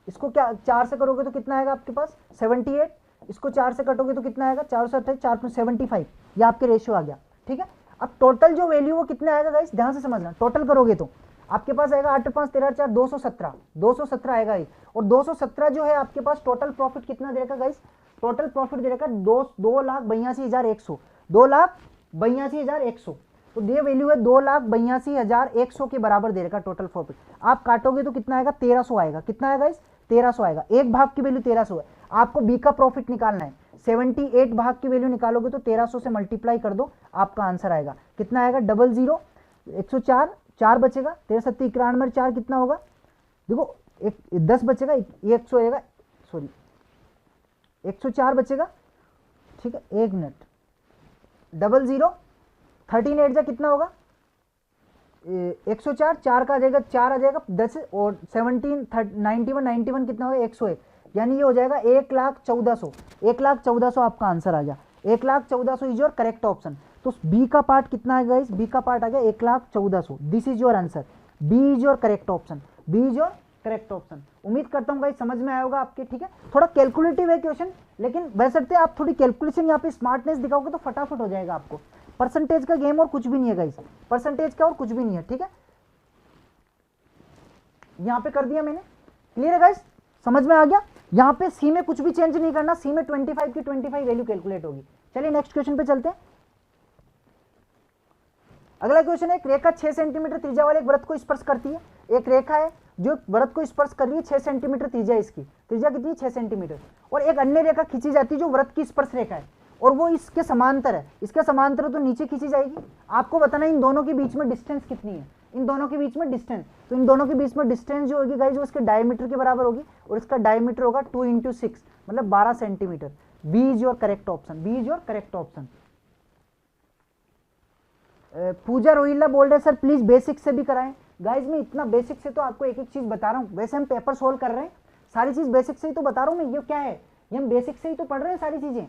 इसको क्या 4 से करोगे तो कितना आएगा आपके पास, 78। इसको 4 से कटोगे तो कितना आएगा, 4 से 28, 4 में 75। ये आपके रेशियो आ गया। ठीक है, अब टोटल जो वैल्यू वो कितना आएगा गाइस, ध्यान से समझना। टोटल करोगे तो आपके पास आएगा 8 5 13 4 217 आएगा ये। और 217 जो है आपके पास टोटल प्रॉफिट कितना दे रखा गाइस, टोटल प्रॉफिट दे रखा 2,82,100, 2,82,100। तो ये वैल्यू है 2,82,100 के बराबर दे रखा टोटल प्रॉफिट। आप काटोगे तो कितना आएगा, 1300 आएगा। कितना आएगा इस, 1300 आएगा। एक भाग की वैल्यू 1300 है। आपको बी का प्रॉफिट निकालना है, 78 भाग की वैल्यू निकालोगे तो 1300 से मल्टीप्लाई कर दो, आपका आंसर आएगा। कितना आएगा, 00 104, 4 बचेगा, 13 7 91, 4 कितना होगा, देखो 10 बचेगा, 100 आएगा, सॉरी 104 बचेगा। ठीक है, 1 मिनट, 00 13 8 जा कितना होगा, 104, 4 का आ जाएगा, 4 आ जाएगा 10 और 17 91 कितना होगा, 101। यानी ये हो जाएगा 1,14,100 आपका आंसर आ गया। 1,14,00,000 इज योर करेक्ट ऑप्शन। तो बी का पार्ट कितना है गाइस, बी का पार्ट आ गया 1,14,00,000, this is your answer, B is your correct option, B is your correct option. उम्मीद करता हूँ गाइस समझ में आया होगा आपके, ठीक है। थोड़ा कैलकुलेटिव है क्वेश्चन, लेकिन वैसे आप थोड़ी कैलकुलेशन यहाँ पे स्मार्टनेस दिखाओगे तो फटाफट हो जाएगा आपको। परसेंटेज का गेम और कुछ भी नहीं है गाइस, परसेंटेज का और कुछ भी नहीं है, ठीक है। यहाँ पे कर दिया मैंने, क्लियर है गाइस, समझ में आ गया। यहाँ पे सी में कुछ भी चेंज नहीं करना, सी में 25 की 25 वैल्यू कैलकुलेट होगी। चलिए नेक्स्ट क्वेश्चन पे चलते हैं। अगला क्वेश्चन है, एक रेखा 6 सेंटीमीटर त्रिज्या वाले एक वृत्त को स्पर्श करती है। एक रेखा है जो वृत्त को स्पर्श कर रही है, 6 सेंटीमीटर त्रिज्या, इसकी त्रिज्या कितनी, 6 सेंटीमीटर। और एक अन्य रेखा खींची जाती है जो वृत्त की स्पर्श रेखा है और वो इसके समांतर है, इसके समांतर तो नीचे खींची जाएगी। आपको बताना इन दोनों के बीच में डिस्टेंस कितनी है, इन दोनों के बीच में डिस्टेंस। तो इन दोनों के बीच में डिस्टेंस जो होगी गाइस वो इसके डायमीटर के बराबर होगी और इसका डायमीटर होगा 2 × 6 मतलब 12 centimetre. B is your correct option, B is your correct option. Pooja Rohilla बोल रहे सर प्लीज बेसिक से भी कराएं। गाइज मैं इतना बेसिक से तो आपको एक एक चीज बता रहा हूँ, वैसे हम पेपर सोल्व कर रहे हैं, सारी चीज बेसिक से ही तो बता रहा हूँ मैं। ये क्या है, ये हम बेसिक से ही तो पढ़ रहे हैं सारी चीजें,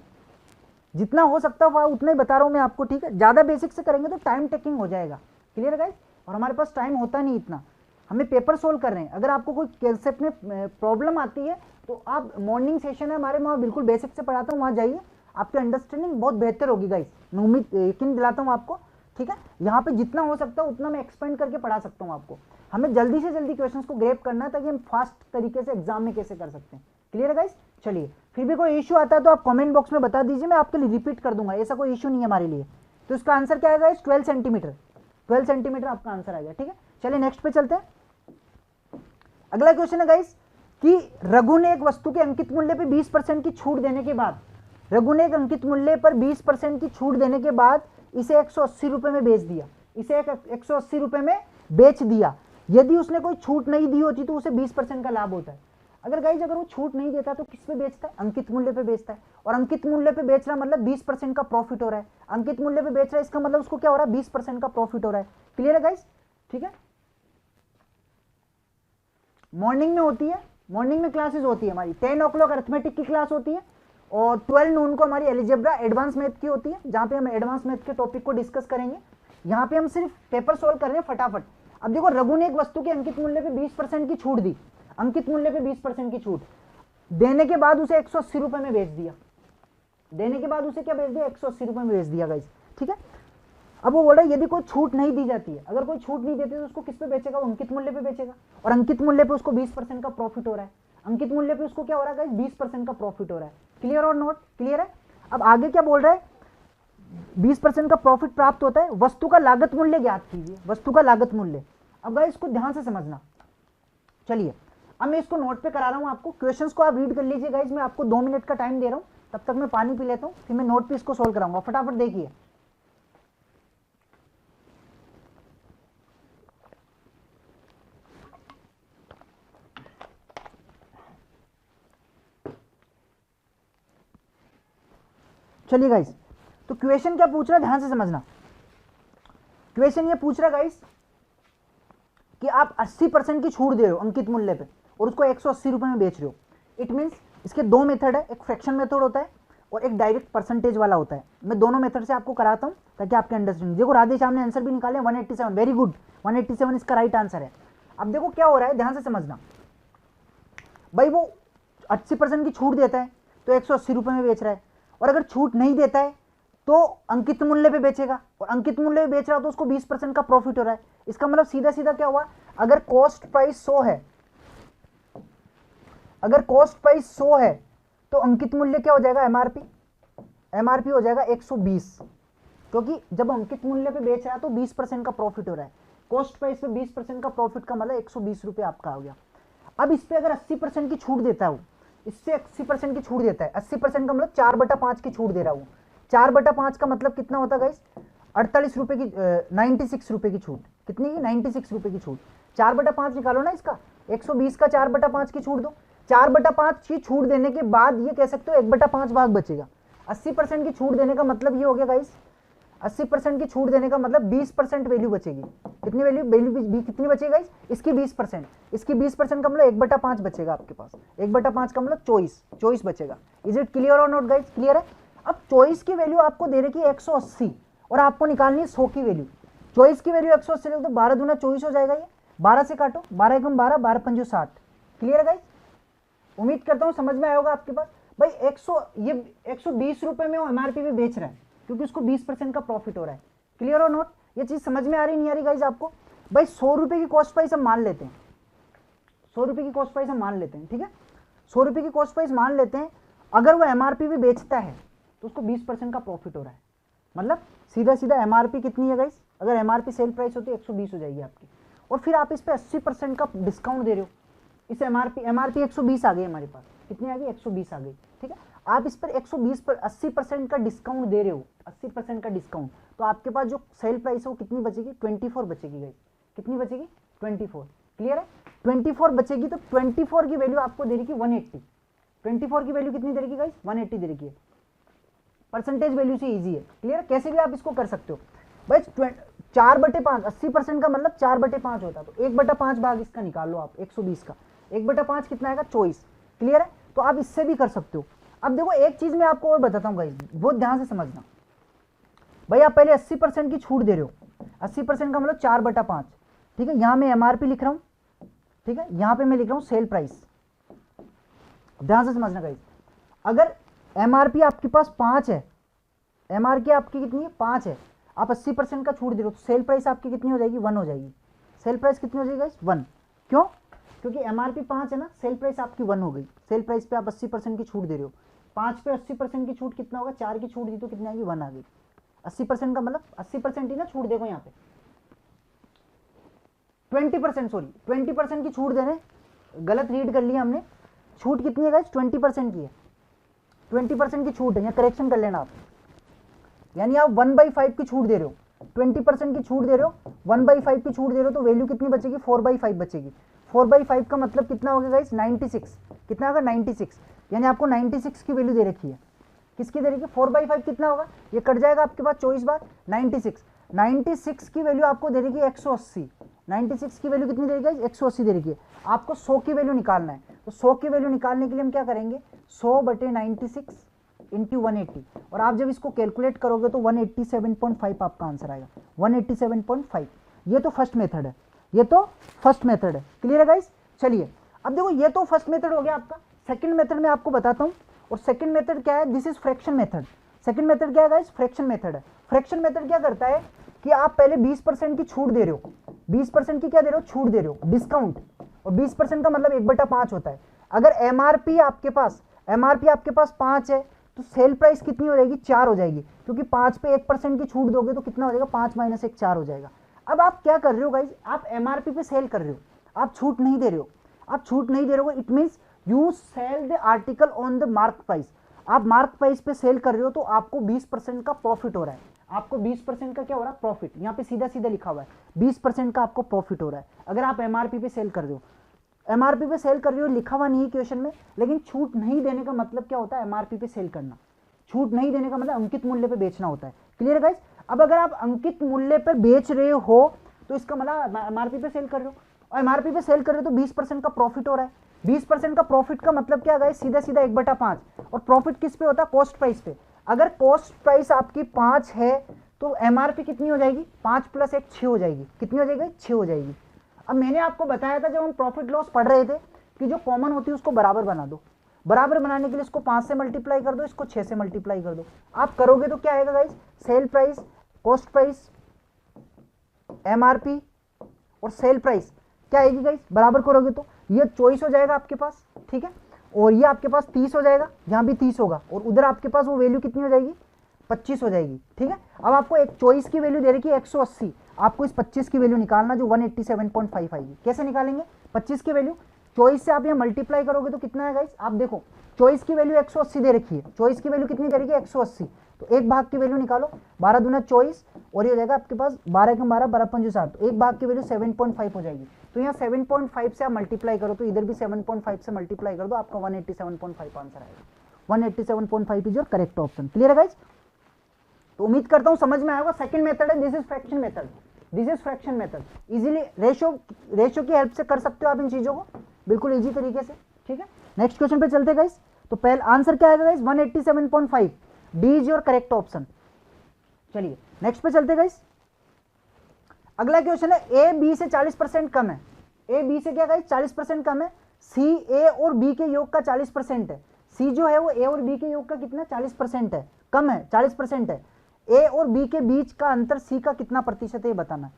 जितना हो सकता है उतना ही बता रहा हूँ मैं आपको, ठीक है। ज्यादा बेसिक से करेंगे तो टाइम टेकिंग हो जाएगा, क्लियर है गाइज, और हमारे पास टाइम होता नहीं इतना, हमें पेपर सोल्व कर रहे हैं। अगर आपको कोई कंसेप्ट में प्रॉब्लम आती है तो आप मॉर्निंग सेशन है हमारे, वहाँ बिल्कुल बेसिक से पढ़ाता हूँ, वहाँ जाइए, आपकी अंडरस्टैंडिंग बहुत बेहतर होगी गाइज, मैं उम्मीद यकीन दिलाता हूँ आपको, ठीक है। यहाँ पे जितना हो सकता है उतना मैं एक्सपेंड करके पढ़ा सकता हूँ आपको। हमें जल्दी से जल्दी क्वेश्चंस को ग्रेप करना है ताकि हम फास्ट तरीके से एग्जाम में कैसे कर सकते हैं, क्लियर है गाइस। चलिए फिर भी कोई इशू आता है तो आप कमेंट बॉक्स में बता दीजिए, मैं आपके लिए रिपीट कर दूंगा, ऐसा कोई इशू नहीं है हमारे लिए। तो इसका आंसर क्या आएगा, 12 सेंटीमीटर, 12 सेंटीमीटर आपका आंसर आएगा, ठीक है। चलिए नेक्स्ट पे चलते हैं। अगला क्वेश्चन है गाइस कि रघु ने एक वस्तु के अंकित मूल्य पे 20% की छूट देने के बाद, रघु ने एक अंकित मूल्य पर 20% की छूट देने के बाद इसे 180 रुपए में बेच दिया, इसे 180 रुपए में बेच दिया। यदि उसने कोई छूट नहीं दी होती तो उसे 20% का लाभ होता है। अगर गाइज अगर वो छूट नहीं देता तो किस पे बेचता है, अंकित मूल्य पे बेचता है, और अंकित मूल्य पे बेच रहा मतलब 20% का प्रॉफिट हो रहा है। अंकित मूल्य पे बेच रहा है इसका मतलब उसको क्या हो रहा है, 20% का प्रॉफिट हो रहा है, क्लियर है गाइज, ठीक है। मॉर्निंग में होती है, मॉर्निंग में क्लासेस होती है हमारी, 10 o'clock अरिथमेटिक की क्लास होती है और 12 नून को हमारी एलिजेब्रा एडवांस मैथ की होती है, जहां पे हम एडवांस मैथ के टॉपिक को डिस्कस करेंगे। यहाँ पे हम सिर्फ पेपर सोल्व कर रहे हैं फटाफट। अब देखो रघु ने एक वस्तु के अंकित मूल्य पे 20% की छूट दी, अंकित मूल्य पे 20% की छूट देने के बाद उसे 180 रुपए में बेच दिया, देने के बाद उसे क्या बेच दिया, 180 रुपए में बेच दिया गाइस, ठीक है। अब वो बोल रहा है यदि कोई छूट नहीं दी जाती है, अगर कोई छूट नहीं देती तो उसको किस पे बेचेगा, वो अंकित मूल्य पे बेचेगा, और अंकित मूल्य पे उसको 20% का प्रॉफिट हो रहा है, अंकित मूल्य पे उसको क्या हो रहा है गाइस, 20% का प्रॉफिट हो रहा है, क्लियर और नोट, क्लियर है। अब आगे क्या बोल रहा है, 20% का प्रॉफिट प्राप्त होता है, वस्तु का लागत मूल्य ज्ञात कीजिए, वस्तु का लागत मूल्य। अब गाइस इसको ध्यान से समझना, चलिए अब मैं इसको नोट पे करा रहा हूं आपको, क्वेश्चंस को आप रीड कर लीजिए गाइस, मैं आपको 2 मिनट का टाइम दे रहा हूं, तब तक मैं पानी पी लेता हूं, फिर मैं नोट पे इसको सोल्व कराऊंगा, फटाफट देखिए। चलिए गाइस, तो क्वेश्चन क्या पूछ रहा है, ध्यान से समझना। क्वेश्चन ये पूछ रहा है गाइस कि आप 80% की छूट दे रहे हो अंकित मूल्य पे और उसको 180 रुपए में बेच रहे हो। इट मींस इसके 2 मेथड है, एक फ्रैक्शन मेथड होता है और एक डायरेक्ट परसेंटेज वाला होता है। मैं दोनों मेथड से आपको कराता हूं ताकि आपके अंडरस्टैंडिंग। देखो राधेश्याम ने आंसर भी निकाले 187, वेरी गुड, 187 इसका राइट आंसर है। अब देखो क्या हो रहा है, ध्यान से समझना भाई, वो 80% की छूट देता है तो 180 रुपए में बेच रहा है, और अगर छूट नहीं देता है तो अंकित मूल्य पे बेचेगा, और अंकित मूल्य पे बेच रहा तो उसको 20% का प्रॉफिट हो रहा है। इसका मतलब सीधा सीधा क्या हुआ, अगर कॉस्ट प्राइस 100 है, अगर कॉस्ट प्राइस 100 है तो अंकित मूल्य क्या हो जाएगा, एमआरपी, एमआरपी हो जाएगा 120, क्योंकि जब अंकित मूल्य पे बेच रहा है तो 20% का प्रॉफिट हो रहा है, कॉस्ट प्राइस पे 20% का प्रॉफिट का मतलब 120 रुपए आपका हो गया। अब इस पे अगर 80% की छूट देता है, इससे 80% की छूट देता है, 80% का मतलब 4/5 की छूट दे रहा हूं, 4/5 का मतलब कितना होता है गाइस, 48 रुपए की, 96 रुपए की छूट, कितनी की, 96 रुपए की छूट। 4/5 निकालो ना इसका, 120 का 4/5 की छूट दो, 4/5 की छूट देने के बाद ये कह सकते हो 1/5 भाग बचेगा। 80% की छूट देने का मतलब ये हो गया गाइस, 80% की छूट देने का मतलब 20% वैल्यू बचेगी, कितनी वैल्यू, वैल्यू कितनी बचेगी गाइस, इसकी 20%, इसकी 20% का मतलब 1/5 बचेगा आपके पास, 1/5 का मतलब 24 बचेगा। इज इट क्लियर और नॉट गाइस, क्लियर है। अब चॉइस की वैल्यू आपको दे रखी है 180 और आपको निकालनी है 100 की वैल्यू। चॉइस की वैल्यू 180 तो 12 दूना 24 हो जाएगा, ये 12 से काटो, 12 एकम 12, 12 पंजो 60। क्लियर है गाइस? उम्मीद करता हूं समझ में आया होगा आपके पास। भाई 120 रुपए में वो एमआरपी पे बेच रहा है क्योंकि उसको 20% का प्रॉफिट हो रहा है। क्लियर और नोट? ये चीज समझ में आ रही नहीं आ रही गाइस आपको? भाई 100 रुपए की कॉस्ट प्राइस हम मान लेते हैं, 100 रुपए की कॉस्ट प्राइस हम मान लेते हैं, ठीक है, 100 रुपए की कॉस्ट प्राइस मान लेते हैं। अगर वो एमआरपी पे बेचता है तो उसको 20% का प्रॉफिट हो रहा है। मतलब सीधा सीधा एमआरपी कितनी है गाइस? अगर एमआरपी सेल प्राइस होती है 120 हो जाएगी आपकी, और फिर आप इस पे 80% का डिस्काउंट दे रहे हो। इस एमआरपी 120 आ गई हमारे पास, कितनी आ गई? 120 आ गई, ठीक है। आप इस पर 120 पर 80% का डिस्काउंट दे रहे हो, 80% का डिस्काउंट, तो आपके पास जो सेल प्राइस है वो कितनी बचेगी? 24 बचेगी गाइस। कितनी बचेगी? 24। क्लियर है? 24 बचेगी, तो 24 की वैल्यू आपको दे रही है 180। 24 की वैल्यू कितनी दे रही है गाइस? 180 दे रही है। परसेंटेज वैल्यू से इजी है। क्लियर? कैसे भी आप इसको कर सकते हो भाई। 4/5, 80% का मतलब 4/5 होता है, तो 1/5 भाग इसका निकाल लो आप, 120 का 1/5 कितना आएगा? 24। क्लियर है? तो आप इससे भी कर सकते हो। अब देखो एक चीज मैं आपको और बताता हूँ गाइस, बहुत ध्यान से समझना। भाई आप पहले 80% की छूट दे रहे हो, 80% का मतलब 4/5, ठीक है। यहां मैं एमआरपी लिख रहा हूं, ठीक है, यहां पे मैं लिख रहा हूं सेल प्राइस। ध्यान से समझना गाइस, अगर एमआरपी आपके पास 5 है, एमआरपी आपकी कितनी है? 5 है, आप 80% का छूट दे रहे हो, तो सेल प्राइस आपकी कितनी हो जाएगी? 1 हो जाएगी। सेल प्राइस कितनी हो जाएगी गाइस? 1। क्यों? क्योंकि एमआरपी 5 है ना, सेल प्राइस आपकी 1 हो गई। सेल प्राइस पे आप 80% की छूट दे रहे हो, 5 पे 80% की छूट कितना होगा? 4 की छूट दी तो कितनी आ गई? 1 आ गई। 80% का मतलब 80% ही ना छूट, देखो यहाँ पे 20%, सॉरी 20% की छूट दे रहे हैं, गलत रीड कर लिया हमने। छूट कितनी है गाइस? 20% की है, 20% की छूट है, यहाँ करेक्शन कर लेना आप। यानी आप 1/5 की छूट दे रहे हो, 20% की छूट दे रहे हो, 1/5 की छूट दे रहे हो, तो वैल्यू कितनी बचेगी? 4/5 बचेगी। 4/5 का मतलब कितना होगा गाइस? 96। कितना होगा? 96। यानी आपको 96 की वैल्यू दे रखी है। किसकी दे रखी है? 4/5 कितना होगा? ये कट जाएगा आपके पास 24 बार, 96। 96 की वैल्यू आपको दे रखी है 180। 96 की वैल्यू कितनी दे रखी है? 180 दे रखी है। आपको 100 की वैल्यू निकालना है, तो 100 की वैल्यू निकालने के लिए हम क्या करेंगे? 100/96 इंटू 180, और आप जब इसको कैलकुलेट करोगे तो 187.5 आपका आंसर आएगा, 187.5। ये तो फर्स्ट मेथड है, ये तो फर्स्ट मेथड है। क्लियर है गाइस? चलिए अब देखो, ये तो फर्स्ट मेथड हो गया आपका। सेकंड मेथड में आपको बताता हूं, और सेकंड मेथड क्या है? This is fraction method. Second method क्या है गाइस? फ्रैक्शन मेथड है। फ्रैक्शन मेथड क्या करता है कि आप पहले 20% की छूट दे रहे हो, 20% की क्या दे रहे हो? छूट दे रहे हो, डिस्काउंट। और 20% का मतलब 1/5 होता है। अगर एमआरपी आपके पास 5 है, तो सेल प्राइस कितनी हो जाएगी? 4 हो जाएगी, क्योंकि 5 पे 1% की छूट दोगे तो कितना हो जाएगा? 5 - 1 4 हो जाएगा। अब आप क्या कर रहे हो गाइस? आप एमआरपी पे सेल कर रहे हो, आप छूट नहीं दे रहे हो। आप छूट नहीं दे रहे हो, it means you sell the article on the mark price. आप मार्क प्राइस पे सेल कर रहे हो, तो आपको 20% का प्रॉफिट हो रहा है। आपको 20% का क्या हो रहा है? प्रॉफिट। यहाँ पे सीधा सीधा लिखा हुआ है 20% का आपको प्रॉफिट हो रहा है, अगर आप एमआरपी पे सेल कर रहे हो। एमआरपी पे सेल कर रहे हो लिखा हुआ नहीं है क्वेश्चन में, लेकिन छूट नहीं देने का मतलब क्या होता है? एमआरपी पे सेल करना। छूट नहीं देने का मतलब अंकित मूल्य पे बेचना होता है। क्लियर है गाइस? अब अगर आप अंकित मूल्य पे बेच रहे हो तो इसका मतलब एमआरपी पे सेल कर रहे हो, और एमआरपी पे सेल कर रहे हो तो 20% का प्रॉफिट हो रहा है। 20% का प्रॉफिट का मतलब क्या गाइस? सीधा सीधा 1/5। और प्रॉफिट किस पे होता है? कॉस्ट प्राइस पे। अगर कॉस्ट प्राइस आपकी 5 है तो एमआरपी कितनी हो जाएगी? 5 + 1 6 हो जाएगी। कितनी हो जाएगी? 6 हो जाएगी। अब मैंने आपको बताया था जब हम प्रॉफिट लॉस पढ़ रहे थे कि जो कॉमन होती है उसको बराबर बना दो। बराबर बनाने के लिए इसको 5 से मल्टीप्लाई कर दो, इसको 6 से मल्टीप्लाई कर दो। आप करोगे तो क्या आएगा guys? Sale price, cost price, MRP और सेल प्राइस क्या आएगी गाइस? बराबर करोगे तो ये 24 हो जाएगा आपके पास, ठीक है, और ये आपके पास 30 हो जाएगा, यहाँ भी 30 होगा, और उधर आपके पास वो वैल्यू कितनी हो जाएगी? 25 हो जाएगी। ठीक है, अब आपको एक 24 की वैल्यू दे रखी है 180, आपको इस 25 की वैल्यू निकालना जो 187.5 आएगी। कैसे निकालेंगे 25 की वैल्यू? 24 से आप यहाँ मल्टीप्लाई करोगे तो कितना है गाइस? आप देखो 24 की वैल्यू 180 दे रखी है, 24 की वैल्यू कितनी दे रखी है? 180। तो एक भाग की वैल्यू निकालो, 12 दूना 24, और ये हो जाएगा आपके पास 12 × 12 12 × 5 60, तो एक भाग की वैल्यू 7.5 हो जाएगी। तो यहाँ 7.5 से आप मल्टीप्लाई करो, तो इधर भी 7.5 से मल्टीप्लाई कर दो, आपका 187.5 आंसर आएगा। 187.5 is your correct option. Clear है गाइस? तो उम्मीद करता हूं समझ में आएगा। सेकंड मेथड है, this is fraction method, this is fraction method. Easily ratio की हेल्प से कर सकते हो आप इन चीजों को बिल्कुल इजी तरीके से। ठीक है, नेक्स्ट क्वेश्चन पे चलते गाइस। तो पहले आंसर क्या आएगा guys? 187.5। D is your correct option. चलिए नेक्स्ट पे चलते गाइस। अगला क्वेश्चन है ए बी से 40% कम है। ए बी से क्या गाइस 40% कम है। सी ए और बी के योग का 40% है। सी जो है वो ए और बी के योग का कितना 40% है, कम है 40% है। ए और बी के बीच का अंतर सी का कितना प्रतिशत है ये बताना।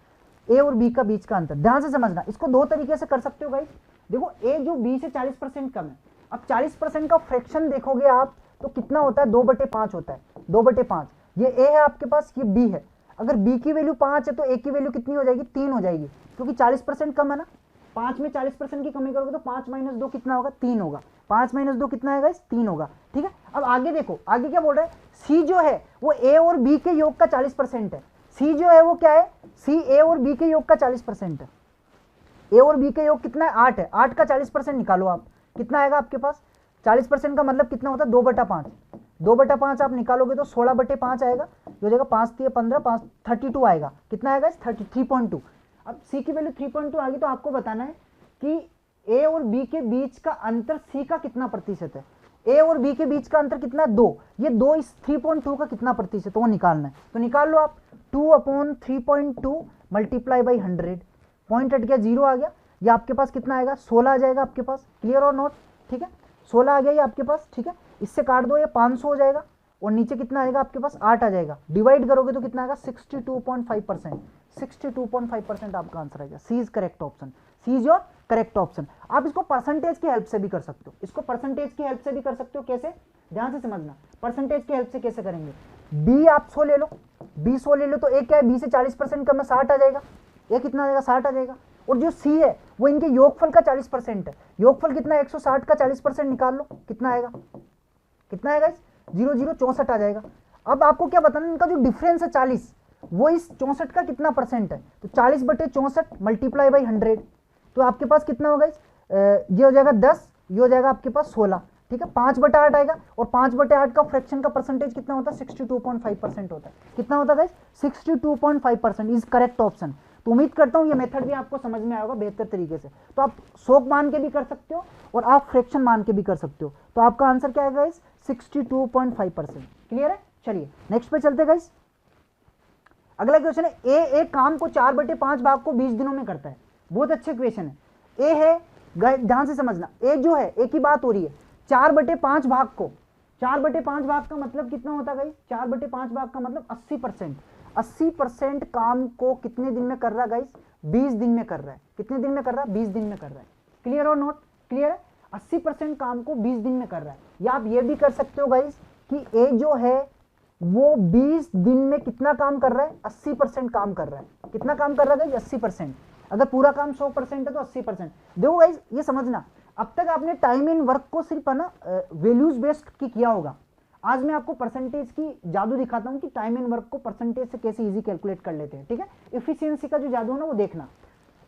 ए और बी का बीच का अंतर ध्यान से समझना। इसको दो तरीके से कर सकते हो गाइस। देखो ए जो बी से 40% कम है, अब 40% का फ्रैक्शन देखोगे आप तो कितना होता है 2/5 होता है। 2/5 ये ए है आपके पास, ये बी है। अगर बी की वैल्यू 5 है तो ए की वैल्यू कितनी हो जाएगी 3 हो जाएगी, क्योंकि 40% कम है ना। 5 में 40% की कमी करोगे तो 5 - 2 कितना होगा 3 होगा। 5 - 2 कितना है गाइस 3 होगा। ठीक है, अब आगे देखो, आगे क्या बोल रहा है, सी जो है वो ए और बी के योग का 40% है। सी जो है वो क्या है, सी ए और बी के योग का 40% है। ए और बी के योग कितना है 8 है। 8 का 40% निकालो आप, कितना आएगा आपके पास 40% का मतलब कितना होता है 2/5। 2/5 आप निकालोगे तो 16/5 आएगा, जो जाएगा 5 3 15 5 32 आएगा। कितना आएगा 33.2। अब सी की वैल्यू 3.2 आ गई तो आपको बताना है कि ए और बी के बीच का अंतर सी का कितना प्रतिशत है। ए और बी के बीच का अंतर कितना 2, ये 2 इस 3.2 का कितना प्रतिशत वो निकालना है। तो निकाल लो आप 2/3.2 मल्टीप्लाई बाई 100, पॉइंट हट गया 0 आ गया। ये आपके पास कितना आएगा 16 आ जाएगा आपके पास। क्लियर और नोट, ठीक है 16 आ गया ये आपके पास। ठीक है, इससे काट दो ये 500 हो जाएगा और नीचे कितना आएगा आपके पास 8 आ जाएगा। डिवाइड करोगे तो कितना आएगा 62.5%। 62.5% आपका आंसर आएगा। C is correct option. C is your correct option. आप इसको परसेंटेज की हेल्प से भी कर सकते हो। इसको परसेंटेज की हेल्प से भी कर सकते हो। कैसे, ध्यान से समझना। परसेंटेज की हेल्प से कैसे करेंगे, बी आप 100 ले लो, बी 100 ले लो तो एक क्या है बी से 40% कम है 60 आ जाएगा। ये कितना आ जाएगा 60 आ जाएगा। और जो सी है वो इनके योगफल का 40% है। योगफल कितना 160 का 40% निकाल लो, कितना आएगा, कितना आएगा 0 0 64 आ जाएगा। अब आपको क्या बताना, इनका जो डिफरेंस है 40 वो इस 64 का कितना परसेंट है। तो 40/64 मल्टीप्लाई बाई 100 तो आपके पास कितना होगा ये हो जाएगा 10, ये हो जाएगा आपके पास 16। ठीक है, 5/8 आएगा और 5/8 का फ्रैक्शन का परसेंटेज कितना होता है 62.5% होता है। कितना होता है 62.5% इज करेक्ट ऑप्शन। तो उम्मीद करता हूं ये मेथड भी आपको समझ में आएगा बेहतर तरीके से। तो आप शौक मान के भी कर सकते हो और आप फ्रैक्शन मान के भी कर सकते हो। तो आपका आंसर क्या आएगा 62.5%। क्लियर है, चलिए नेक्स्ट पे चलते गाइस। अगला क्वेश्चन है ए एक काम को 4/5 भाग को 20 दिनों में करता है। बहुत अच्छे क्वेश्चन है। ए है, ध्यान से समझना, ए जो है ए की बात हो रही है 4/5 भाग को, 4/5 भाग का मतलब कितना होता है 4/5 भाग का मतलब 80%। 80% काम को कितने दिन में कर रहा है गाइस 20 दिन में कर रहा है। कितने दिन में कर रहा है 20 दिन में कर रहा है। क्लियर और नोट, क्लियर है 80% काम को 20 दिन में कर रहा है। या आप ये भी कर सकते हो गाइस कि ए जो है वो 20 दिन में कितना काम कर रहा है 80% काम कर रहा है। कितना काम कर रहा है 80%। अगर पूरा काम 100% है तो 80%। देखो गाइस ये समझना, अब तक आपने टाइम इन वर्क को सिर्फ है ना वैल्यूज बेस्ड की किया होगा। आज मैं आपको परसेंटेज की जादू दिखाता हूं कि टाइम इन वर्क को परसेंटेज से कैसे इजी कैलकुलेट कर लेते हैं। ठीक है, इफिशियंसी का जो जादू है ना वो देखना।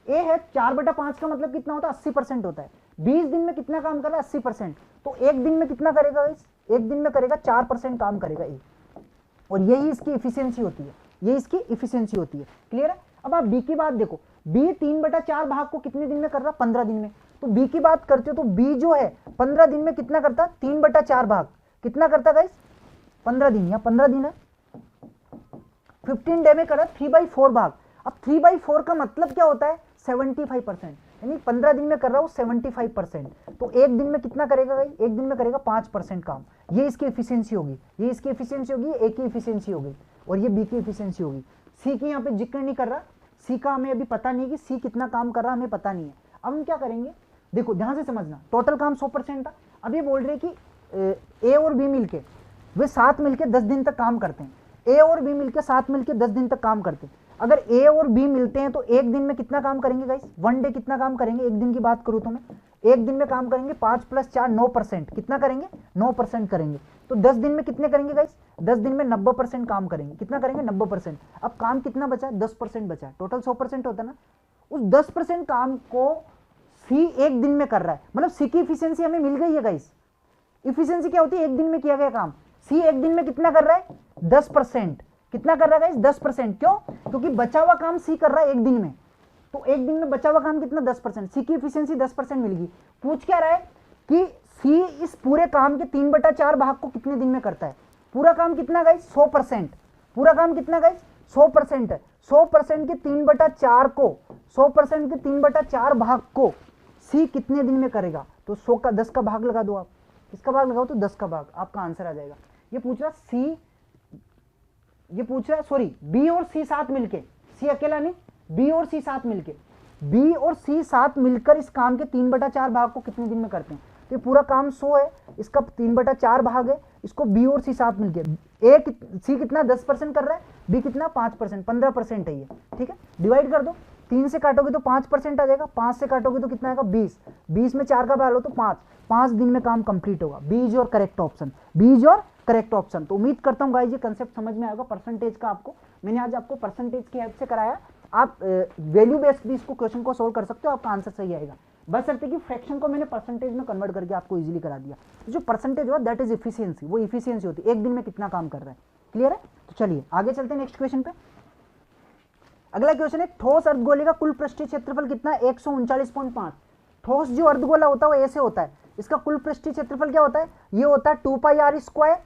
ए है 4/5 का मतलब कितना होता है 80% होता है। 20 दिन में कितना काम कर रहा है 80%। तो एक दिन में कितना करेगा गाइस, एक दिन में करेगा 4% काम करेगा ए, और यही इसकी इफिशियंसी होती है। ये इसकी इफिशियंसी होती है। क्लियर है। अब आप बी की बात देखो, बी 3/4 भाग को कितने दिन में कर रहा है 15 दिन में। तो बी की बात करते हो तो बी जो है 15 दिन में कितना करता है 3/4 भाग कितना करता है गाइस 15 दिन, या 15 दिन है 15 डे में कर रहा है 3/4 भाग। अब 3/4 का मतलब क्या होता है 75%, यानी 15 दिन में कर रहा हूं 75%। तो एक दिन में कितना करेगा गाइस, एक दिन में करेगा 5% काम। ये इसकी एफिशिएंसी होगी, ये इसकी एफिशिएंसी होगी, ए की एफिशिएंसी होगी और ये बी की एफिशिएंसी होगी। सी की यहाँ पे जिक्र नहीं कर रहा, सी का हमें अभी पता नहीं कि सी कितना काम कर रहा है, हमें पता नहीं है। अब हम क्या करेंगे, देखो ध्यान से समझना, टोटल काम 100% था। अब ये बोल रहे कि ए और बी मिलके वे साथ मिलके 10 दिन तक काम करते हैं। ए और बी मिलके साथ मिलके 10 दिन तक काम करते हैं। अगर ए और बी मिलते हैं तो एक दिन में कितना काम करेंगे गाइस, वन डे कितना काम करेंगे, एक दिन की बात करूं तो मैं एक दिन में काम करेंगे 5 + 4 9%। कितना करेंगे 9% करेंगे। तो 10 दिन में कितने करेंगे गाइस, 10 दिन में 90% काम करेंगे। कितना करेंगे 90%। अब काम कितना बचा है 10% बचा है। टोटल 100% होता है ना, उस 10% काम को सी एक दिन में कर रहा है। मतलब सी की इफिशियंसी हमें मिल गई है गाइस। इफिशियंसी क्या होती है, एक दिन में किया गया काम। सी एक दिन में कितना कर रहा है 10%। कितना कर रहा है गाइस 10%। क्यों, क्योंकि बचा हुआ काम सी कर रहा है एक दिन में। तो एक दिन में बचा हुआ काम कितना 10%। सी की इफिशियंसी 10% मिलेगी। पूछ क्या रहा है कि सी इस पूरे काम के 3/4 भाग को कितने दिन में करता है। पूरा काम कितना गाइस 100%, पूरा काम कितना गाइस 100% है। 100% के 3/4 को 100% के 3/4 भाग को सी कितने दिन में करेगा? तो 100 का 10 का भाग लगा दो आप, किसका भाग लगाओ तो 10 का भाग, आपका आंसर आ जाएगा। ये पूछ रहा सी, ये पूछ रहा सॉरी बी और सी साथ मिलके, सी अकेला नहीं, बी और सी साथ मिलके, बी और सी साथ मिलकर इस काम के 3/4 भाग को कितने दिन में करते हैं? तो ये पूरा काम 100 है, इसका 3/4 भाग है, इसको बी और सी साथ मिलके सी कितना 10% कर रहा है, बी कितना 5%, 15% है ये, ठीक है। डिवाइड कर दो, 3 से काटोगे तो 5% आ जाएगा, 5 से काटोगे तो कितना आएगा 20, 20 में 4 का भाग लो तो 5 दिन में काम कंप्लीट होगा। B is your correct option, B is your correct option. तो उम्मीद करता हूँ गाइस ये कंसेप्ट समझ में आएगा परसेंटेज का। आपको मैंने आज आपको परसेंटेज की हेल्प से कराया, आप वैल्यू बेस्ड भी इसको क्वेश्चन को सोल्व कर सकते हो, आपका आंसर सही आएगा। बस शर्त है कि फ्रैक्शन को मैंने परसेंटेज में कन्वर्ट करके आपको इजीली करा दिया। जो परसेंटेज हुआ दैट इज इफिशियंसी, वो इफिशियंसी होती है एक दिन में कितना काम कर रहा है। क्लियर है? तो चलिए आगे चलते हैं नेक्स्ट क्वेश्चन पे। अगला क्वेश्चन है ठोस अर्धगोले का कुल पृष्ठीय क्षेत्रफल कितना है? 139.5। ठोस जो अर्धगोला होता है वो ऐसे होता है, इसका कुल पृष्ठीय क्षेत्रफल क्या होता है? ये होता है 2πr²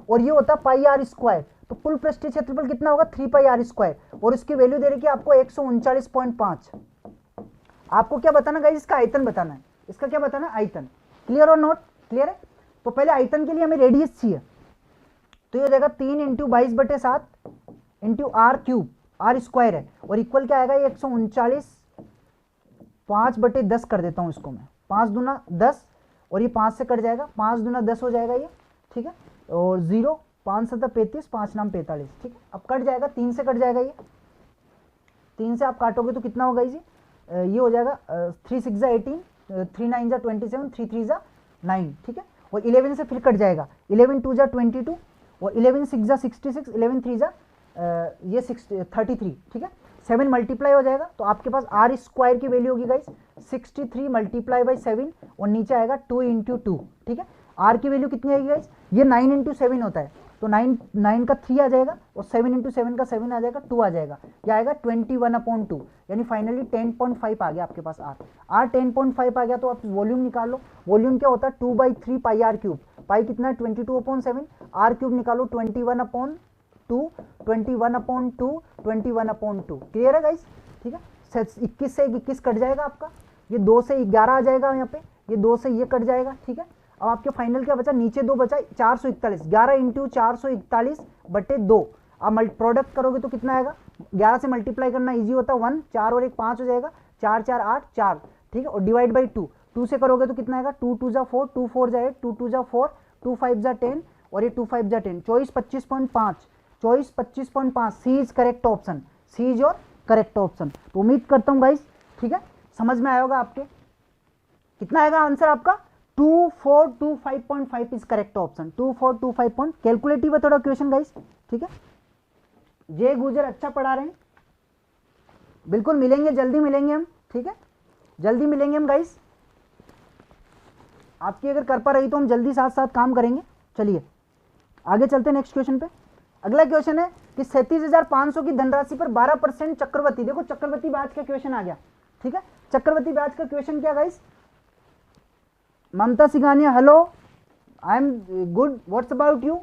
और ये होता है πr²। तो कुल पृष्ठीय क्षेत्रफल कितना होगा? 3πr², और इसकी वैल्यू दे रखी है आपको 139.5। आपको क्या बताना गाइस? इसका आयतन बताना है। इसका क्या बताना है? आयतन। क्लियर और नॉट क्लियर है? तो पहले आयतन के लिए हमें रेडियस चाहिए, तो ये हो जाएगा 3 × 22/7 × r³ r² है, और इक्वल क्या आएगा? ये 139 5/10 कर देता हूं इसको मैं, 5 दूना 10 और ये 5 से कट जाएगा, 5 दूना 10 हो जाएगा ये, ठीक है। और 0 5 7 35, 5 9 45, ठीक है। अब कट जाएगा, 3 से कट जाएगा, ये 3 से आप काटोगे तो कितना होगा जी? ये हो जाएगा 3 6 18, 3 9 27, 3 3 9, ठीक है। और 11 से फिर कट जाएगा, 11 2 22 और 11 6 66, 11 3 ये 33, ठीक है। 7 मल्टीप्लाई हो जाएगा तो आपके पास r² की वैल्यू होगी गाइस 63 × 7 और नीचे आएगा 2 × 2, ठीक है। r की वैल्यू कितनी आएगी गाइस? ये 9 × 7 होता है, तो 9 का 3 आ जाएगा और 7 × 7 का 7 आ जाएगा, 2 आ जाएगा, क्या आएगा 21/2, यानी फाइनली 10.5 आ गया आपके पास r 10.5 आ गया। तो आप वॉल्यूम निकाल लो, वॉल्यूम क्या होता है 2/3 πr³, पाई कितना है 22/7, r³ निकालो 21/2, 21/2, 21/2। क्लियर है गाइस? ठीक है। 21 से 21 कट जाएगा आपका, ये 2 से 11 आ जाएगा यहाँ पे, ये 2 से ये कट जाएगा, ठीक है। अब आपके फाइनल क्या बचा? नीचे 2 बचा 441, 11 × 441/2। अब प्रोडक्ट करोगे तो कितना आएगा? 11 से मल्टीप्लाई करना इजी होता है, 1 4 और 1 5 हो जाएगा, 4 4 8 4, ठीक है। और डिवाइड बाई 2, 2 से करोगे तो कितना आएगा? 2 2 4, 2 4 जाए, 2 2 4, 2 5 10 और ये 2 5 10, 24 25.5, 24 25.5। C is correct option, C is your correct option. तो उम्मीद करता हूँ गाइस, ठीक है, समझ में आया होगा आपके। कितना आएगा आंसर आपका? 2425.5 इज करेक्ट ऑप्शन, 2425 कैलकुलेटिव है थोड़ा क्वेश्चन गाइस, ठीक है। जय गुजर अच्छा पढ़ा रहे हैं, बिल्कुल मिलेंगे, जल्दी मिलेंगे हम, ठीक है, जल्दी मिलेंगे हम गाइस। आपकी अगर कर पा रही तो हम जल्दी साथ साथ काम करेंगे। चलिए आगे चलते हैं नेक्स्ट क्वेश्चन पे। अगला क्वेश्चन है कि 37,500 की धनराशि पर 12% चक्रवृद्धि, देखो चक्रवृद्धि ब्याज का क्वेश्चन आ गया, ठीक है। चक्रवृद्धि ब्याज का क्वेश्चन क्या guys? Mamta Singhania, hello, I am good, what's about you,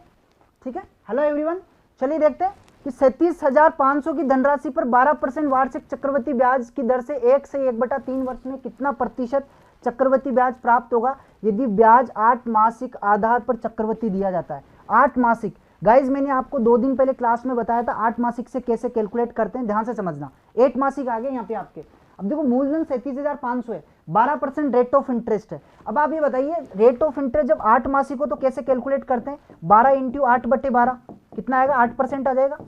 ठीक है, हेलो एवरीवन। चलिए देखते हैं कि 37,500 की धनराशि पर 12% वार्षिक चक्रवृद्धि ब्याज की दर से 1 से 1/3 वर्ष में कितना प्रतिशत चक्रवृद्धि ब्याज प्राप्त होगा यदि ब्याज 8 मासिक आधार पर चक्रवृद्धि दिया जाता है। 8 मासिक गाइज, मैंने आपको 2 दिन पहले क्लास में बताया था 8 मासिक से कैसे कैलकुलेट करते हैं, ध्यान से समझना। 8 मासिक आ गए यहाँ पे आपके। अब देखो मूलधन 37,500 है, 12% रेट ऑफ इंटरेस्ट है। अब आप ये बताइए रेट ऑफ इंटरेस्ट जब 8 मासिक हो तो कैसे कैलकुलेट करते हैं? 12 × 8/12 कितना आएगा? 8% आ जाएगा।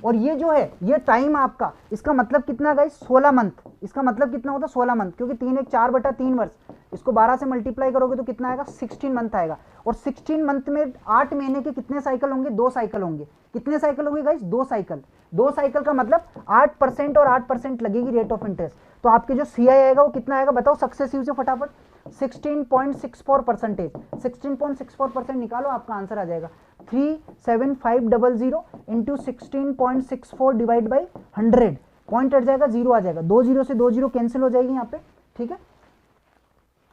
और ये जो है ये टाइम आपका, इसका मतलब कितना गाइस? 16 मंथ। इसका मतलब कितना होता है? 16 मंथ, क्योंकि 3 1 4/3 वर्ष, इसको 12 से मल्टीप्लाई करोगे तो कितना आएगा? 16 मंथ आएगा। और 16 मंथ में 8 महीने के कितने साइकिल होंगे? 2 साइकिल होंगे। कितने साइकिल होंगे गाइस? 2 साइकिल। 2 साइकिल का मतलब 8% और 8% लगेगी रेट ऑफ इंटरेस्ट। तो आपके जो CI आएगा वो कितना आएगा बताओ सक्सेसिव से फटाफट? 16.64%। 16.64% निकालो, आपका आंसर आ जाएगा 37500 इंटू 16.64 डिवाइड बाई 100। पॉइंट हट जाएगा, 0 आ जाएगा, 2 0 से 2 0 कैंसिल हो जाएगी यहाँ पे, ठीक है।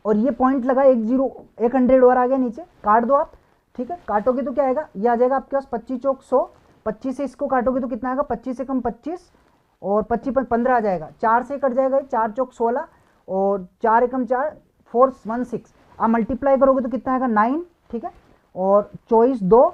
और ये पॉइंट लगा, 1 0 100 और आ गया नीचे, काट दो आप, ठीक है, काटोगे तो क्या आएगा, ये आ जाएगा आपके पास 25 चौक 100, 25 से इसको काटोगे तो कितना आएगा, 25 से कम 25 और 25 15 आ जाएगा, 4 से कट जाएगा, 4 चौक 16 और 4 एकम 4 4 1 6, आप मल्टीप्लाई करोगे तो कितना आएगा 9, ठीक है, और 24 2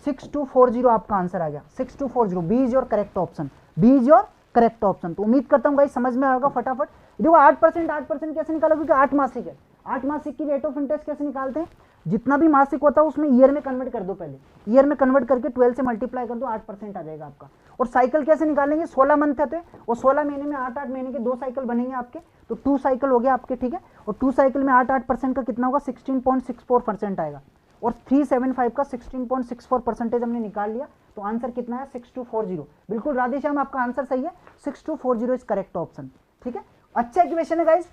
6240 आपका आंसर आ गया 6240। B is your correct option, B is your correct option. तो उम्मीद करता हूँ गाइस समझ में आएगा फटाफट। देखो 8% कैसे निकालो, क्योंकि 8 मासिक है, 8 मासिक की रेट ऑफ इंटरेस्ट कैसे निकालते हैं, जितना भी मासिक होता है उसमें ईयर में कन्वर्ट कर दो, पहले ईयर में कन्वर्ट करके 12 से मल्टीप्लाई कर दो, 8% आ जाएगा आपका। और साइकिल कैसे निकालेंगे, 16 मंथ है और 16 महीने में 8-8 महीने के 2 साइकिल बनेंगे आपके, तो 2 साइकिल हो गया आपके, ठीक है, और 2 साइकिल में 8-8% का कितना होगा, 16.64% आएगा, और 375 का 16.64% हमने निकाल लिया, तो आंसर कितना है 6240। बिल्कुल राधेश्याम आपका आंसर सही है, 6240 इज करेक्ट ऑप्शन, ठीक है। अच्छा इक्वेशन है गाइस,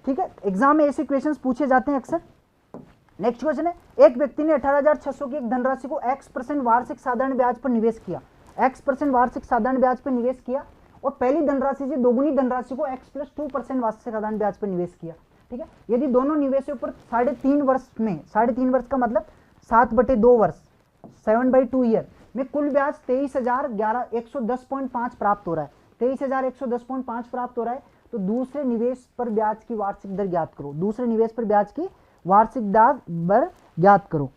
ठीक है, एग्जाम में ऐसे क्वेश्चंस पूछे जाते हैं अक्सर। नेक्स्ट क्वेश्चन है, एक व्यक्ति ने 18,600 की एक धनराशि को x% वार्षिक साधारण ब्याज पर निवेश किया, x% वार्षिक साधारण ब्याज पर निवेश किया, और पहली धनराशि से दोगुनी धनराशि को x+2% वार्षिक साधारण ब्याज पर निवेश किया, ठीक है। यदि दोनों निवेशों पर 3.5 वर्ष में, 3.5 वर्ष का मतलब 7/2 वर्ष, 7/2 ईयर में कुल ब्याज 23,110.5 प्राप्त हो रहा है, 23,110.5 प्राप्त हो रहा है, तो दूसरे निवेश पर ब्याज की वार्षिक दर ज्ञात करो, दूसरे निवेश पर ब्याज की वार्षिक दर ज्ञात करो।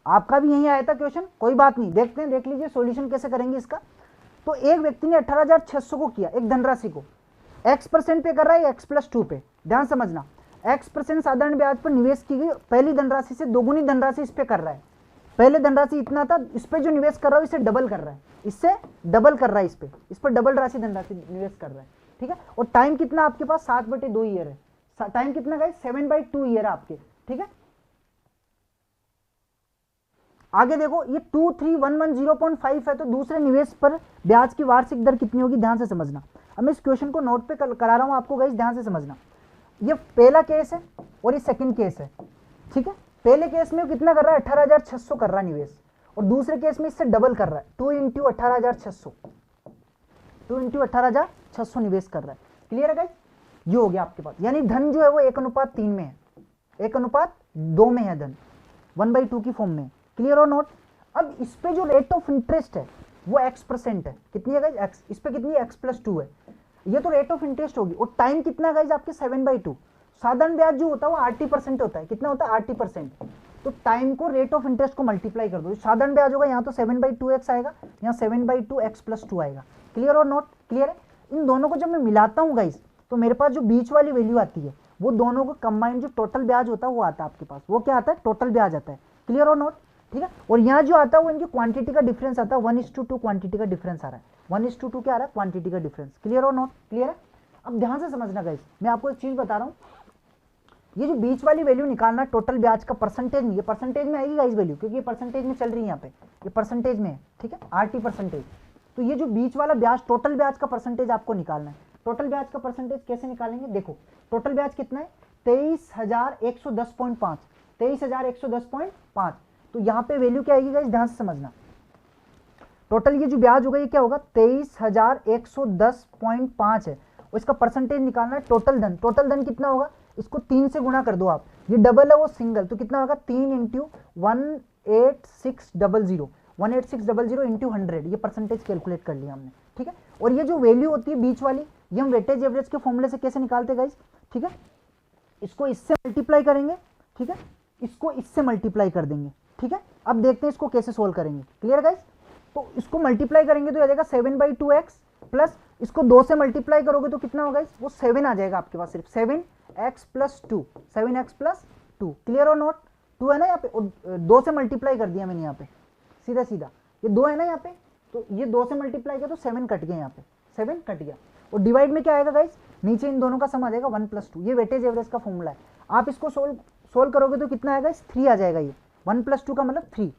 आपका भी यही आया था क्वेश्चन, कोई बात नहीं, देखते हैं, देख लीजिए सॉल्यूशन कैसे करेंगे इसका। तो एक व्यक्ति ने 18,600 को किया, एक धनराशि को x% पे कर रहा है, x+2 पे, ध्यान समझना, x% साधारण ब्याज पर निवेश की गई पहली धनराशि से दोगुनी धनराशि इस पे कर रहा है, पहले धनराशि इतना था, इस पे जो निवेश कर रहा है इसे डबल कर रहा है, इससे डबल कर रहा है, इस पर डबल राशि धनराशि निवेश कर रहा है, ठीक है। और टाइम कितना आपके पास 7/2 ईयर है, टाइम कितना गाइस 7/2 ईयर आपके, ठीक है। आगे देखो ये 23,110.5 है, तो दूसरे निवेश पर ब्याज की वार्षिक दर कितनी होगी, ध्यान से समझना। अब मैं इस क्वेश्चन को नोट पे करा रहा हूं आपको गाइस, ध्यान से समझना। ये पहला केस है और ये सेकंड केस है, ठीक है। पहले केस में कितना कर रहा है 18,600 कर रहा है निवेश, और दूसरे केस में इससे डबल कर रहा है, 2 × 18,600, 2 × 18,600 निवेश कर रहा है। क्लियर है गाइस, ये हो गया आपके पास, यानी धन जो है वो 1:3 में है, 1:2 में है धन, 1/2 की फॉर्म में। क्लियर और नोट। अब इस पे जो रेट ऑफ इंटरेस्ट है वो x% है, कितनी है गाइस x, इस पे कितनी है x+2 है, ये तो रेट ऑफ इंटरेस्ट होगी। और टाइम कितना है गाइस आपके 7/2, साधारण ब्याज जो होता है वो 80% होता है, कितना होता है 80%, तो टाइम को रेट ऑफ इंटरेस्ट को मल्टीप्लाई कर दो, साधारण ब्याज होगा यहाँ तो 7/2x आएगा, यहाँ 7/2x+2 आएगा। क्लियर और नोट, क्लियर है। इन दोनों को जब मैं मिलाता हूँ गाइस, तो मेरे पास जो बीच वाली वैल्यू आती है वो दोनों को कंबाइन जो टोटल ब्याज होता है वो आता है आपके पास, वो क्या आता है टोटल ब्याज आता है। क्लियर और नोट, ठीक है। और यहाँ जो आता है वो इनकी क्वांटिटी का डिफरेंस आता है, 1:2 क्वांटिटी का डिफरेंस आ रहा है, 1:2 क्या आ रहा है क्वांटिटी का डिफरेंस। क्लियर और नोट, क्लियर है। अब ध्यान से समझना गाइस, मैं आपको एक चीज बता रहा हूँ, ये जो बीच वाली वैल्यू निकालना टोटल ब्याज का परसेंटेज नहीं, ये परसेंटेज में आएगी गाइस वैल्यू, क्योंकि ये परसेंटेज में चल रही है यहाँ पे, ये परसेंटेज में है, ठीक है, RT%। तो ये जो बीच वाला ब्याज टोटल ब्याज का परसेंटेज आपको निकालना है। टोटल ब्याज का परसेंटेज कैसे निकालेंगे, देखो टोटल ब्याज कितना है 23,110.5, 23,110.5, तो यहाँ पे वैल्यू क्या आएगी गाइस, ध्यान से समझना। टोटल ये जो ब्याज होगा ये क्या होगा 23,110.5 है, और इसका परसेंटेज निकालना है टोटल धन। टोटल धन कितना होगा, इसको 3 से गुणा कर दो आप, ये डबल है वो सिंगल, तो कितना होगा 3 × 18600, 18600 × 100, ये परसेंटेज कैलकुलेट कर लिया हमने, ठीक है। और ये जो वैल्यू होती है बीच वाली, ये हम वेटेज एवरेज के फॉर्मूले से कैसे निकालते गाइस, ठीक है, इसको इससे मल्टीप्लाई करेंगे, ठीक है, इसको इससे मल्टीप्लाई कर देंगे, ठीक है। अब देखते हैं इसको कैसे सोल्व करेंगे। क्लियर गाइस, तो इसको मल्टीप्लाई करेंगे तो आ जाएगा 7/2x प्लस इसको 2 से मल्टीप्लाई करोगे तो कितना होगा, वो 7 आ जाएगा आपके पास, सिर्फ 7x+2, 7x+2। क्लियर और नोट, 2 है ना यहाँ पे, और 2 से मल्टीप्लाई कर दिया मैंने यहाँ पे, सीधा सीधा ये 2 है ना यहाँ पे, तो ये 2 से मल्टीप्लाई किया तो 7 कट गया, यहाँ पे 7 कट गया। और डिवाइड में क्या आएगा गाइस, नीचे इन दोनों का सम आ जाएगा 1+2, ये वेटेज एवरेज का फॉर्मूला है। आप इसको सोल्व करोगे तो कितना आएगा, 3 आ जाएगा, ये 1+2 का मतलब 3,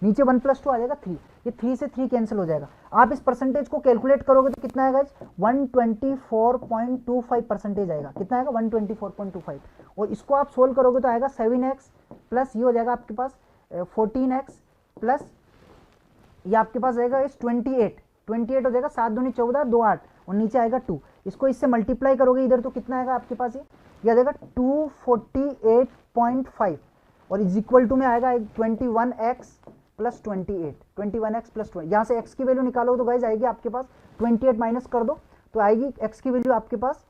नीचे 1+2 आ जाएगा 3, ये 3 से 3 कैंसिल हो जाएगा। आप इस परसेंटेज को कैलकुलेट करोगे तो कितना आएगा, 124.25% आएगा, कितना आएगा 124.25, और इसको आप सोल्व करोगे तो आएगा 7x प्लस ये हो जाएगा आपके पास 14x प्लस ये आपके पास आएगा 28 हो जाएगा, 7 दूनी 14, 2 8, और नीचे आएगा 2, इसको इससे मल्टीप्लाई करोगे इधर तो कितना आएगा आपके पास, ये आ जाएगा 248.5, और इज इक्वल टू में आएगा 21x प्लस 28, 21x प्लस 20, यहाँ से x की वैल्यू निकालो तो गाइज आएगी आपके पास 28 माइनस कर दो तो आएगी x की वैल्यू आपके पास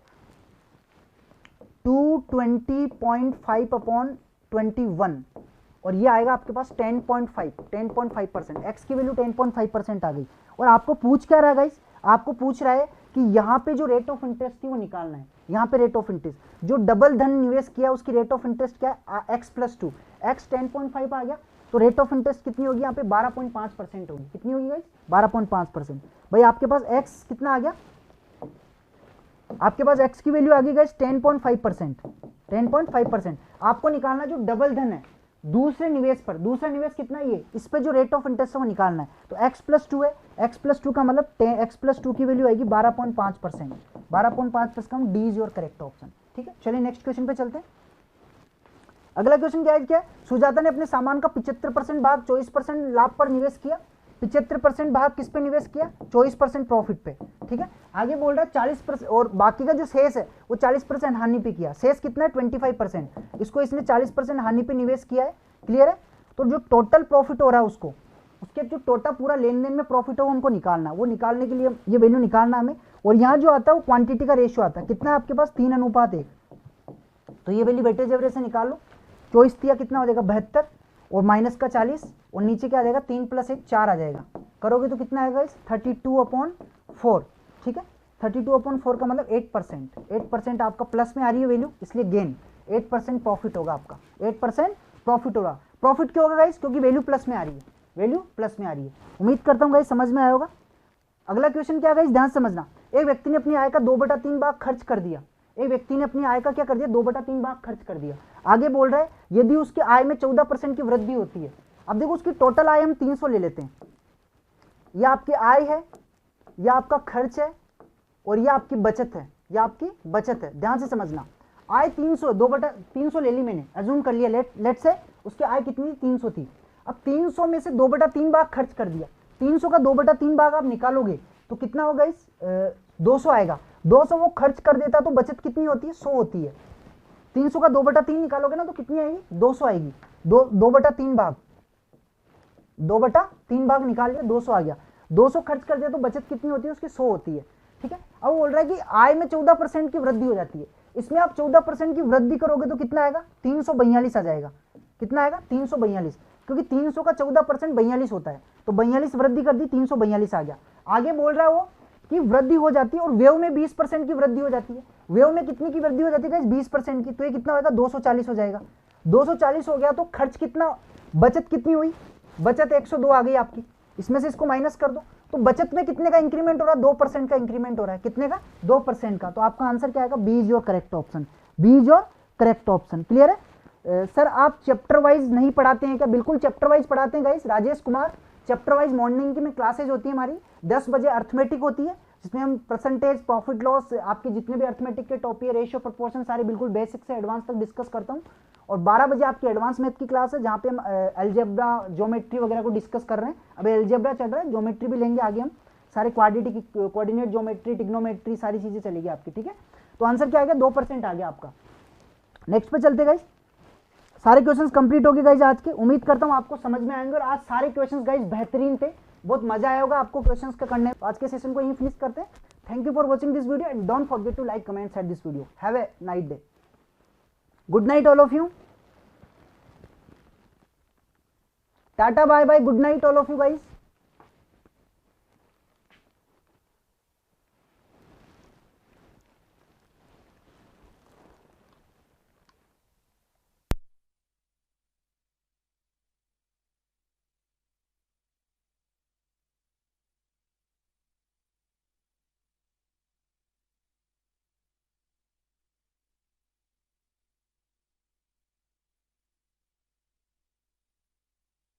220.5 अपॉन 21 और ये आएगा आपके पास 10.5%, x की वैल्यू 10.5% आ गई। और आपको पूछ क्या रहा है गाइस, आपको पूछ रहा है कि यहाँ पे जो रेट ऑफ इंटरेस्ट थी वो निकालना है। यहाँ पे रेट ऑफ इंटरेस्ट जो डबल धन निवेश किया उसकी रेट ऑफ इंटरेस्ट क्या है, x प्लस 2, x 10.5 आ गया तो रेट ऑफ इंटरेस्ट कितनी होगी यहाँ पे 12.5% होगी। कितनी होगी गाइस, 12.5%। भाई आपके पास x कितना आ गया, आपके पास x की वैल्यू आ गई गाइस 10.5%, 10.5%। आपको निकालना जो डबल धन है दूसरे निवेश पर, दूसरा निवेश कितना है ये, इस पे जो रेट ऑफ इंटरेस्ट है वो निकालना है। तो x प्लस 2 है, x प्लस 2 का मतलब x प्लस 2 की वैल्यू आएगी 12.5%, 12.5%। D is your correct option. ठीक है, चलिए नेक्स्ट क्वेश्चन पे चलते हैं। अगला क्वेश्चन क्या है, सुजाता ने अपने सामान का 75% भाग 24% लाभ पर निवेश किया। 75% भाग किस पे निवेश किया, 24% प्रॉफिट पे। ठीक है, आगे बोल रहा है 40% और बाकी का जो शेष है वो 40% हानि पे किया। शेष कितना है 25%, इसको इसने 40% हानि पे निवेश किया है। क्लियर है, तो जो टोटल प्रॉफिट हो रहा है उसको, उसके जो टोटल पूरा लेन देन में प्रॉफिट हो उनको निकालना, वो निकालने के लिए ये वैल्यू निकालना हमें। और यहाँ जो आता है वो क्वांटिटी का रेशियो आता है, कितना है आपके पास 3:1। तो ये वैल्यू वेटेज एवरेज से निकाल लो। 24 दिया कितना हो जाएगा 72 और माइनस का 40 और नीचे क्या आ जाएगा 3 + 1 4 आ जाएगा। करोगे तो कितना आएगा 32/4। ठीक है, 32/4 का मतलब 8%। 8% आपका प्लस में आ रही है वैल्यू, इसलिए गेन 8% प्रॉफिट होगा आपका, 8% प्रॉफिट होगा। प्रॉफिट क्यों होगा गाइस, क्योंकि वैल्यू प्लस में आ रही है, वैल्यू प्लस में आ रही है। उम्मीद करता हूँ गाइस समझ में आया होगा। अगला क्वेश्चन क्या है गाइस, ध्यान समझना। एक व्यक्ति ने अपनी आय का 2/3 भाग खर्च कर दिया। एक व्यक्ति ने अपनी आय का क्या कर दिया, 2/3 भाग खर्च कर दिया। आगे बोल रहा है यदि उसकी आय में 14% की वृद्धि होती है। अब देखो उसकी टोटल आय हम 300 ले लेते हैं। यह आपकी आय है, यह आपका खर्च है और यह आपकी बचत है, यह आपकी बचत है। ध्यान से समझना, आय 300, 2/300 ले ली मैंने, अज्यूम कर लिया। लेट से उसकी आय कितनी 300 थी। अब 300 में से 2/3 भाग खर्च कर दिया। 300 का 2/3 भाग आप निकालोगे तो कितना होगा इस 200 आएगा। 200 वो खर्च कर देता तो बचत कितनी होती है 100 होती है। 300 का 2/3 निकालोगे ना तो कितनी आएगी 200 आएगी। 2/3 भाग, 2/3 भाग निकाल लिया 200 आ गया। 200 खर्च कर दिया तो बचत कितनी होती है उसकी 100 होती है। ठीक है, अब बोल रहा है कि आय में 14% की वृद्धि हो जाती है। इसमें आप 14% की वृद्धि करोगे तो कितना आएगा 342 आ जाएगा। कितना आएगा 342, क्योंकि 300 का 14% 42 होता है। तो 42 वृद्धि कर दी 342 आ गया। आगे बोल रहा है वो कि वृद्धि हो जाती है और व्यय में 20% की वृद्धि हो जाती है। व्यय में कितनी की वृद्धि हो जाती है 20% की, तो ये कितना होगा 240 हो जाएगा। 240 हो गया तो खर्च कितना, बचत कितनी हुई, बचत 102 आ गई आपकी। इसमें से इसको माइनस कर दो तो बचत में कितने का इंक्रीमेंट हो रहा है 2% का इंक्रीमेंट हो रहा है। कितने का 2% का। तो आपका आंसर क्या आएगा, B is your correct option, B is your correct option. Clear है। सर आप चैप्टर वाइज नहीं पढ़ाते हैं क्या, बिल्कुल चैप्टर वाइज पढ़ाते हैं guys. Rajesh Kumar, chapter wise morning की में क्लासेज होती है हमारी। 10 बजे अर्थमेटिक होती है जिसमें हम परसेंटेज, प्रॉफिट लॉस, आपके जितने भी अर्थमेटिक के टॉपिक, रेशियो, प्रोपोर्शन सारे बिल्कुल बेसिक से एडवांस तक डिस्कस करता हूँ। और 12 बजे आपकी एडवांस मैथ की क्लास है जहाँ पे हम अलजेब्रा, ज्योमेट्री वगैरह को डिस्कस कर रहे हैं। अभी अलजेब्रा चल रहा है, ज्योमेट्री भी लेंगे आगे हम, सारे कोऑर्डिनेट ज्योमेट्री, टिग्नोमेट्री सारी चीजें चलेगी आपकी। ठीक है, तो आंसर क्या आ गया 2% आ गया आपका। नेक्स्ट पे चलते गाइस। सारे क्वेश्चंस कंप्लीट हो गए गाइस आज के। उम्मीद करता हूं आपको समझ में आएंगे और आज सारे क्वेश्चंस गाइस बेहतरीन थे, बहुत मजा आया होगा आपको क्वेश्चंस का करने। आज के सेशन को यहीं फिनिश करते हैं। Thank you for watching this video and don't forget to like, comment, share this video. Have a nice day. Good night all of you. Tata bye bye, good night all of you guys.